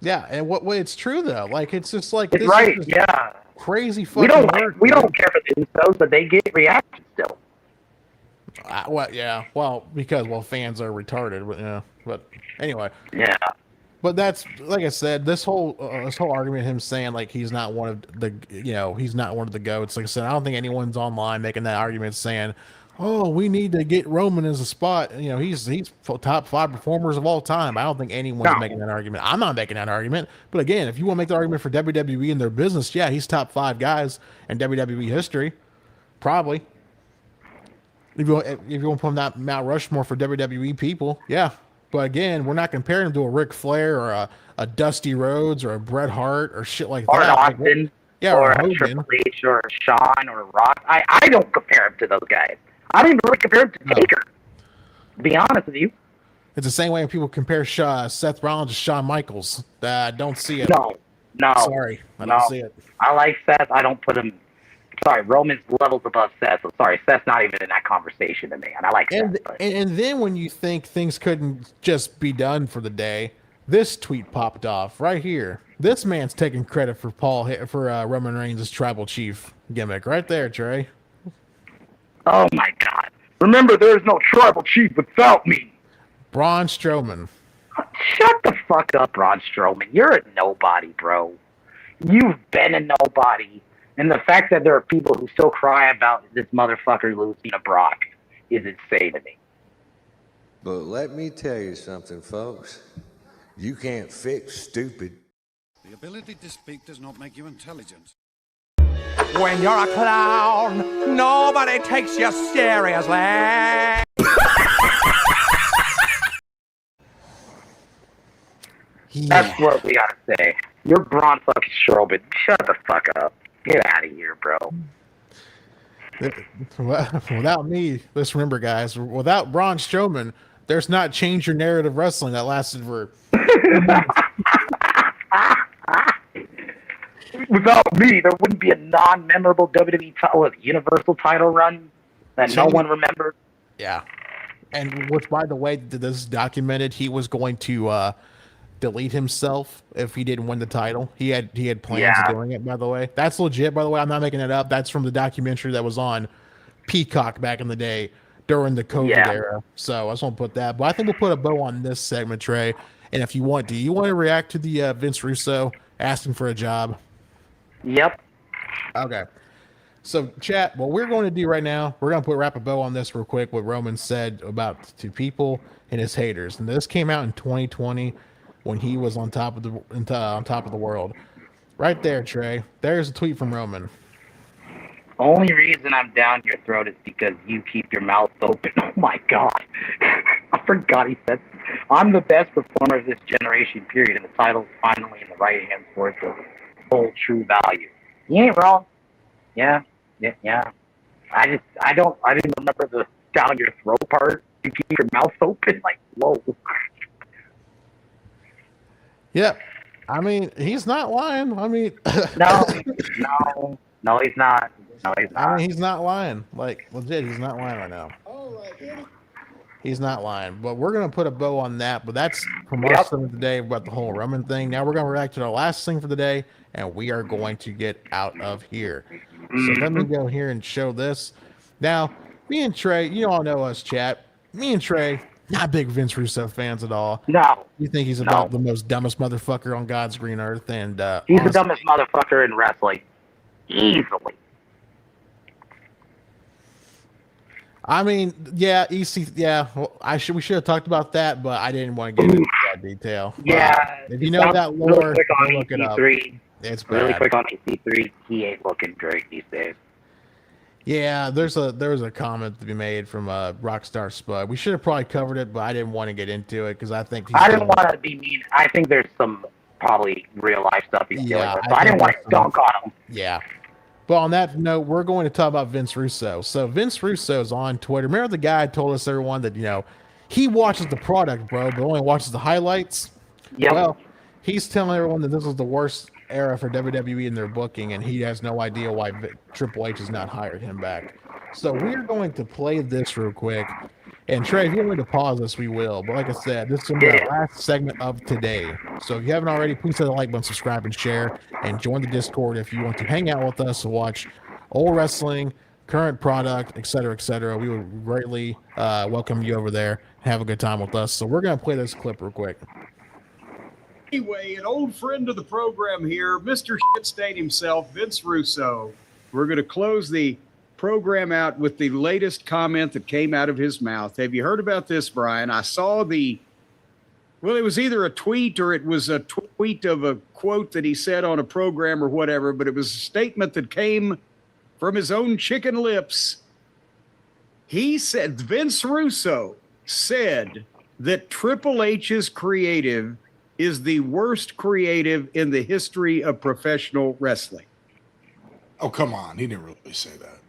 Yeah, and what it's true, though. Like, it's just like... It's right, yeah. Crazy fucking work. We don't care for the Usos, but they get reactions still. Because fans are retarded, but yeah. But anyway. Yeah. But that's, like I said, this whole argument, him saying like he's not one of the GOATs. Like I said, I don't think anyone's online making that argument saying, oh, we need to get Roman as a spot. He's top 5 performers of all time. I don't think anyone's making that argument. I'm not making that argument. But again, if you want to make the argument for WWE and their business, yeah, he's top 5 guys in WWE history, probably. If you want to put him that Mount Rushmore for WWE people, yeah. But again, we're not comparing him to a Ric Flair or a Dusty Rhodes or a Bret Hart or shit like or that. Austin, or a Triple H or a Shawn or a Rock. I don't compare him to those guys. I don't even really compare him to Taker. To be honest with you. It's the same way when people compare Seth Rollins to Shawn Michaels. Don't see it. No. Sorry, I don't see it. I like Seth. I don't put him. Sorry, Roman's levels above Seth. So sorry, Seth's not even in that conversation to me, and I like Seth. And then when you think things couldn't just be done for the day, this tweet popped off right here. This man's taking credit for Roman Reigns' tribal chief gimmick right there, Trey. Oh my God! Remember, there is no tribal chief without me. Braun Strowman. Shut the fuck up, Braun Strowman. You're a nobody, bro. You've been a nobody. And the fact that there are people who still cry about this motherfucker losing to Brock is insane to me. But let me tell you something, folks. You can't fix stupid. The ability to speak does not make you intelligent. When you're a clown, nobody takes you seriously. That's what we gotta say. You're Braun fucking Strowman. Shut the fuck up. Get out of here, bro. Without me, let's remember, guys, without Braun Strowman, there's not Change Your Narrative Wrestling that lasted for... Without me, there wouldn't be a non-memorable WWE Universal title run that no one remembered. Yeah. And which, by the way, this is documented, he was going to... delete himself if he didn't win the title. He had plans of doing it, by the way. That's legit, by the way. I'm not making it up. That's from the documentary that was on Peacock back in the day during the COVID era. So I just want to put that. But I think we'll put a bow on this segment, Trey. And if you want, do you want to react to the Vince Russo asking for a job? Yep. Okay. So, chat, what we're going to do right now, we're going to wrap a bow on this real quick, what Roman said about to people and his haters. And this came out in 2020. When he was on top of the world, right there, Trey. There's a tweet from Roman. Only reason I'm down your throat is because you keep your mouth open. Oh my God, I forgot he said, "I'm the best performer of this generation." Period. And the title's finally in the right hands for its full true value. You ain't wrong. Yeah. I didn't remember the down your throat part. You keep your mouth open. Like, whoa. Yeah. I mean, he's not lying. I mean, No, he's not. No, he's not. I mean, he's not lying. Like, legit, he's not lying right now. He's not lying. But we're going to put a bow on that. But that's from our stuff today about the whole Roman thing. Now we're going to react to our last thing for the day, and we are going to get out of here. So let me go here and show this. Now, me and Trey, you all know us, chat. Me and Trey, not big Vince Russo fans at all. No. You think he's about the most dumbest motherfucker on God's green earth, and he's the dumbest motherfucker in wrestling, easily. I mean, yeah, EC, yeah. Well, we should have talked about that, but I didn't want to get into that detail. Yeah, if you know that lore, really look it up. It's bad. Really quick on EC3, he ain't looking great these days. Yeah, there was a comment to be made from Rockstar Spud. We should have probably covered it, but I didn't want to get into it because I think I didn't want to be mean. I think there's some probably real life stuff he's dealing with, so I didn't want to dunk on him. Yeah. But on that note, we're going to talk about Vince Russo. So Vince Russo is on Twitter. Remember the guy told us, everyone, that, he watches the product, bro, but only watches the highlights? Yeah. Well, he's telling everyone that this is the worst era for WWE in their booking, and he has no idea why Triple H has not hired him back. So we're going to play this real quick. And Trey, if you want me to pause this, we will. But like I said, this is going to be the last segment of today. So if you haven't already, please hit the like button, subscribe, and share, and join the Discord if you want to hang out with us and watch old wrestling, current product, etc., etc. We would greatly welcome you over there and have a good time with us. So we're going to play this clip real quick. Anyway, an old friend of the program here, Mr. Shitstain himself, Vince Russo. We're going to close the program out with the latest comment that came out of his mouth. Have you heard about this, Brian? I saw it was either a tweet or it was a tweet of a quote that he said on a program or whatever, but it was a statement that came from his own chicken lips. He said, Vince Russo said that Triple H's creative is the worst creative in the history of professional wrestling. Oh, come on. He didn't really say that.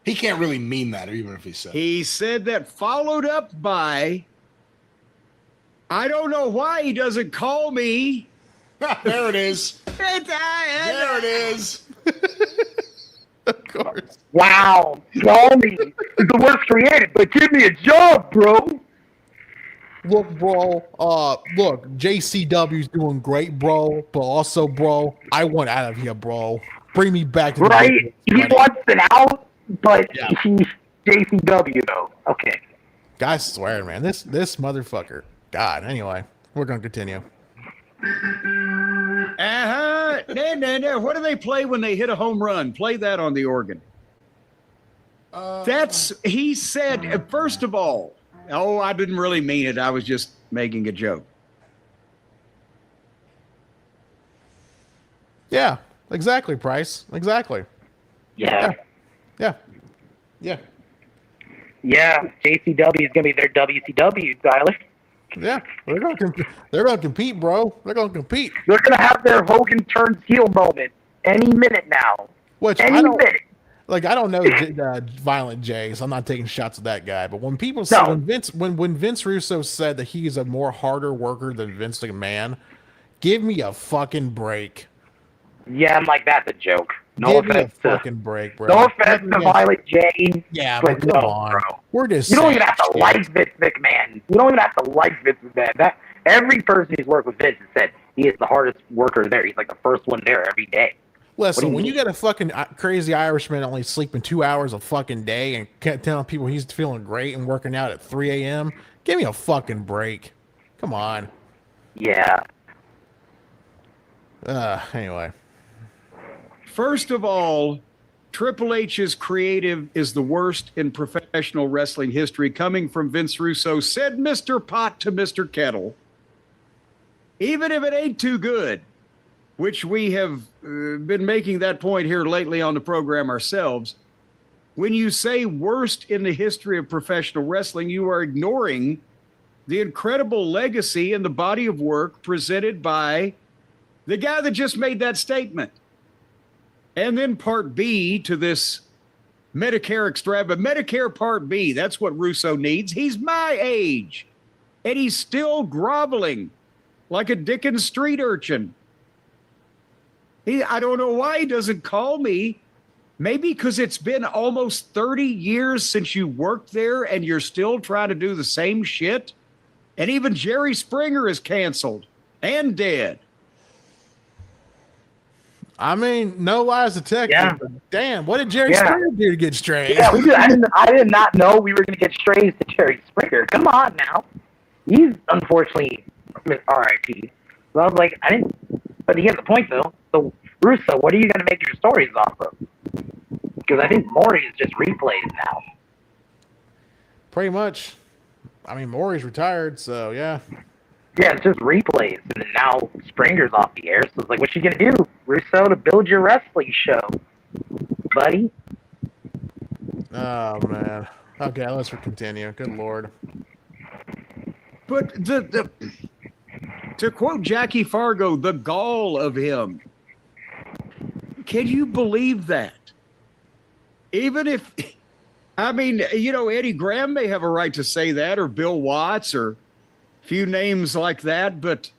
He can't really mean that, even if he said He said that, followed up by, I don't know why he doesn't call me. There it is. There it is. Of course. Wow. Call me. It's the worst creative, but give me a job, bro. Look, bro. Look, JCW's doing great, bro. But also, bro, I want out of here, bro. Bring me back to the He wants it out, but he's JCW though. Okay. Guys swearing, man. This motherfucker. God. Anyway, we're gonna continue. No. What do they play when they hit a home run? Play that on the organ. He said, first of all, I didn't really mean it. I was just making a joke. Yeah, exactly, Price. Exactly. Yeah. Yeah. JCW is gonna be their WCW, Tyler. Yeah, they're gonna compete, bro. They're gonna compete. They're gonna have their Hogan turns heel moment any minute now. Any minute. Like, I don't know Violent J, so I'm not taking shots at that guy. But when people say when Vince Russo said that he's a more harder worker than Vince McMahon, give me a fucking break. Yeah, I'm like, that's a joke. Give me a fucking break, bro. No offense to Violent J. Yeah, but come on. Bro. You don't even have to like Vince McMahon. You don't even have to like Vince McMahon. Every person who's worked with Vince has said he is the hardest worker there. He's like the first one there every day. Listen, when you got a fucking crazy Irishman only sleeping 2 hours a fucking day and telling people he's feeling great and working out at 3 a.m., give me a fucking break. Come on. Yeah. Anyway. First of all, Triple H's creative is the worst in professional wrestling history, coming from Vince Russo, said Mr. Pot to Mr. Kettle. Even if it ain't too good, which we have been making that point here lately on the program ourselves, when you say worst in the history of professional wrestling, you are ignoring the incredible legacy and the body of work presented by the guy that just made that statement. And then part B to this Medicare Part B, that's what Russo needs. He's my age, and he's still groveling like a Dickens street urchin. I don't know why he doesn't call me. Maybe because it's been almost 30 years since you worked there and you're still trying to do the same shit. And even Jerry Springer is canceled and dead. I mean, no lies detected. Yeah. But damn, what did Jerry Springer do to get strays? Yeah, we did. I did not know we were going to get strays to Jerry Springer. Come on now. He's unfortunately RIP. So I was like, I didn't. But he has a point though. So Russo, what are you going to make your stories off of? Because I think Maury is just replays now. Pretty much. I mean, Maury's retired, so yeah. Yeah, it's just replays, and now Springer's off the air. So it's like, what you gonna do, Russo, to build your wrestling show, buddy? Oh man. Okay, let's continue. Good lord. But to quote Jackie Fargo, the gall of him. Can you believe that? Even if, I mean, you know, Eddie Graham may have a right to say that, or Bill Watts, or a few names like that, but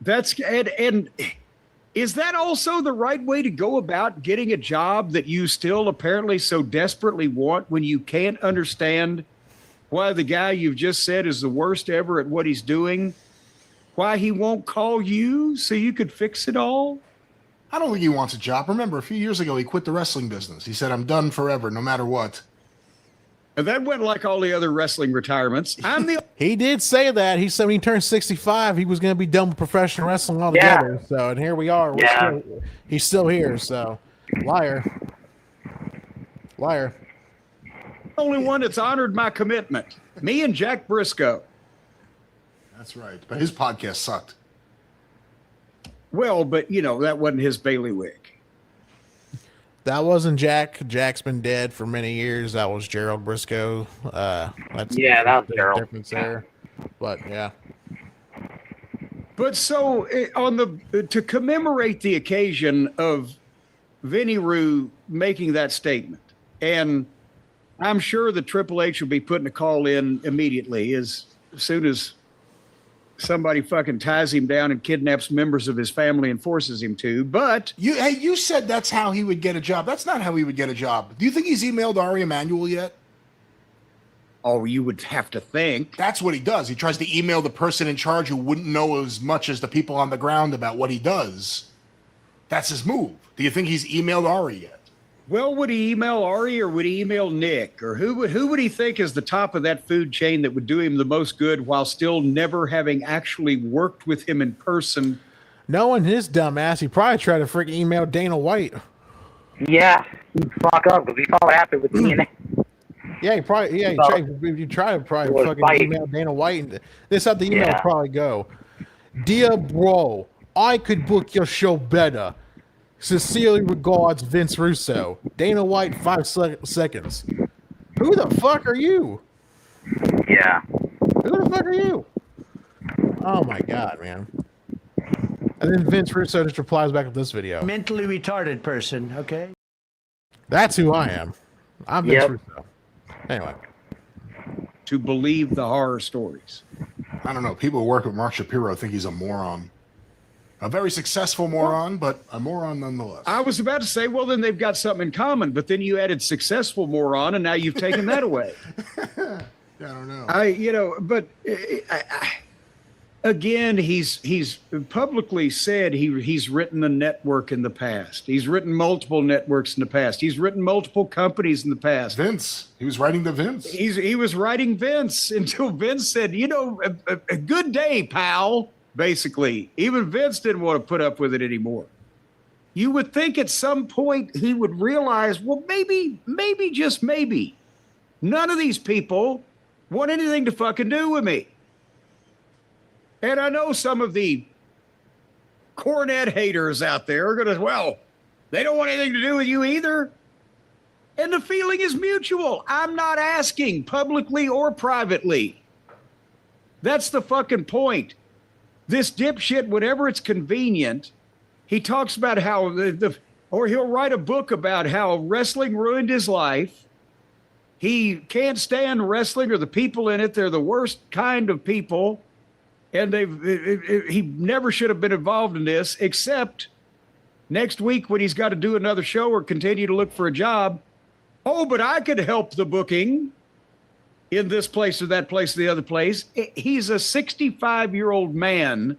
that's, and is that also the right way to go about getting a job that you still apparently so desperately want when you can't understand why the guy you've just said is the worst ever at what he's doing, why he won't call you so you could fix it all? I don't think he wants a job. Remember, a few years ago, he quit the wrestling business. He said, I'm done forever, no matter what. And that went like all the other wrestling retirements. He did say that. He said when he turned 65, he was going to be done with professional wrestling altogether. Yeah. So, and here we are. He's still here. So, liar. Only one that's honored my commitment. Me and Jack Briscoe. That's right. But his podcast sucked. Well, but, you know, that wasn't his bailiwick. That wasn't Jack. Jack's been dead for many years. That was Gerald Briscoe. That was Gerald. Difference there. But, yeah. But so, to commemorate the occasion of Vinny Rue making that statement, and I'm sure that Triple H will be putting a call in immediately as soon as somebody fucking ties him down and kidnaps members of his family and forces him to. But you said that's how he would get a job. That's not how he would get a job. Do you think he's emailed Ari Emanuel yet? Oh, you would have to think. That's what he does. He tries to email the person in charge who wouldn't know as much as the people on the ground about what he does. That's his move. Do you think he's emailed Ari yet? Well, would he email Ari or would he email Nick? Or who would he think is the top of that food chain that would do him the most good while still never having actually worked with him in person? Knowing his dumb ass, he probably tried to freaking email Dana White. Yeah, he'd fuck up because we saw what happened with DNA. Yeah, he probably, you try to probably fucking email Dana White. And this is how the email would probably go. Dear bro, I could book your show better. Sincerely regards, Vince Russo. Dana White, 5 seconds. Who the fuck are you? Yeah. Who the fuck are you? Oh my god, man. And then Vince Russo just replies back with this video. Mentally retarded person, okay? That's who I am. I'm Vince Russo. Anyway. To believe the horror stories. I don't know. People who work with Mark Shapiro think he's a moron. A very successful moron, but a moron nonetheless. I was about to say, well, then they've got something in common, but then you added successful moron, and now you've taken that away. Yeah, I don't know. Again, he's publicly said he's written a network in the past. He's written multiple networks in the past. He's written multiple companies in the past. Vince, he was writing to Vince. He was writing Vince until Vince said, a good day, pal. Basically, even Vince didn't want to put up with it anymore. You would think at some point he would realize, well, maybe, just maybe, none of these people want anything to fucking do with me. And I know some of the Cornette haters out there are going to, well, they don't want anything to do with you either. And the feeling is mutual. I'm not asking publicly or privately. That's the fucking point. This dipshit, whenever it's convenient, he talks about how or he'll write a book about how wrestling ruined his life. He can't stand wrestling or the people in it. They're the worst kind of people. And he never should have been involved in this, except next week when he's got to do another show or continue to look for a job. Oh, but I could help the booking in this place or that place or the other place. He's a 65-year-old man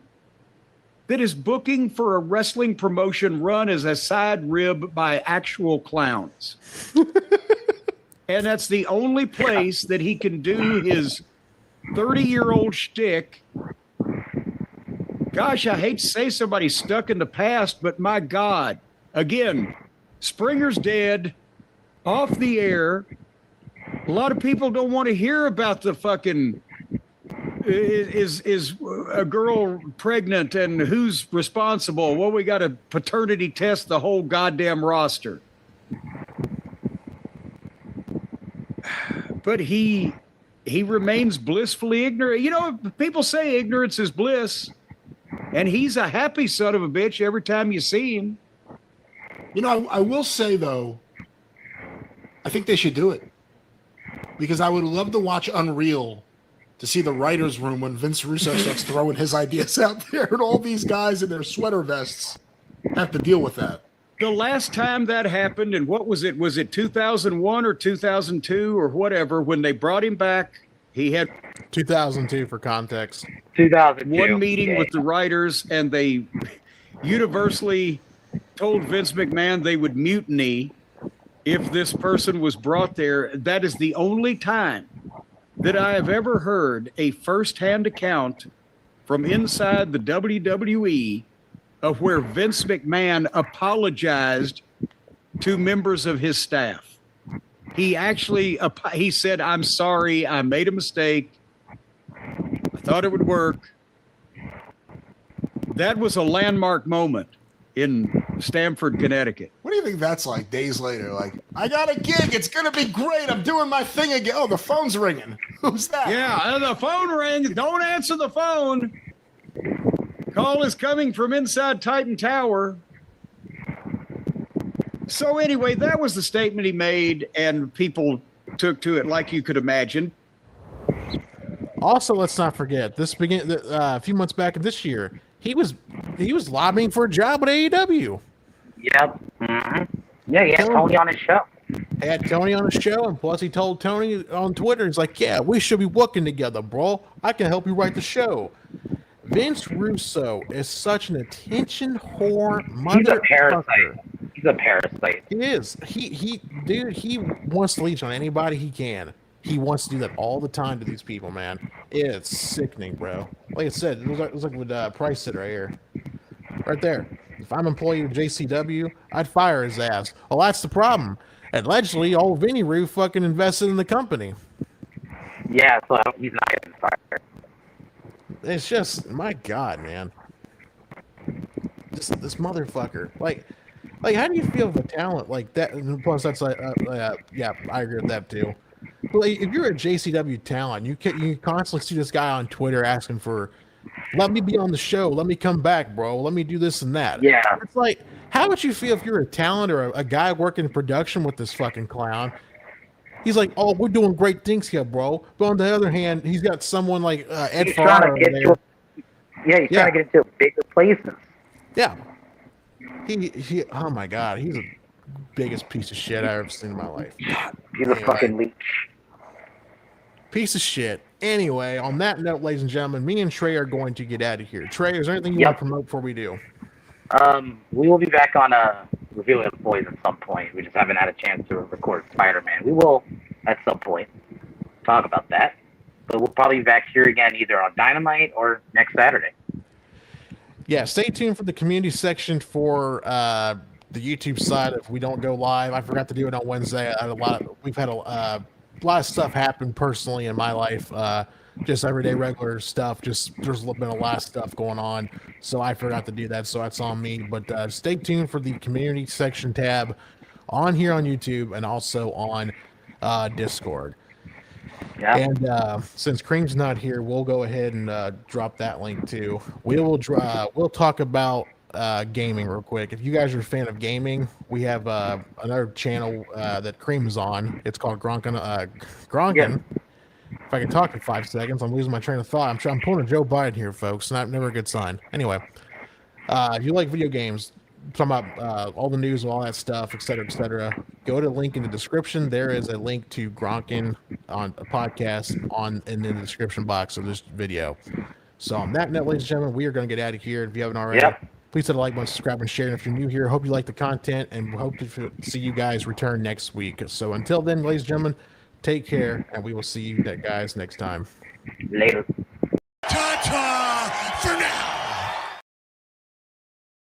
that is booking for a wrestling promotion run as a side rib by actual clowns. And that's the only place that he can do his 30-year-old shtick. Gosh, I hate to say somebody's stuck in the past, but my God. Again, Springer's dead, off the air. A lot of people don't want to hear about the fucking is a girl pregnant and who's responsible. Well, we got to paternity test the whole goddamn roster. But he remains blissfully ignorant. You know, people say ignorance is bliss, and he's a happy son of a bitch every time you see him. You know, I will say, though, I think they should do it. Because I would love to watch Unreal to see the writer's room when Vince Russo starts throwing his ideas out there and all these guys in their sweater vests have to deal with that. The last time that happened, and what was it? Was it 2001 or 2002 or whatever, when they brought him back? He had 2002 for context. 2002. One meeting with the writers, and they universally told Vince McMahon they would mutiny if this person was brought there. That is the only time that I have ever heard a firsthand account from inside the WWE of where Vince McMahon apologized to members of his staff. He actually, he said, "I'm sorry, I made a mistake. I thought it would work." That was a landmark moment in Stamford, Connecticut. What do you think that's like days later? Like, I got a gig. It's going to be great. I'm doing my thing again. Oh, the phone's ringing. Who's that? Yeah, the phone rings. Don't answer the phone. Call is coming from inside Titan Tower. So anyway, that was the statement he made, and people took to it like you could imagine. Also, let's not forget this a few months back of this year, he was lobbying for a job at AEW. Yep. Mm-hmm. Yeah, he had Tony on his show. He had Tony on his show, and plus he told Tony on Twitter, he's like, "Yeah, we should be working together, bro. I can help you write the show." Vince Russo is such an attention whore motherfucker. He's a parasite. He's a parasite. He is. He wants to leech on anybody he can. He wants to do that all the time to these people, man. It's sickening, bro. Like I said, it was like what Price said right here. Right there. If I'm an employee of JCW, I'd fire his ass. Well, that's the problem. Allegedly, old Vinny Roo fucking invested in the company. Yeah, so he's not getting fired. It's just, my God, man. This motherfucker. Like, how do you feel of a talent like that? And plus, that's like, yeah, I agree with that too. But like, if you're a JCW talent, you constantly see this guy on Twitter asking for, "Let me be on the show. Let me come back, bro. Let me do this and that." Yeah. It's like, how would you feel if you're a talent or a guy working in production with this fucking clown? He's like, "Oh, we're doing great things here, bro." But on the other hand, he's got someone like Ed Farrar he's trying to get into bigger places. Yeah. He oh my God, he's the biggest piece of shit I've ever seen in my life. God, he's a fucking leech. Piece of shit. Anyway, on that note, ladies and gentlemen, me and Trey are going to get out of here. Trey, is there anything you want to promote before we do? We will be back on Revealing Employees at some point. We just haven't had a chance to record Spider-Man. We will, at some point, talk about that. But we'll probably be back here again either on Dynamite or next Saturday. Yeah, stay tuned for the community section for the YouTube side. If we don't go live, I forgot to do it on Wednesday. We've had a lot of stuff happen personally in my life. Just everyday regular stuff. Just there's been a lot of stuff going on, so I forgot to do that. So that's on me. But stay tuned for the community section tab on here on YouTube and also on Discord. Yeah. And since Cream's not here, we'll go ahead and drop that link too. We'll talk about gaming real quick. If you guys are a fan of gaming, we have another channel that Cream's on. It's called Gronkin. If I can talk in 5 seconds, I'm losing my train of thought. I'm pulling a Joe Biden here, folks. Never a good sign. Anyway, if you like video games, talking about all the news and all that stuff, et cetera, go to the link in the description. There is a link to Gronkin on a podcast in the description box of this video. So on that note, ladies and gentlemen, we are going to get out of here. If you haven't already, please hit a like button, subscribe, and share. And if you're new here, hope you like the content, and hope to see you guys return next week. So until then, ladies and gentlemen, take care, and we will see you guys next time. Later.